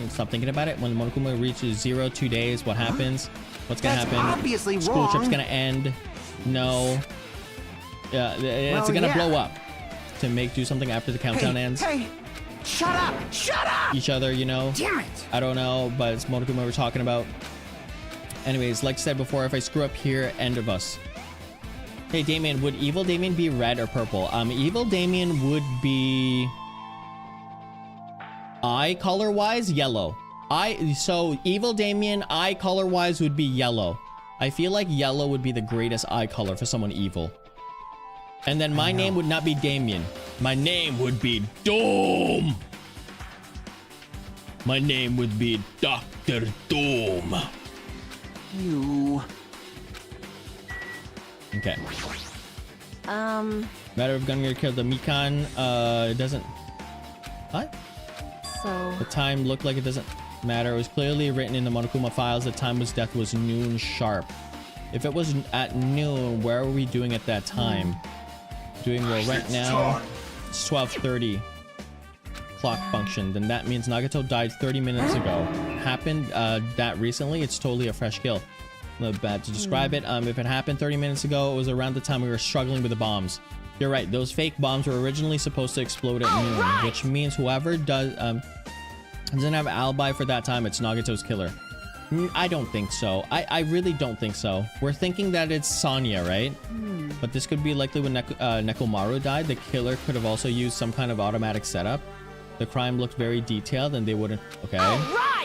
Stop thinking about it. When the Monokuma reaches 0, 2 days, what happens? What's gonna
That's
happen?
obviously
School
wrong.
trip's gonna end. No. It's gonna blow up to do something after the countdown ends.
Hey, shut up! Shut up!
Each other, you know.
Damn it!
I don't know, but it's Monokuma we're talking about. Anyways, like I said before, if I screw up here, end of us. Hey, Damien, would Evil Damien be red or purple? Evil Damien would be eye color wise yellow. So Evil Damien eye color wise would be yellow. I feel like yellow would be the greatest eye color for someone evil. And then my name would not be Damien. My name would be Doom. My name would be Dr. Doom.
You.
Okay. Matter of Gungar killed the Mikan. It doesn't. What?
So,
The time looked like it doesn't matter. It was clearly written in the Monokuma files. The time was death was noon sharp. If it was at noon, where were we doing at that time? Doing well right now. It's 12:30. Clock function. Then that means Nagito died 30 minutes ago. Happened that recently. It's totally a fresh kill. A little bad to describe it. If it happened 30 minutes ago, it was around the time we were struggling with the bombs. You're right. Those fake bombs were originally supposed to explode at noon, which means whoever doesn't have an alibi for that time, it's Nagito's killer. I don't think so. I really don't think so. We're thinking that it's Sonya, right? But this could be likely when Nekomaru died. The killer could have also used some kind of automatic setup. The crime looked very detailed and they wouldn't... Okay.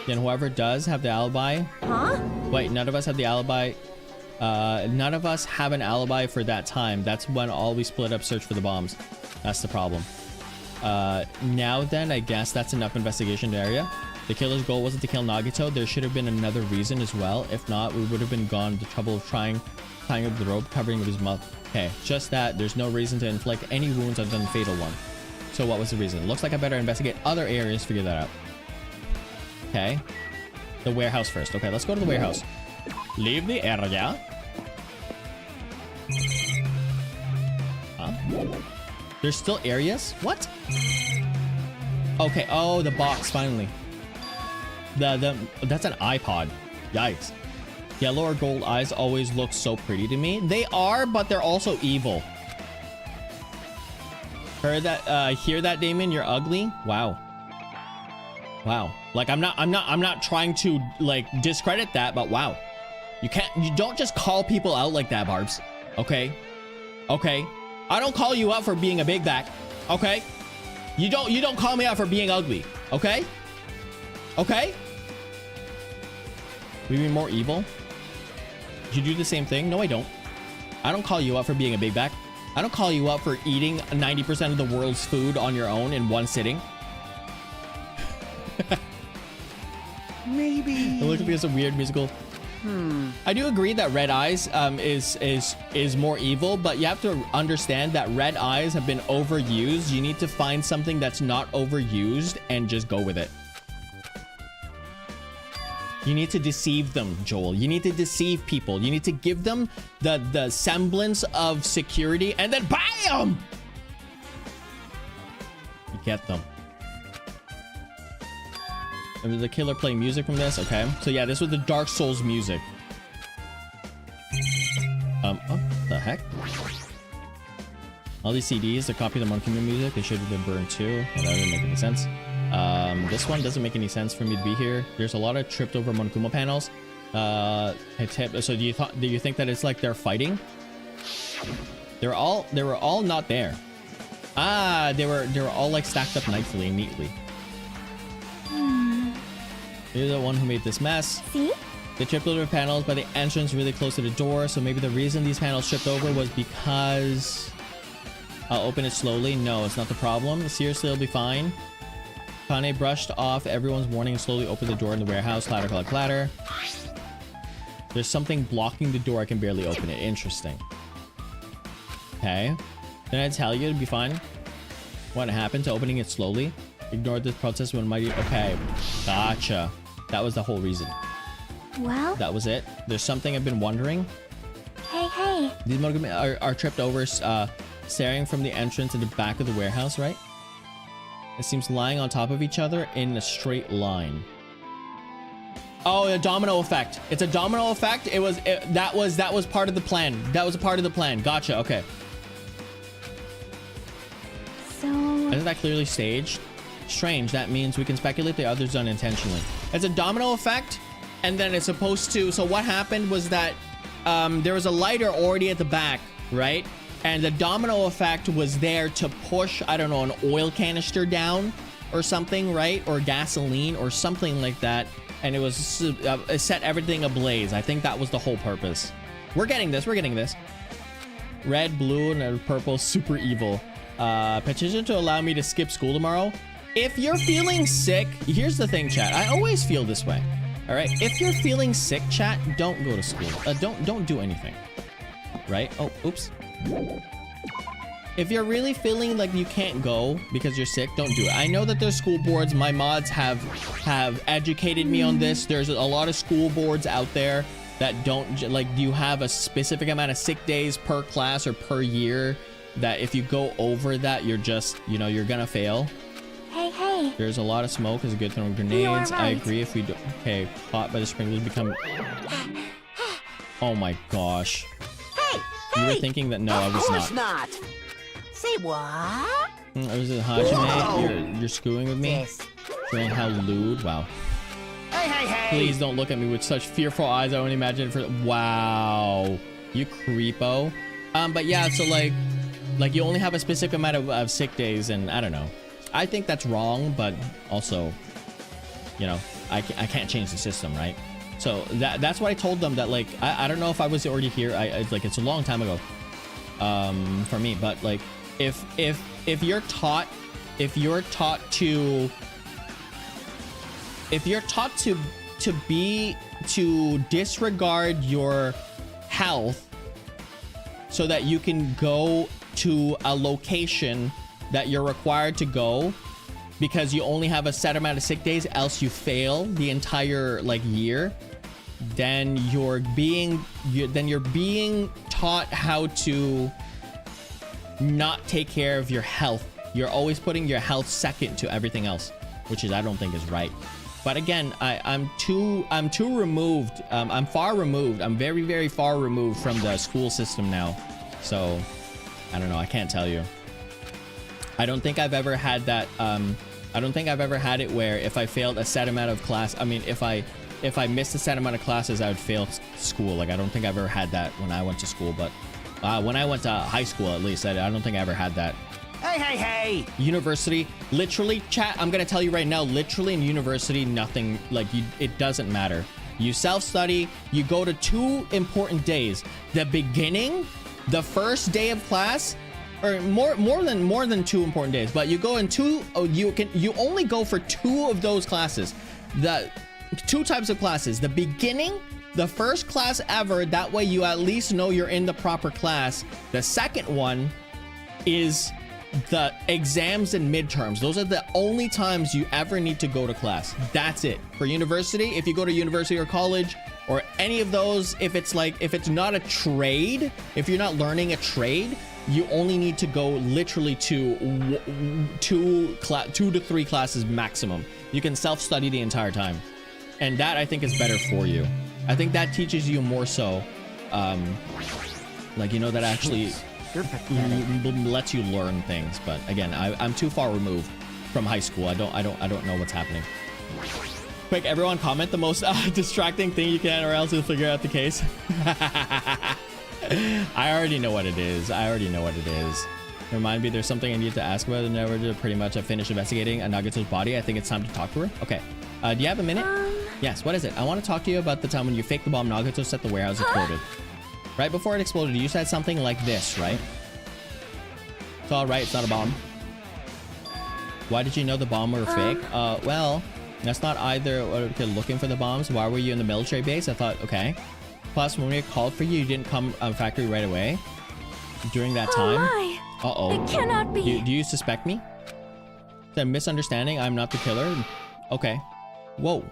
Then whoever does have the alibi...
huh?
Wait, none of us have the alibi. None of us have an alibi for that time. That's when all we split up search for the bombs. That's the problem. Now then, I guess that's enough investigation area. The killer's goal wasn't to kill Nagito. There should have been another reason as well. If not, we would have been gone to trouble of tying up the rope, covering with his mouth. Okay, just that. There's no reason to inflict any wounds other than the fatal one. So what was the reason? Looks like I better investigate other areas to figure that out. Okay. The warehouse first. Okay, let's go to the warehouse. Leave the area. Huh? There's still areas? What? Okay. Oh, the box finally. That's an iPod. Yikes. Yellow or gold eyes always look so pretty to me. They are, but they're also evil. Heard that? Hear that, Damien? You're ugly. Wow. Wow. Like I'm not trying to like discredit that, but wow. You don't just call people out like that, Barbs. Okay. Okay. I don't call you out for being a big back. Okay. You don't call me out for being ugly. Okay. Okay. We mean more evil? Did you do the same thing? No, I don't. I don't call you out for being a big back. I don't call you out for eating 90% of the world's food on your own in one sitting.
Maybe.
It looks like it's a weird musical. I do agree that red eyes is more evil, but you have to understand that red eyes have been overused. You need to find something that's not overused and just go with it. You need to deceive them, Joel. You need to deceive people. You need to give them the semblance of security and then BAM! You get them. And the killer playing music from this. Okay. So yeah, this was the Dark Souls music. Oh, the heck? All these CDs, a copy of the Monokuma music, they should have been burned too. Well, that doesn't make any sense. This one doesn't make any sense for me to be here. There's a lot of tripped over Monokuma panels. So do you think that it's like they're fighting? They were all not there. Ah, they were all like stacked up nicely and neatly. You're the one who made this mess.
See?
They tripped over panels by the entrance really close to the door, so maybe the reason these panels tripped over was because... I'll open it slowly. No, it's not the problem. Seriously, it'll be fine. Kane brushed off everyone's warning and slowly opened the door in the warehouse. Clatter, clatter, clatter. There's something blocking the door. I can barely open it. Interesting. Okay. Didn't I tell you it'd be fine? What happened to opening it slowly? Ignored this process when mighty... Okay. Gotcha. That was the whole reason.
Well?
That was it. There's something I've been wondering.
Hey.
These Monokuma are tripped over, staring from the entrance to the back of the warehouse, right? It seems lying on top of each other in a straight line. Oh, a domino effect. It's a domino effect. That was part of the plan. That was a part of the plan. Gotcha. Okay.
So...
Isn't that clearly staged? Strange. That means we can speculate the others done intentionally. It's a domino effect, and then it's supposed to... So what happened was that there was a lighter already at the back, right? And the domino effect was there to push, I don't know, an oil canister down or something, right? Or gasoline or something like that. And it set everything ablaze. I think that was the whole purpose. We're getting this. We're getting this. Red, blue, and purple. Super evil. Petition to allow me to skip school tomorrow. If you're feeling sick, here's the thing, chat. I always feel this way. All right. If you're feeling sick, chat, don't go to school. Don't do anything. Right? Oh, oops. If you're really feeling like you can't go because you're sick, don't do it. I know that there's school boards. My mods have educated me on this. There's a lot of school boards out there that don't, like, you have a specific amount of sick days per class or per year that if you go over that, you're just, you know, you're gonna fail.
Hey.
There's a lot of smoke is a good throwing grenades. Right. I agree. If we do, okay, caught by the sprinklers become... Oh my gosh. You were thinking that? No, I was not.
Of course not. Say what?
I was it Hajime? You're screwing with me?
Yes.
Showing how lewd. Wow.
Hey.
Please don't look at me with such fearful eyes. I won't imagine it for... Wow. You creepo. But yeah, so like you only have a specific amount of sick days, and I don't know. I think that's wrong, but also, you know, I can't change the system, right? So that's what I told them, that like I don't know if I was already here. Like it's a long time ago for me, but like if you're taught to disregard your health so that you can go to a location that you're required to go because you only have a set amount of sick days, else you fail the entire like year, then you're being taught how to not take care of your health. You're always putting your health second to everything else, which is, I don't think is right. But again, I'm too removed. I'm far removed. I'm very, very far removed from the school system now. So I don't know. I can't tell you. I don't think I've ever had that. I don't think I've ever had it where if I failed a set amount of class, I mean, if I missed a set amount of classes, I would fail school. Like, I don't think I've ever had that when I went to school, but when I went to high school, at least, I don't think I ever had that.
Hey.
University, literally, chat, I'm gonna tell you right now, literally in university, nothing, like, it doesn't matter. You self-study, you go to 2 important days. The beginning, the first day of class, or more than 2 important days, but you go in 2, you only go for 2 of those classes. The 2 types of classes, the beginning, the first class ever, that way you at least know you're in the proper class. The second one is the exams and midterms. Those are the only times you ever need to go to class. That's it. For university, if you go to university or college or any of those, if it's not a trade, if you're not learning a trade, you only need to go literally to 2 to 3 classes maximum. You can self-study the entire time. And that, I think, is better for you. I think that teaches you more so, like, you know, that actually lets you learn things. But again, I'm too far removed from high school. I don't know what's happening. Quick, everyone comment the most distracting thing you can, or else you'll figure out the case. I already know what it is. Remind me, there's something I need to ask about. Never to pretty much I finished investigating Nagito's body. I think it's time to talk to her. Okay. Do you have a minute? Yes, what is it? I want to talk to you about the time when you faked the bomb Nagito set the warehouse exploded. Right before it exploded, you said something like this, right? It's all right, it's not a bomb. Why did you know the bomb were fake? Well, that's not either. Okay, looking for the bombs. Why were you in the military base? I thought, okay. Plus, when we called for you, you didn't come factory right away during that time. Uh-oh.
It cannot be.
Do you suspect me? Is that a misunderstanding? I'm not the killer? Okay. Whoa.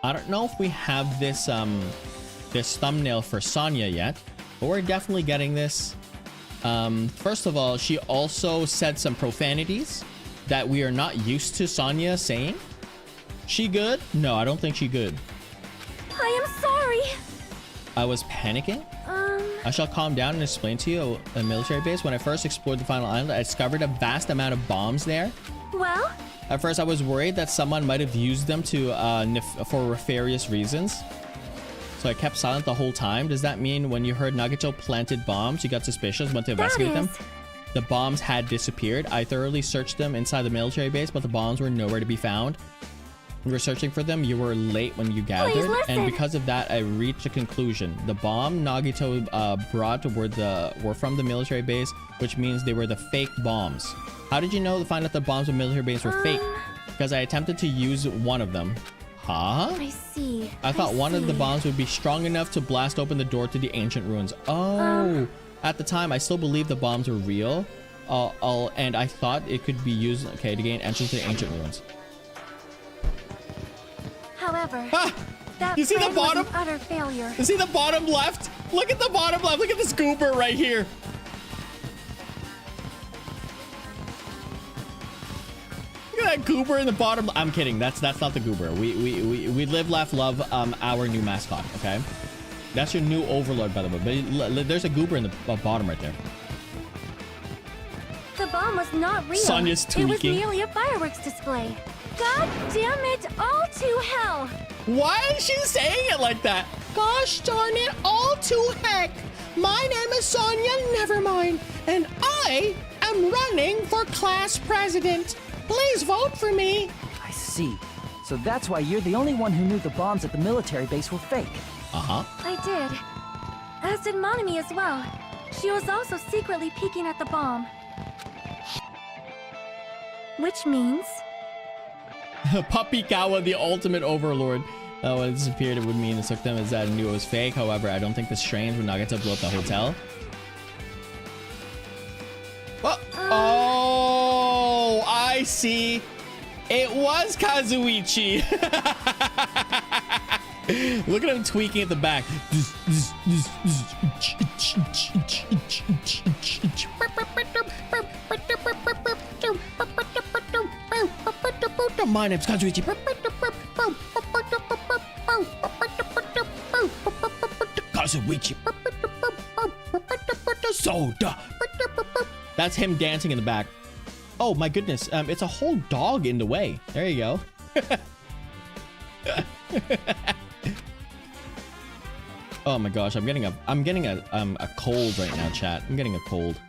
I don't know if we have this this thumbnail for Sonya yet, but we're definitely getting this. First of all, she also said some profanities that we are not used to Sonya saying. She good? No, I don't think she good.
I am sorry.
I was panicking. I shall calm down and explain to you a military base. When I first explored the final island, I discovered a vast amount of bombs there.
Well?
At first, I was worried that someone might have used them for nefarious reasons. So I kept silent the whole time. Does that mean when you heard Nagito planted bombs, you got suspicious, went to investigate them? The bombs had disappeared. I thoroughly searched them inside the military base, but the bombs were nowhere to be found. We were searching for them. You were late when you gathered, and because of that, I reached a conclusion. The bomb Nagito brought were from the military base, which means they were the fake bombs. How did you know to find out the bombs of military base were fake? Because I attempted to use one of them. Huh?
I see.
I thought one of the bombs would be strong enough to blast open the door to the ancient ruins. Oh, at the time, I still believed the bombs were real. And I thought it could be used, to gain entrance to the ancient ruins.
However, that
you see the bottom?
was an utter failure.
You see the bottom left? Look at the bottom left. Look at this goober right here. Look at that goober in the bottom. I'm kidding. That's not the goober. We live, laugh, love our new mascot. Okay, that's your new overlord, by the way. But there's a goober in the bottom right there.
The bomb was not real.
Sonya's tweaking.
It was merely a fireworks display. God damn it, all to hell!
Why is she saying it like that? Gosh darn it, all to heck! My name is Sonya Nevermind, and I am running for class president. Please vote for me.
I see. So that's why you're the only one who knew the bombs at the military base were fake.
Uh-huh.
I did. As did Monami as well. She was also secretly peeking at the bomb. Which means...
Puppy Kawa, the ultimate overlord. When it disappeared, it would mean it took them as that I knew it was fake. However, I don't think this strange when Nagito blew up the hotel. Oh, I see. It was Kazuichi. Look at him tweaking at the back. My name's Kazuichi. Kazuichi. Soda. That's him dancing in the back. Oh my goodness. It's a whole dog in the way. There you go. Oh my gosh, I'm getting a cold right now, chat. I'm getting a cold.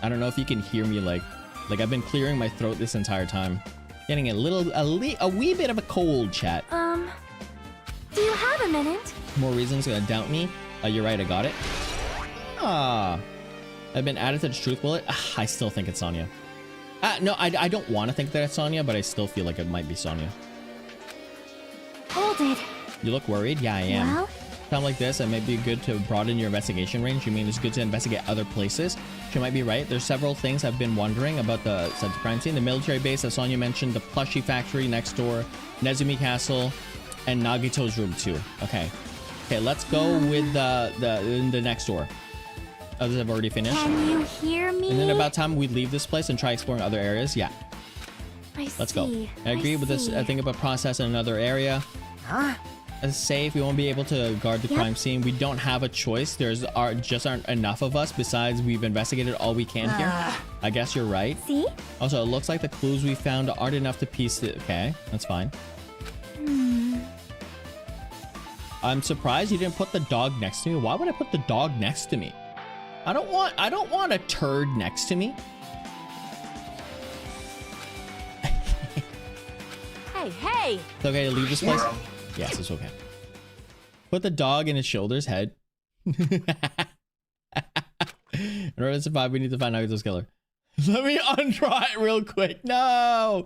I don't know if you can hear me like I've been clearing my throat this entire time. Getting a wee bit of a cold, chat.
Do you have a minute?
More reasons to doubt me? You're right, I got it. I've been added to the truth bullet. I still think it's Sonya. No, I don't want to think that it's Sonya, but I still feel like it might be Sonya.
Hold it.
You look worried? Yeah, I am.
Well?
Time like this, it might be good to broaden your investigation range. You mean it's good to investigate other places? She might be right. There's several things I've been wondering about the crime scene. The military base that Sonya mentioned, the plushie factory next door, Nezumi Castle, and Nagito's room too. Okay, let's go with the next door. Others have already finished.
Can you hear me?
And then about time we leave this place and try exploring other areas. Yeah. Let's go. I agree with this. I think about process in another area.
Huh?
As safe, we won't be able to guard the crime scene. We don't have a choice. Just aren't enough of us. Besides, we've investigated all we can here. I guess you're right.
See?
Also, it looks like the clues we found aren't enough to piece it. Okay, that's fine. I'm surprised you didn't put the dog next to me. Why would I put the dog next to me? I don't want a turd next to me.
Hey!
It's okay to leave this place? Yes, it's okay. Put the dog in his shoulder's head. In order to survive, we need to find Nagito's killer. Let me undraw it real quick. No!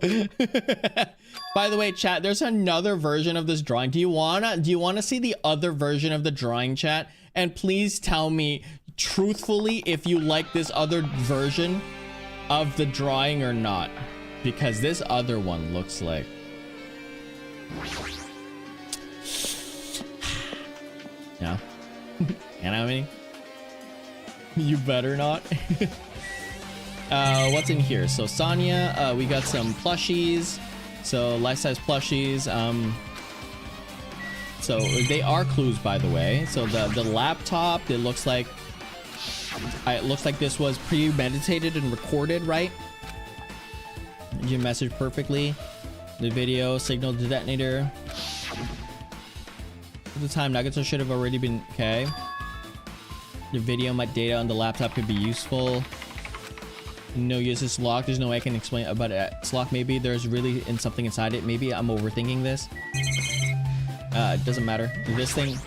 By the way, chat, there's another version of this drawing. Do you wanna see the other version of the drawing, chat? And please tell me truthfully if you like this other version of the drawing or not. Because this other one looks like... Yeah. You know what I mean? You better not. What's in here? So Sonya, we got some plushies. So life-size plushies. So they are clues, by the way. So the laptop, it looks like this was premeditated and recorded, right? You message perfectly. The video signal the detonator. At the time, Nagito should have already been okay. The video, my data on the laptop could be useful. No use, it's locked. There's no way I can explain about it. It's locked. Maybe there's really something inside it. Maybe I'm overthinking this. It doesn't matter. This thing.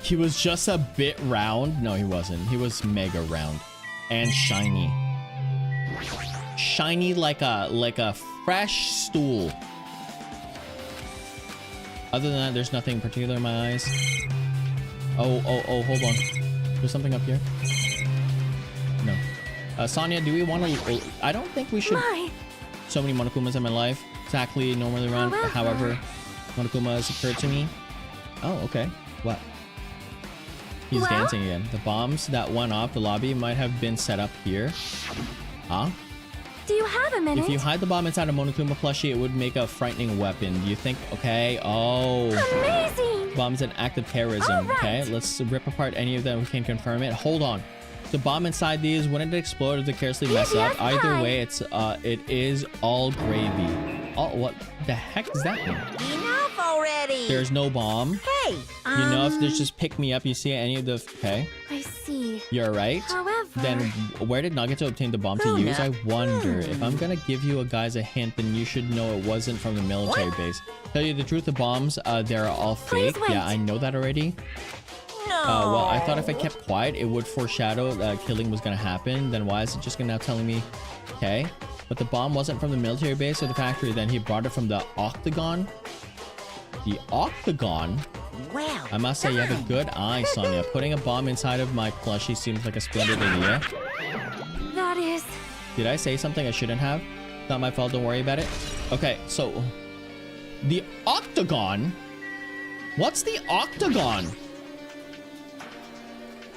He was just a bit round. No, he wasn't. He was mega round and shiny. Shiny like a fresh stool. Other than that, there's nothing particular in my eyes. Oh, hold on. There's something up here. No. Sonya, do we want to... I don't think we should... So many Monokumas in my life. Exactly, normally around. However, Monokumas occurred to me. Oh, okay. What? He's dancing again. The bombs that went off the lobby might have been set up here. Huh?
Do you have a minute?
If you hide the bomb inside a Monokuma plushie, it would make a frightening weapon. Do you think? Okay. Oh.
Amazing.
Bomb's an act of terrorism. Okay. Let's rip apart any of them. We can confirm it. Hold on. The bomb inside these, wouldn't it explode if they carelessly mess up? Either way, it is all gravy. Oh, what the heck does that mean?
Enough already.
There's no bomb.
Hey,
You know, if there's just pick me up, you see any of the... Okay.
I see.
You're right.
However...
Then where did Nagito obtain the bomb to use? I wonder. If I'm gonna give you guys a hint, then you should know it wasn't from the military base. Tell you the truth, the bombs, they're all fake.
Please wait.
Yeah, I know that already.
no.
Well, I thought if I kept quiet, it would foreshadow that killing was gonna happen. Then why is it just gonna now telling me? Okay. But the bomb wasn't from the military base or the factory. Then he brought it from the Octagon. The Octagon?
Well,
I must say, you have a good eye, Sonya. Putting a bomb inside of my plushie seems like a splendid idea.
That is...
Did I say something I shouldn't have? Not my fault, don't worry about it. Okay, so... The Octagon? What's the Octagon?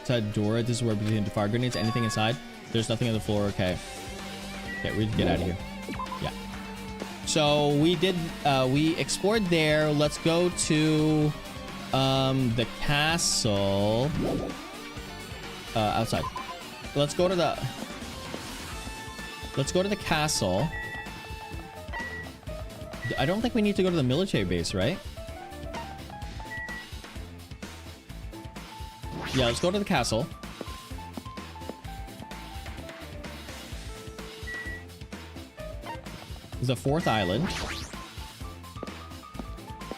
Inside door, this is where between the fire grenades. Anything inside? There's nothing on the floor, okay. Okay, we can get out of here. Yeah. So, we did... we explored there. Let's go to... the castle outside. Let's go to the castle. I don't think we need to go to the military base, right? Yeah, let's go to the castle. There's a fourth island.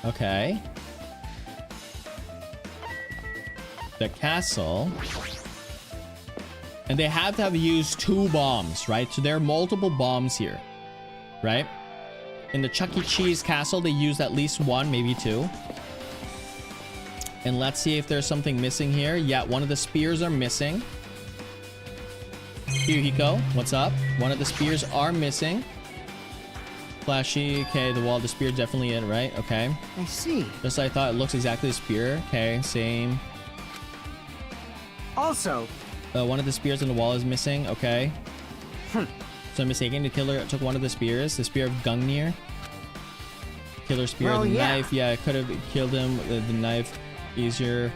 Okay. The castle, and they have to have used 2 bombs, right? So there are multiple bombs here, right? In the Chuck E. Cheese castle, they used at least 1, maybe 2. And let's see if there's something missing here. Yeah, one of the spears are missing. Hiko, what's up? One of the spears are missing. Flashy, okay, the wall, the spear definitely in, right? Okay.
I see.
Just like I thought, it looks exactly a spear. Okay, same.
Also,
One of the spears on the wall is missing. Okay. So I'm mistaken. The killer took one of the spears. The spear of Gungnir. Killer spear,
Well,
the
yeah.
knife. Yeah, I could have killed him. The knife easier.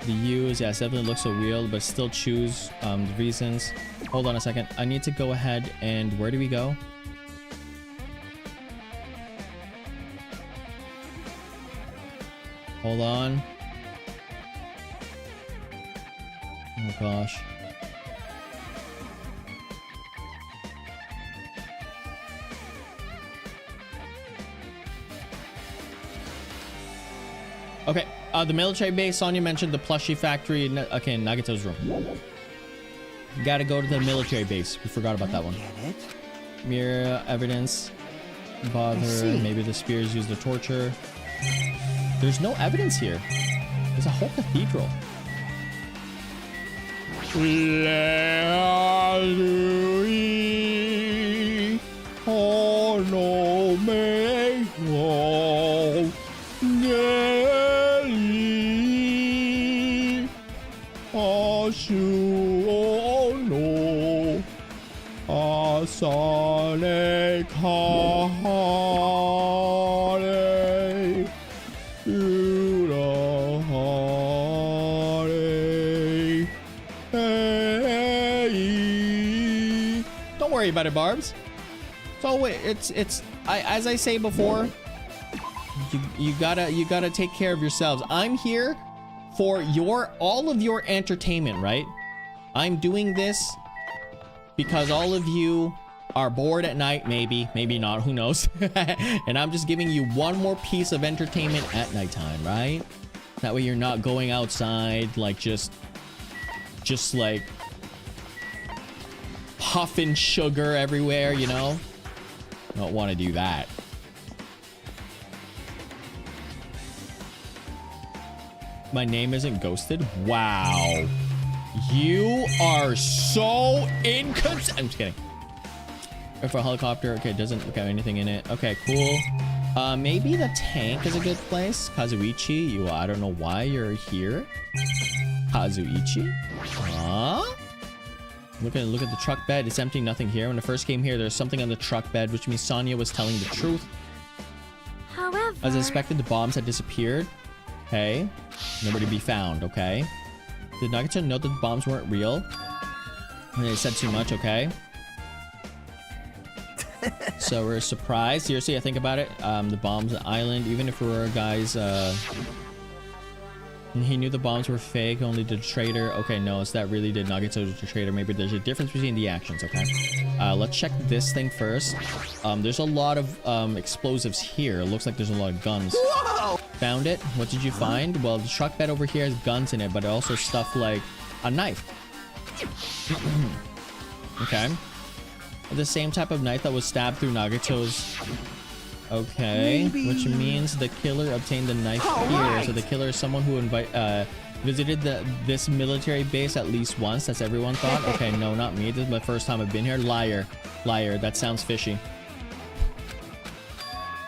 The use. Yeah, it definitely looks so real, but still choose the reasons. Hold on a second. I need to go ahead and where do we go? Hold on. Oh gosh. Okay, the military base. Sonya mentioned the plushie factory. Okay, Nagito's room. Gotta go to the military base. We forgot about that one.
get it.
Mirror evidence. Bother.
see.
Maybe the spears used to torture. There's no evidence here. There's a whole cathedral. Ashu, oh no. Asane kahare. Urahare. Hey. Don't worry about it, Barbs. So as I say before, you gotta take care of yourselves. I'm here for all of your entertainment, right? I'm doing this because all of you are bored at night, maybe not, who knows? And I'm just giving you one more piece of entertainment at nighttime, right? That way you're not going outside like just like puffing sugar everywhere, you know? Don't want to do that. My name isn't ghosted. Wow. You are so inconsistent. I'm just kidding. Or for a helicopter. Okay, it doesn't have anything in it. Okay, cool. Maybe the tank is a good place. Kazuichi, I don't know why you're here. Kazuichi? Huh? Look at the truck bed. It's empty, nothing here. When I first came here, there's something on the truck bed, which means Sonia was telling the truth.
However,
As expected, the bombs had disappeared. Okay. Nobody to be found, okay. Did Nagito know that the bombs weren't real? And they said too much, okay. So we're surprised. Seriously, I think about it. The bombs on the island, even if we were guys, he knew the bombs were fake, only the traitor. Okay, no, it's that really did Nagito the traitor. Maybe there's a difference between the actions, okay? Let's check this thing first. There's a lot of explosives here. It looks like there's a lot of guns.
Whoa!
Found it. What did you find? Well, the truck bed over here has guns in it, but also stuff like a knife. Okay. The same type of knife that was stabbed through Nagito's. Okay,
Maybe.
which means the killer obtained the knife here.
Right.
So the killer is someone who visited this military base at least once. That's everyone thought. Okay, no, not me. This is my first time I've been here. Liar. That sounds fishy.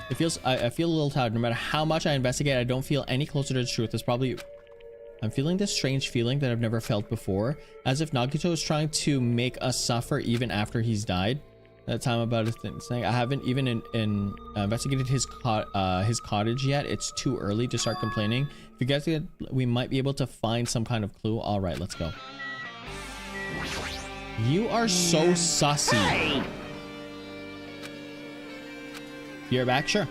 It feels. I feel a little tired. No matter how much I investigate, I don't feel any closer to the truth. I'm feeling this strange feeling that I've never felt before, as if Nagito is trying to make us suffer even after he's died. That time about his thing saying I haven't even investigated his cottage yet. It's too early to start complaining. If you guys get, we might be able to find some kind of clue. All right, let's go. You are so sussy.
Hey!
You're back, sure.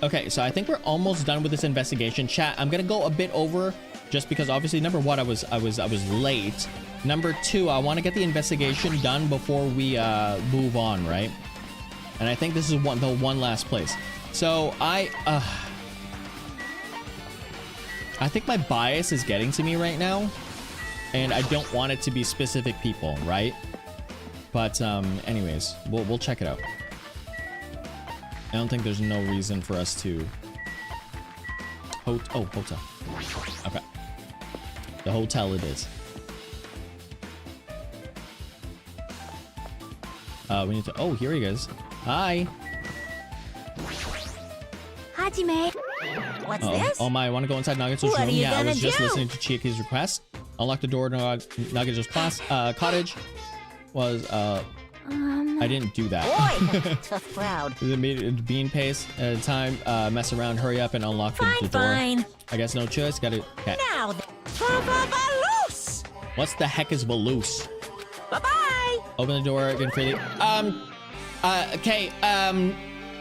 Okay, so I think we're almost done with this investigation. Chat, I'm gonna go a bit over just because obviously number one, I was late. Number two, I want to get the investigation done before we move on, right? And I think this is the one last place. So I think my bias is getting to me right now, and I don't want it to be specific people, right? But anyways, we'll check it out. I don't think there's no reason for us to hotel. Okay, the hotel it is. We need to. Oh, here he is. Hi.
Hajime.
What's this?
Oh my! I want to go inside Nagito's
What
room.
are you
Yeah, I was
gonna
just
do?
listening to Chiaki's request. Unlock the door to Nagito's cottage. I didn't do that.
Boy, tough crowd.
The bean paste at a time. Mess around. Hurry up and unlock the door.
Fine.
I guess no choice. Got to. Okay.
Now, loose.
What's the heck is Valoose?
Bye-bye.
Open the door again freely. Okay.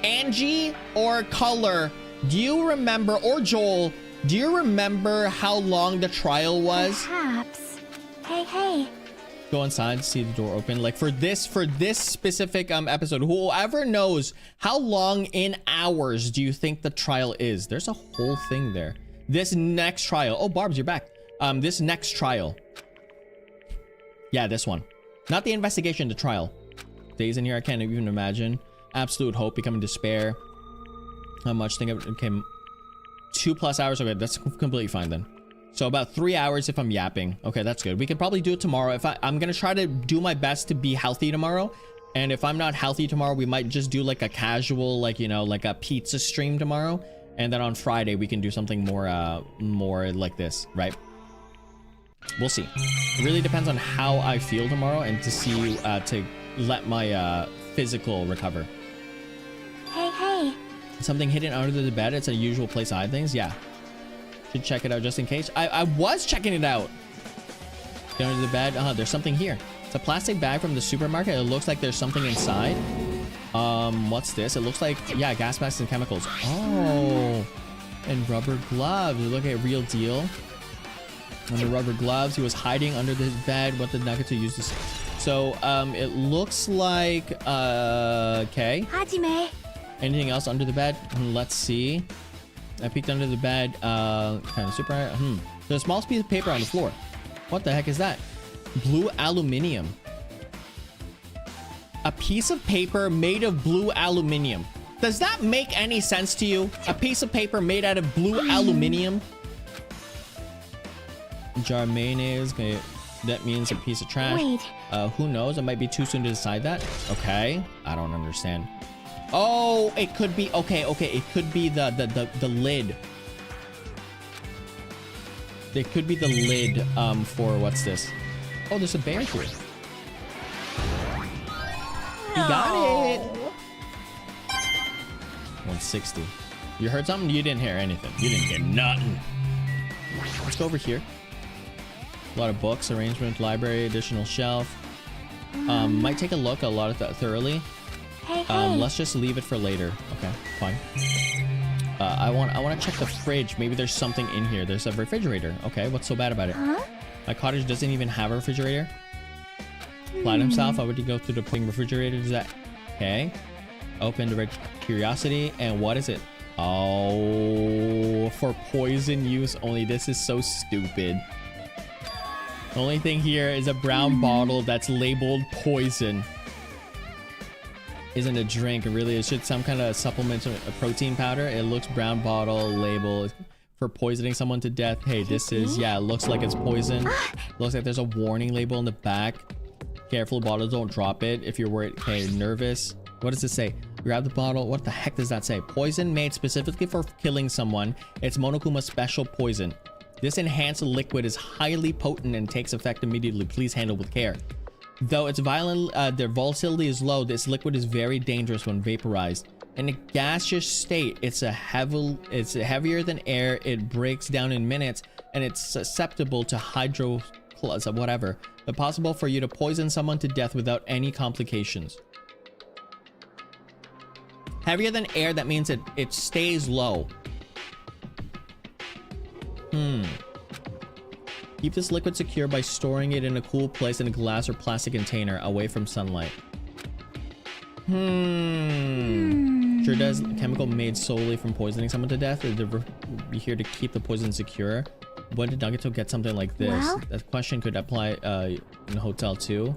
Angie or Color, do you remember, or Joel, do you remember how long the trial was?
Perhaps. Hey.
Go inside, see the door open. Like for this specific episode, whoever knows how long in hours do you think the trial is? There's a whole thing there. This next trial. Oh, Barbs, you're back. This next trial. Yeah, this one. Not the investigation, the trial. Days in here, I can't even imagine. Absolute hope becoming despair. How much? Think of it came 2+ hours. Okay, that's completely fine then. So about 3 hours if I'm yapping. Okay, that's good. We could probably do it tomorrow. I'm gonna try to do my best to be healthy tomorrow. And if I'm not healthy tomorrow, we might just do like a casual, like, you know, like a pizza stream tomorrow. And then on Friday we can do something more like this, right? We'll see. It really depends on how I feel tomorrow and to see to let my physical recover.
Hey.
Something hidden under the bed. It's a usual place to hide things. Yeah. Should check it out just in case. I was checking it out. Get under the bed. There's something here. It's a plastic bag from the supermarket. It looks like there's something inside. What's this? It looks like, yeah, gas masks and chemicals. Oh, and rubber gloves. Look at real deal. And the rubber gloves. He was hiding under the bed. What did Nagito use this? So, it looks like, okay.
Hajime.
Anything else under the bed? Let's see. I peeked under the bed. Kind of super. There's a small piece of paper on the floor. What the heck is that? Blue aluminium. A piece of paper made of blue aluminium. Does that make any sense to you? A piece of paper made out of blue aluminium? Jar of mayonnaise. Okay, that means a piece of trash.
Wait.
Who knows? It might be too soon to decide that. Okay. I don't understand. Oh, it could be. Okay. It could be the lid. It could be the lid for what's this? Oh, there's a bear here. You got it. 160. You heard something? You didn't hear anything. You didn't hear nothing. Let's go over here. A lot of books, arrangement, library, additional shelf. Might take a look a lot of that thoroughly.
Hey.
Let's just leave it for later. Okay, fine. I want to check the fridge. Maybe there's something in here. There's a refrigerator. Okay, what's so bad about it?
Huh?
My cottage doesn't even have a refrigerator. Plaid himself. Why would he go through the putting refrigerator? Is that okay? Open the curiosity. And what is it? Oh, for poison use only. This is so stupid. The only thing here is a brown bottle that's labeled poison. Isn't a drink, really. It should some kind of supplement, a protein powder. It looks brown bottle label for poisoning someone to death. Hey, this is, yeah, it looks like it's poison. Looks like there's a warning label in the back. Careful, bottle, don't drop it if you're worried. Okay, nervous. What does it say? Grab the bottle. What the heck does that say? Poison made specifically for killing someone. It's Monokuma's special poison. This enhanced liquid is highly potent and takes effect immediately. Please handle with care. Though its their volatility is low, this liquid is very dangerous when vaporized. In a gaseous state, it's heavier than air. It breaks down in minutes, and it's susceptible to whatever. But possible for you to poison someone to death without any complications. Heavier than air, that means it stays low. Keep this liquid secure by storing it in a cool place in a glass or plastic container away from sunlight. Sure does. Chemical made solely from poisoning someone to death. They're here to keep the poison secure. When did Nagito get something like this?
Well?
That question could apply in a hotel too.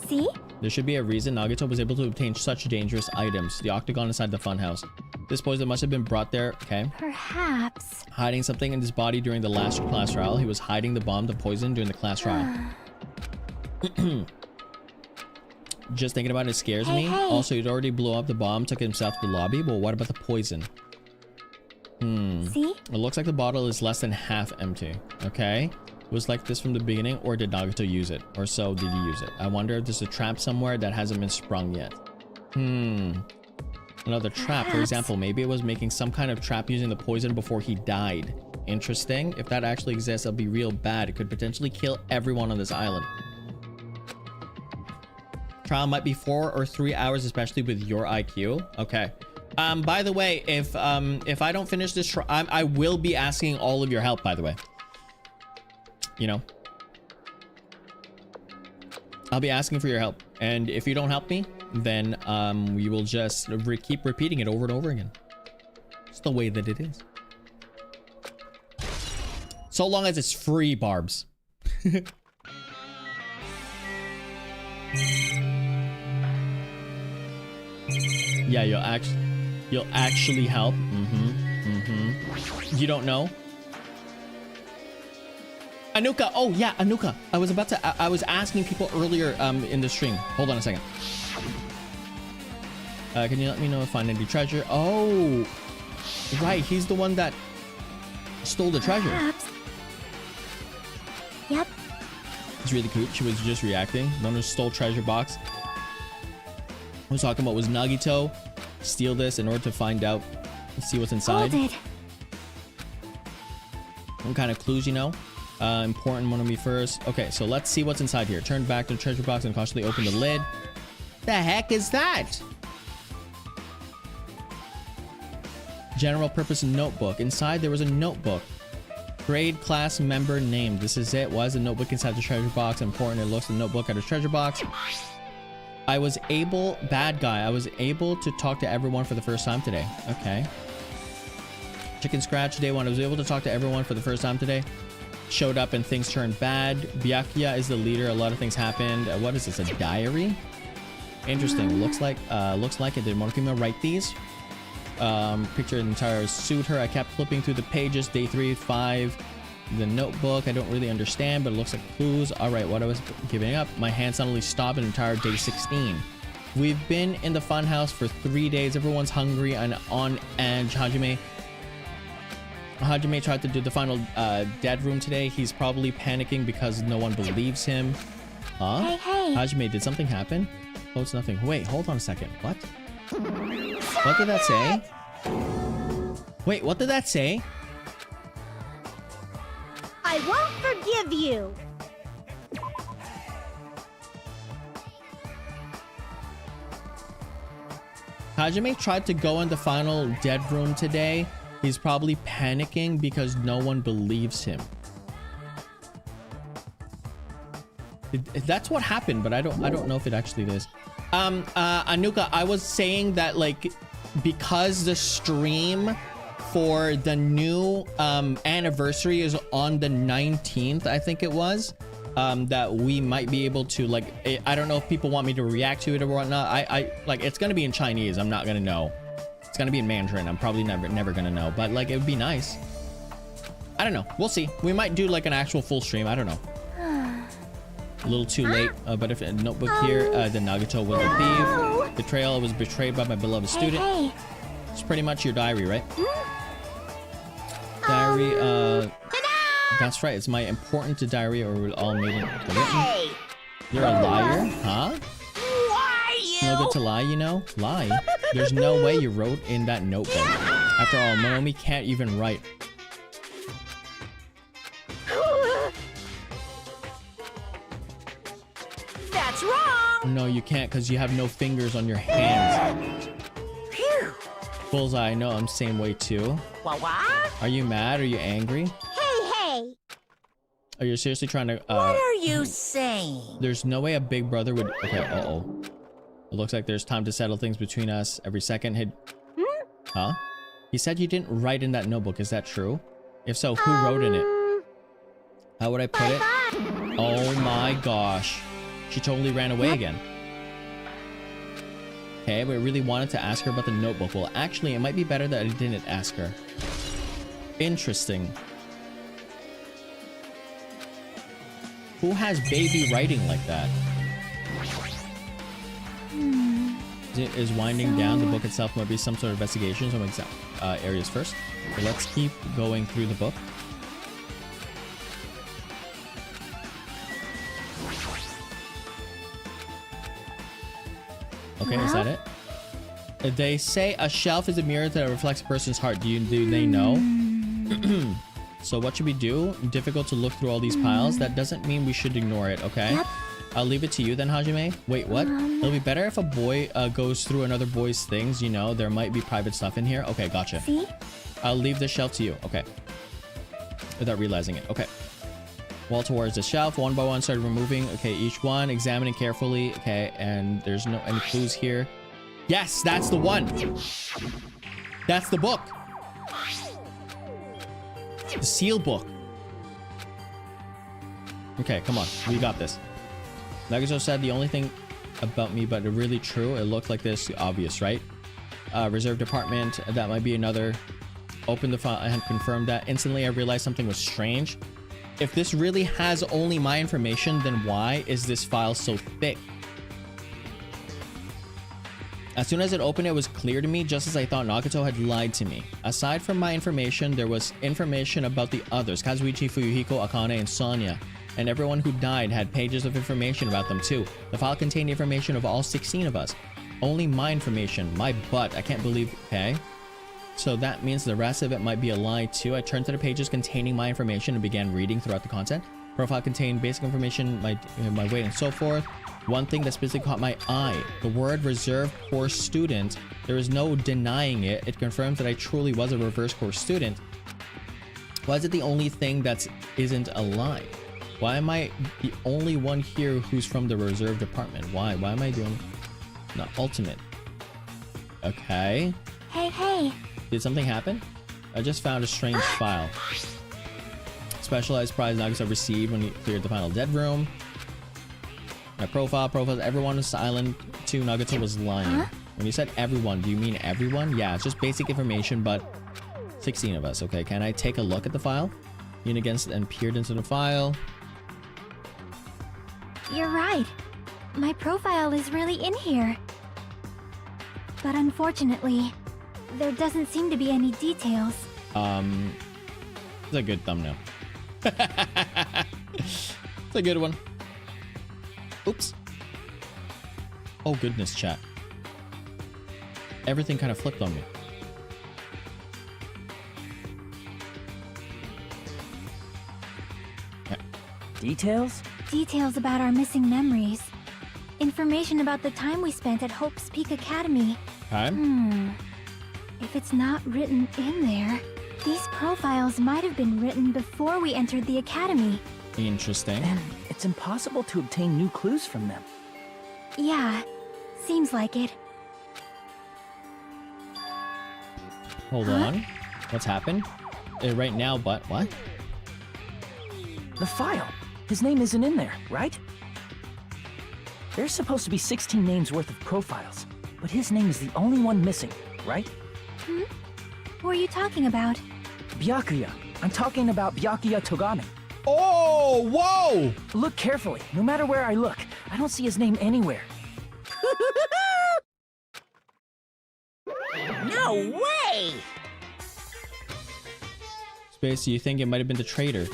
See?
There should be a reason Nagito was able to obtain such dangerous items. The octagon inside the funhouse. This poison must have been brought there. Okay.
Perhaps.
Hiding something in his body during the last class trial. He was hiding the bomb, the poison, during the class trial. Just thinking about it scares me.
Hey.
Also, he'd already blew up the bomb, took himself to the lobby. But what about the poison?
See?
It looks like the bottle is less than half empty. Okay. It was like this from the beginning, or did Nagito use it? Or so did he use it? I wonder if there's a trap somewhere that hasn't been sprung yet. Another trap, for example. Maybe it was making some kind of trap using the poison before he died. Interesting. If that actually exists, it'll be real bad. It could potentially kill everyone on this island. Trial might be 4 or 3 hours, especially with your IQ. Okay. By the way, if I don't finish this trial, I will be asking all of your help, by the way. You know, I'll be asking for your help, and if you don't help me, then we will just keep repeating it over and over again. It's the way that it is. So long as it's free, Barbs. Yeah, you'll actually help. You don't know? Anuka, oh yeah, Anuka. I was asking people earlier in the stream. Hold on a second. Can you let me know if I find any treasure? Oh, right, he's the one that stole the treasure.
Perhaps. Yep.
It's really cute. She was just reacting. No one stole treasure box. I was talking about was Nagito steal this in order to find out and see what's inside.
Hold it.
What kind of clues, you know? Important one to me first. Okay, so let's see what's inside here. Turn back to the treasure box and cautiously open the lid. The heck is that? General purpose notebook. Inside there was a notebook. Grade class member name. This is it. Why is the notebook inside the treasure box important? It looks the notebook at a treasure box. I was able to talk to everyone for the first time today. Okay. Chicken scratch day one. I was able to talk to everyone for the first time today. Showed up and things turned bad. Byakuya is the leader. A lot of things happened. What is this? A diary? Interesting. Looks like it. Did Monokuma write these? Picture an entire suit her. I kept flipping through the pages. Day 3, 5. The notebook. I don't really understand, but it looks like clues. All right, what I was giving up. My hand suddenly stopped. An entire day 16. We've been in the funhouse for 3 days. Everyone's hungry and on edge. Hajime tried to do the final dead room today. He's probably panicking because no one believes him. Huh?
Hey, hey.
Hajime, did something happen? Oh, it's nothing. Wait, hold on a second. What? What did that say? Wait, what did that say?
I won't forgive you.
Hajime tried to go in the final dead room today. He's probably panicking because no one believes him. That's what happened, but I don't know if it actually is. Anuka, I was saying that like because the stream for the new anniversary is on the 19th, I think it was, that we might be able to like I don't know if people want me to react to it or whatnot. I like it's gonna be in Chinese. I'm not gonna know. It's gonna be in Mandarin. I'm probably never gonna know, but like it would be nice. I don't know. We'll see. We might do like an actual full stream. I don't know. A little too late, but if a notebook here, the Nagito was a thief. Betrayal was betrayed by my beloved student.
Hey.
It's pretty much your diary, right? Diary, that's right. It's my important diary, or we'll all made it.
Hey!
You're a liar, huh?
Why you?
No good to lie, you know? Lie. There's no way you wrote in that notebook. After all, Monomi can't even write.
That's wrong!
No, you can't because you have no fingers on your hands.
Phew!
Bullseye, I know I'm same way too.
What?
Are you mad? Are you angry?
Hey, hey!
Are you seriously trying to,
What are you saying?
There's no way a big brother would... Okay, uh-oh. It looks like there's time to settle things between us. Every second hit... Huh? He said you didn't write in that notebook. Is that true? If so, who wrote in it? How would I put it? Oh my gosh. She totally ran away again. Okay, but I really wanted to ask her about the notebook. Well, actually, it might be better that I didn't ask her. Interesting. Who has baby writing like that? It is winding down. The book itself might be some sort of investigation. Some areas first. So let's keep going through the book. Okay, is that it? They say a shelf is a mirror that reflects a person's heart. Do they know? So what should we do? Difficult to look through all these piles. That doesn't mean we should ignore it, okay?
Yep.
I'll leave it to you then, Hajime. Wait, what? It'll be better if a boy goes through another boy's things, you know? There might be private stuff in here. Okay, gotcha.
See?
I'll leave the shelf to you. Okay. Without realizing it. Okay. Wall towards the shelf. One by one started removing. Okay, each one. Examining carefully. Okay, and there's no any clues here. Yes, that's the one. That's the book. The seal book. Okay, come on. We got this. Nagito said the only thing about me, but really true. It looked like this. Obvious, right? Reserve department. That might be another. Open the file and confirm that. Instantly, I realized something was strange. If this really has only my information, then why is this file so thick? As soon as it opened, it was clear to me, just as I thought Nagito had lied to me. Aside from my information, there was information about the others, Kazuichi, Fuyuhiko, Akane, and Sonya. and everyone who died had pages of information about them too. The file contained information of all 16 of us. Only my information. My butt. I can't believe... Okay. So that means the rest of it might be a lie too. I turned to the pages containing my information and began reading throughout the content. Profile contained basic information, my weight and so forth. One thing that specifically caught my eye. The word reserve course student. There is no denying it. It confirms that I truly was a reverse course student. Why is it the only thing that isn't a lie? Why am I the only one here who's from the reserve department? Why? Why am I doing... Not ultimate. Okay.
Hey.
Did something happen? I just found a strange file. Specialized prize Nagito received when he cleared the final dead room. My profiles, everyone was silent. Too, Nagito was lying.
Huh?
When you said everyone, do you mean everyone? Yeah, it's just basic information, but 16 of us. Okay, can I take a look at the file? Leaned against and peered into the file.
You're right. My profile is really in here. But unfortunately, there doesn't seem to be any details.
It's a good thumbnail. It's a good one. Oops. Oh goodness, chat. Everything kind of flipped on me.
Details?
Details about our missing memories. Information about the time we spent at Hope's Peak Academy.
Okay.
If it's not written in there, these profiles might have been written before we entered the academy.
Interesting.
And it's impossible to obtain new clues from them.
Yeah, seems like it.
Hold on. What's happened? Right now, but what?
The file. His name isn't in there, right? There's supposed to be 16 names worth of profiles, but his name is the only one missing, right?
Who are you talking about?
Byakuya. I'm talking about Byakuya Togami.
Oh, whoa!
Look carefully. No matter where I look, I don't see his name anywhere.
No way!
Space, you think it might have been the traitor?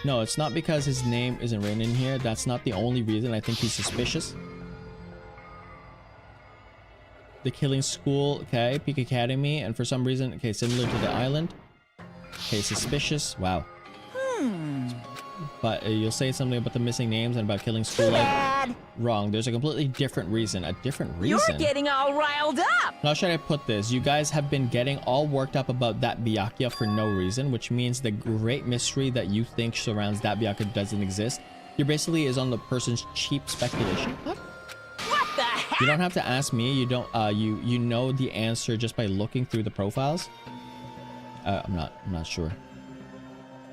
No, it's not because his name isn't written in here. That's not the only reason I think he's suspicious. The killing school, okay, Peak Academy, and for some reason, okay, similar to the island. Okay, suspicious, wow. But you'll say something about the missing names and about killing school life.
Dad,
Wrong, there's a completely different reason. A different reason?
you're getting all riled up!
How should I put this? You guys have been getting all worked up about that Byakuya for no reason, which means the great mystery that you think surrounds that Byakuya doesn't exist. Here basically is on the person's cheap speculation. What?
What the heck?
You don't have to ask me. You don't. You know the answer just by looking through the profiles. I'm not sure.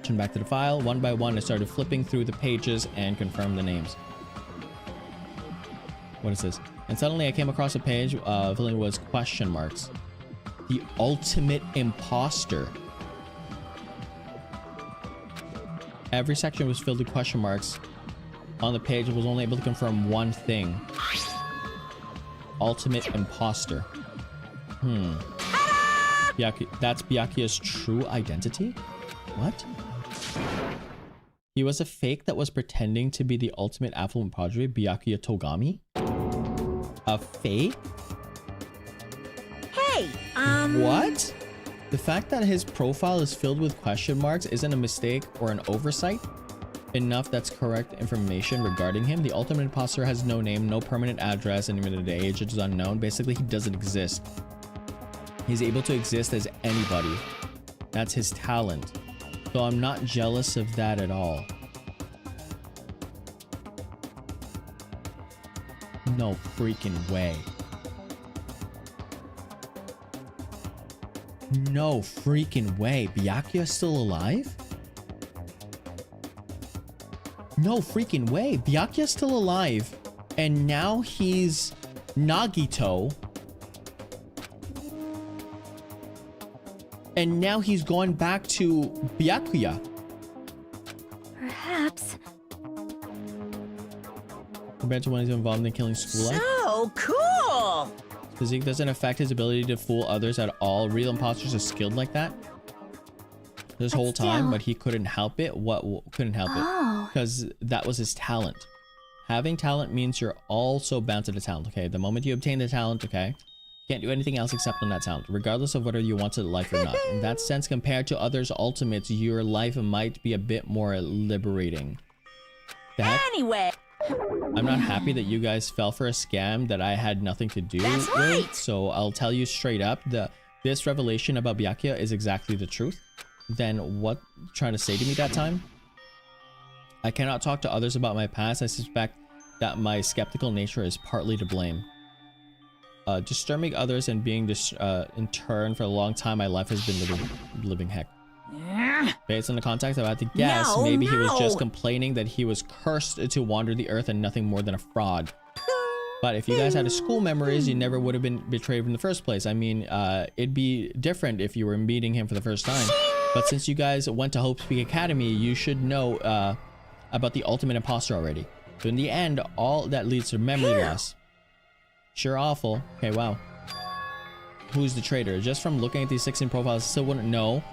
Turn back to the file. One by one, I started flipping through the pages and confirmed the names. What is this? And suddenly I came across a page filling with question marks. The ultimate imposter. Every section was filled with question marks. On the page, I was only able to confirm one thing. Ultimate imposter. That's Byakuya's true identity? What? He was a fake that was pretending to be the ultimate affluent padre, Byakuya Togami? A fake?
Hey,
What? The fact that his profile is filled with question marks isn't a mistake or an oversight enough that's correct information regarding him. The ultimate imposter has no name, no permanent address, and even the age is unknown. Basically, he doesn't exist. He's able to exist as anybody. That's his talent. So I'm not jealous of that at all. No freaking way. No freaking way. Byakuya's still alive? No freaking way. Byakuya's still alive. And now he's Nagito. And now he's gone back to Byakuya.
Perhaps.
Compared to when he's involved in killing school life.
so cool!
Physique doesn't affect his ability to fool others at all. Real imposters are skilled like that. this
But
whole time,
still.
but he couldn't help it. What couldn't help it?
Oh.
Because that was his talent. Having talent means you're also bound to the talent, okay? The moment you obtain the talent, okay, you can't do anything else except on that talent, regardless of whether you wanted life or not. In that sense, compared to others' ultimates, your life might be a bit more liberating. The heck?
Anyway,
I'm not happy that you guys fell for a scam that I had nothing to do
That's
with.
right.
So I'll tell you straight up, this revelation about Byakuya is exactly the truth. Then what trying to say to me that time? I cannot talk to others about my past. I suspect that my skeptical nature is partly to blame. Disturbing others and being in turn for a long time, my life has been living heck. Based on the context, I had to guess
No,
maybe he was just
no.
complaining that he was cursed to wander the earth and nothing more than a fraud. But if you guys had a school memories, you never would have been betrayed in the first place. I mean, it'd be different if you were meeting him for the first time. But since you guys went to Hope Peak Academy, you should know about the ultimate imposter already. So in the end, all that leads to memory loss. Sure awful. Okay, wow. Who's the traitor? Just from looking at these 16 profiles, I still wouldn't know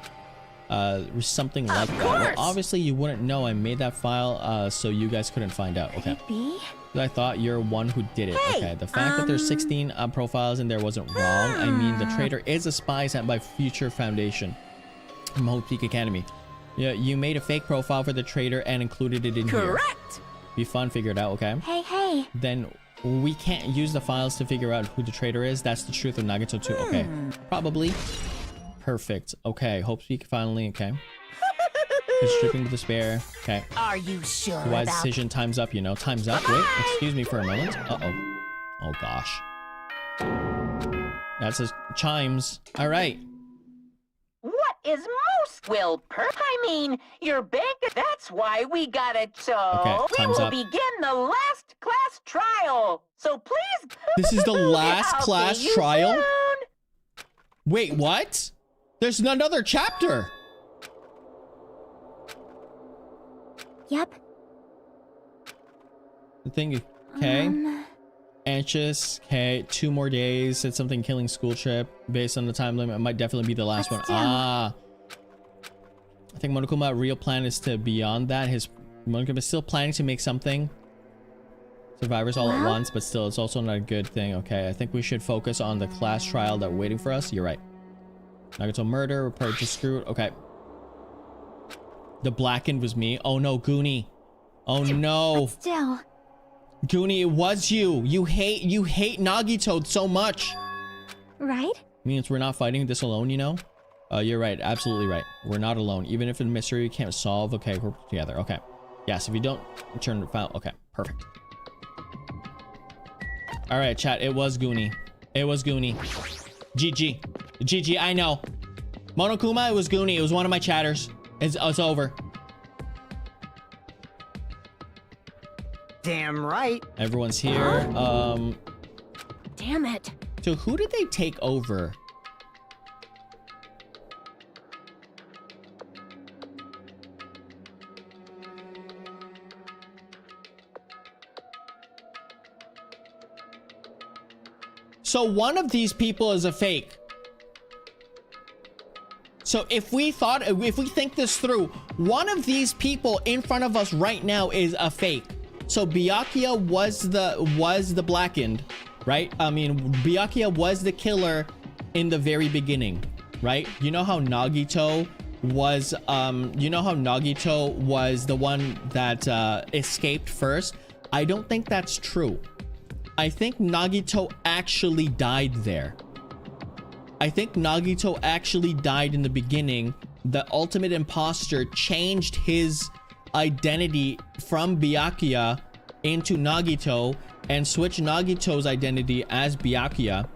something like that. Well, obviously you wouldn't know. I made that file so you guys couldn't find out. Okay.
Be?
I thought you're one who did it.
Hey,
Okay. The fact that there's 16 profiles in there wasn't wrong. I mean, the traitor is a spy sent by Future Foundation from Hope Peak Academy. Yeah, you made a fake profile for the traitor and included it in here.
correct.
Be fun, figure it out, okay?
Hey.
Then we can't use the files to figure out who the traitor is. That's the truth of Nagito too. Okay. Probably. Perfect. Okay. Hope Peak finally. Okay. He's dripping with despair. Okay.
Are you sure
Wise
about
decision. Time's up, you know. Time's up. Wait, excuse me for a moment. Uh-oh. Oh, gosh. That's his chimes. All right.
what is most I mean, your bank, that's why we got it. So
Okay,
we
time's
will
up.
begin the last class trial. So please.
This is the last
I'll see
class
you
trial?
soon.
Wait, what? There's another chapter.
Yep.
The thing. Okay. Anxious. Okay. 2 more days. Said something killing school trip. Based on the time limit, it might definitely be the last
But
one.
still.
Ah. I think Monokuma's real plan is to beyond that. Monokuma is still planning to make something. Survivors all at
Well?
once, but still, it's also not a good thing. Okay, I think we should focus on the class trial that waiting for us. You're right. Nagito murder, report to screwed. Okay. The blackened was me. Oh no, Goonie. Oh no.
Still.
Goonie, it was you. You hate Nagito so much.
Right?
Means we're not fighting this alone, you know? You're right. Absolutely right. We're not alone. Even if a mystery we can't solve. Okay, we're together. Okay. Yes, if you don't turn the file. Okay, perfect. All right, chat. It was Goonie. It was Goonie. GG. GG, I know. Monokuma, it was Goonie. It was one of my chatters. It's over.
Damn right.
Everyone's here.
Damn it.
So who did they take over? So one of these people is a fake. So if we think this through, one of these people in front of us right now is a fake. So Byakuya was the blackened, right? I mean, Byakuya was the killer in the very beginning, right? You know how Nagito was the one that escaped first? I don't think that's true. I think Nagito actually died there. I think Nagito actually died in the beginning. The ultimate imposter changed his identity from Byakuya into Nagito and switched Nagito's identity as Byakuya.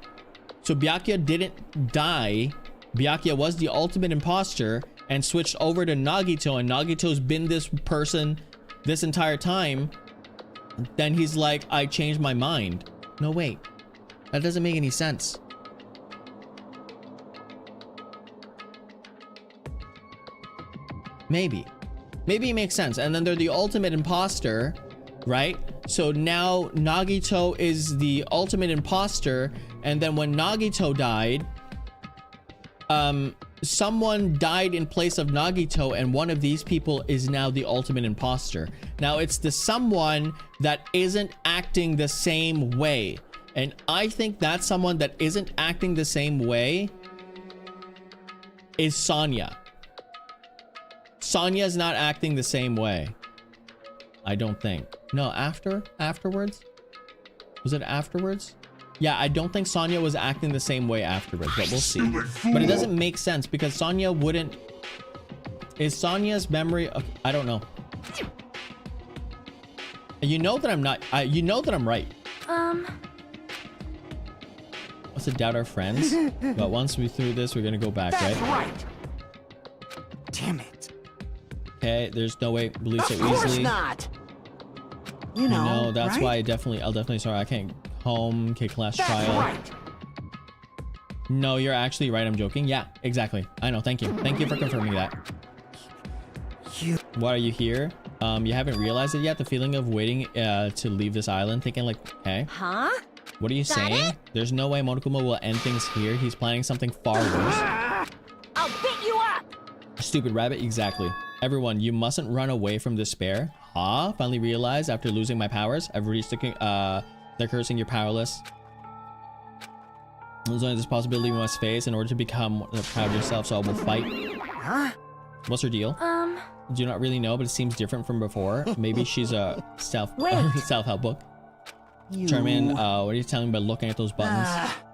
So Byakuya didn't die. Byakuya was the ultimate imposter and switched over to Nagito, and Nagito's been this person this entire time. Then he's like, I changed my mind. No, wait. That doesn't make any sense. Maybe it makes sense. And then they're the ultimate imposter, right? So now Nagito is the ultimate imposter, and then when Nagito died, someone died in place of Nagito, and one of these people is now the ultimate imposter. Now it's the someone that isn't acting the same way. And I think that someone that isn't acting the same way is Sonya. Sonya's not acting the same way. I don't think. No, afterwards? Was it afterwards? Yeah, I don't think Sonya was acting the same way afterwards, but we'll see. But it doesn't make sense because Sonya wouldn't... Is Sonya's memory... I don't know. You know that I'm not... you know that I'm right. Let's doubt our friends. But once we through this, we're gonna go back,
That's
right?
right. Damn it.
Okay, there's no way to lose so
Of course
easily.
not. You know,
No, that's
right?
why I'll definitely sorry. I can't home, kick class
That's
trial.
right.
No, you're actually right. I'm joking. Yeah, exactly. I know. Thank you. Thank you for confirming that. Why are you here? You haven't realized it yet? The feeling of waiting to leave this island, thinking like, okay.
Huh?
What are you saying? There's no way Monokuma will end things here. He's planning something far worse.
I'll beat you up!
Stupid rabbit, exactly. Everyone, you mustn't run away from despair. Huh? Finally realized after losing my powers. Everybody's sticking, they're cursing you're powerless. There's only this possibility we must face in order to become proud of yourself, so I will fight.
Huh?
What's her deal? Do you not really know, but it seems different from before. Maybe she's a self-help book. Charmin, what are you telling me by looking at those buttons?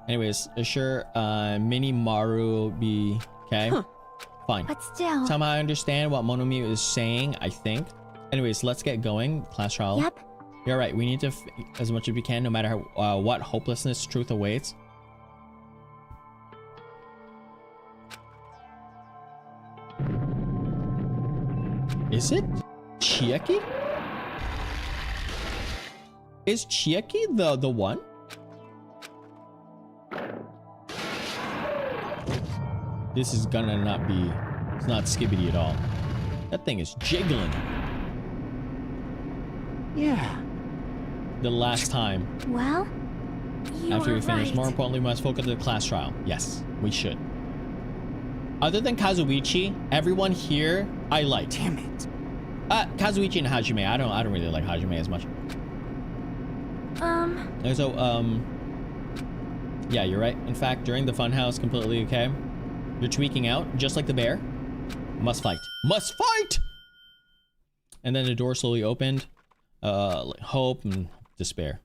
Anyways, sure, Mini Maru be okay. Fine.
But still.
Somehow I understand what Monomi is saying, I think. Anyways, let's get going. Class trial.
Yep.
You're right. We need to as much as we can, no matter how, what hopelessness truth awaits. Is it Chiaki? Is Chiaki the one? This is gonna not be... It's not skibbity at all. That thing is jiggling.
Yeah.
The last time.
Well, you
After
were
we finish.
right.
More importantly, we must focus on the class trial. Yes, we should. Other than Kazuichi, everyone here I like.
Damn it.
Kazuichi and Hajime. I don't really like Hajime as much. And so, yeah, you're right. In fact, during the funhouse, completely okay. You're tweaking out, just like the bear. Must fight. Must fight! And then the door slowly opened. Like hope and despair.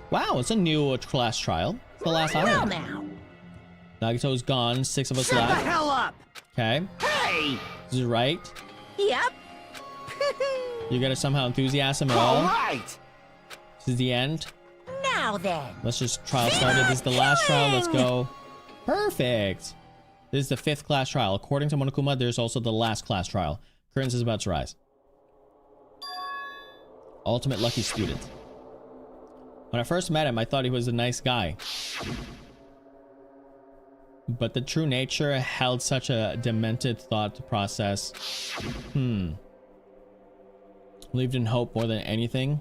Wow, it's a new class trial. It's the last
Well
island.
now.
Nagito's gone. 6 of us
Shut the
left.
hell up.
Okay.
Hey.
This is right.
Yep.
You got somehow enthusiasm at
All
all.
right.
This is the end.
Now then.
Let's just trial started. This is the last trial. Let's go. Perfect. This is the 5th class trial. According to Monokuma, there's also the last class trial. Curtains is about to rise. Ultimate lucky student. When I first met him, I thought he was a nice guy. But the true nature held such a demented thought to process. Believed in hope more than anything.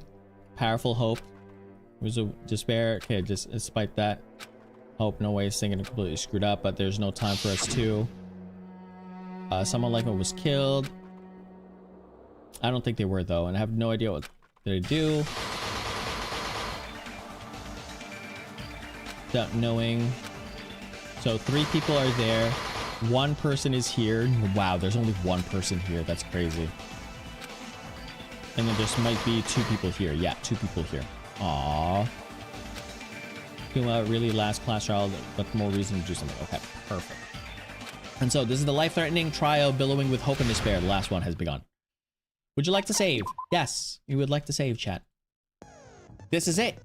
Powerful hope. It was a despair. Okay, just despite that. Hope, no way, thinking it completely screwed up, but there's no time for us to. Someone like me was killed. I don't think they were, though, and I have no idea what they do. Without knowing. So 3 people are there. 1 person is here. Wow, there's only 1 person here. That's crazy. And then there might be 2 people here. Yeah, 2 people here. Aww. Really last class trial, but more reason to do something. Okay, perfect. And so this is the life-threatening trial billowing with hope and despair. The last one has begun. Would you like to save? Yes, you would like to save, chat. This is it.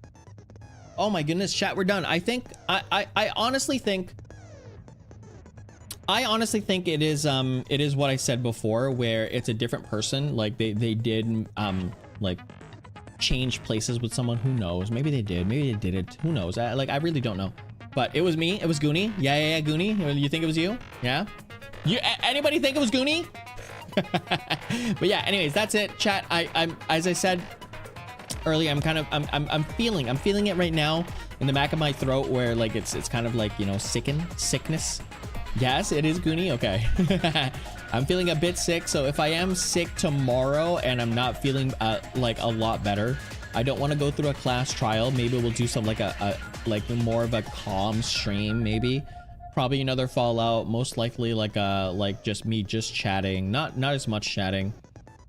Oh my goodness, chat, we're done. I think I honestly think it is what I said before, where it's a different person. Like they did like change places with someone. Who knows? Maybe they did. Maybe they didn't. Who knows? I really don't know. But it was me. It was Goonie. Yeah, Goonie. You think it was you? Yeah. Anybody think it was Goonie? But yeah. Anyways, that's it, chat. I'm as I said earlier. I'm feeling it right now in the back of my throat, where like it's kind of like, you know, sickness. Yes, it is Goonie. Okay. I'm feeling a bit sick, so if I am sick tomorrow and I'm not feeling like a lot better, I don't want to go through a class trial. Maybe we'll do some like like more of a calm stream. Maybe probably another Fallout. Most likely like just me chatting. Not as much chatting.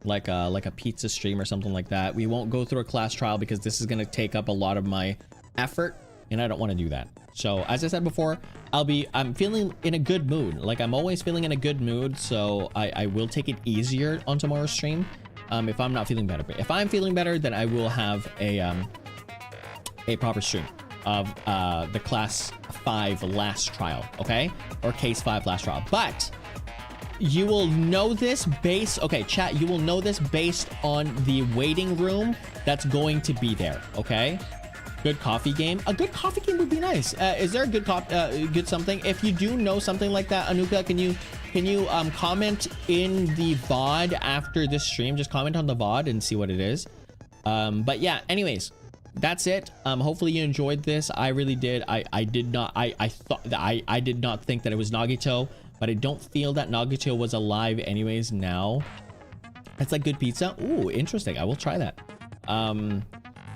Like a pizza stream or something like that. We won't go through a class trial because this is gonna take up a lot of my effort, and I don't want to do that. So as I said before, I'm feeling in a good mood. Like I'm always feeling in a good mood, so I will take it easier on tomorrow's stream. If I'm not feeling better, but if I'm feeling better, then I will have a proper stream of the class 5 last trial, okay, or case 5 last trial. But you will know this okay, chat, you will know this based on the waiting room that's going to be there, okay? Good coffee game. A good coffee game would be nice. Is there a good something? If you do know something like that, Anuka, can you comment in the VOD after this stream? Just comment on the VOD and see what it is. But yeah, anyways, that's it. Hopefully you enjoyed this. I really did. I did not think that it was Nagito, but I don't feel that Nagito was alive anyways now. It's like good pizza. Ooh, interesting. I will try that.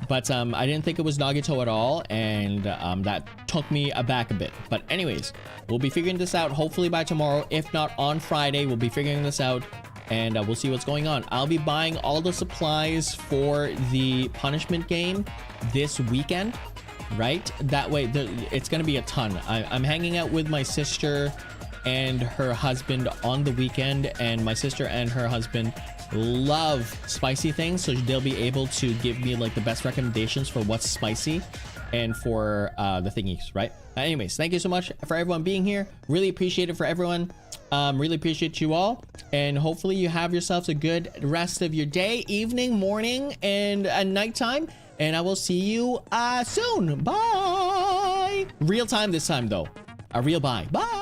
But I didn't think it was Nagito at all, and that took me aback a bit. But anyways, we'll be figuring this out hopefully by tomorrow. If not on Friday, we'll be figuring this out, and we'll see what's going on. I'll be buying all the supplies for the punishment game this weekend, right? That way, it's going to be a ton. I'm hanging out with my sister and her husband on the weekend, and my sister and her husband love spicy things, so they'll be able to give me like the best recommendations for what's spicy and for the thingies, right? Anyways, thank you so much for everyone being here. Really appreciate it for everyone. Really appreciate you all, and hopefully you have yourselves a good rest of your day, evening, morning, and nighttime, and I will see you soon. Bye. Real time this time though. A real bye. Bye.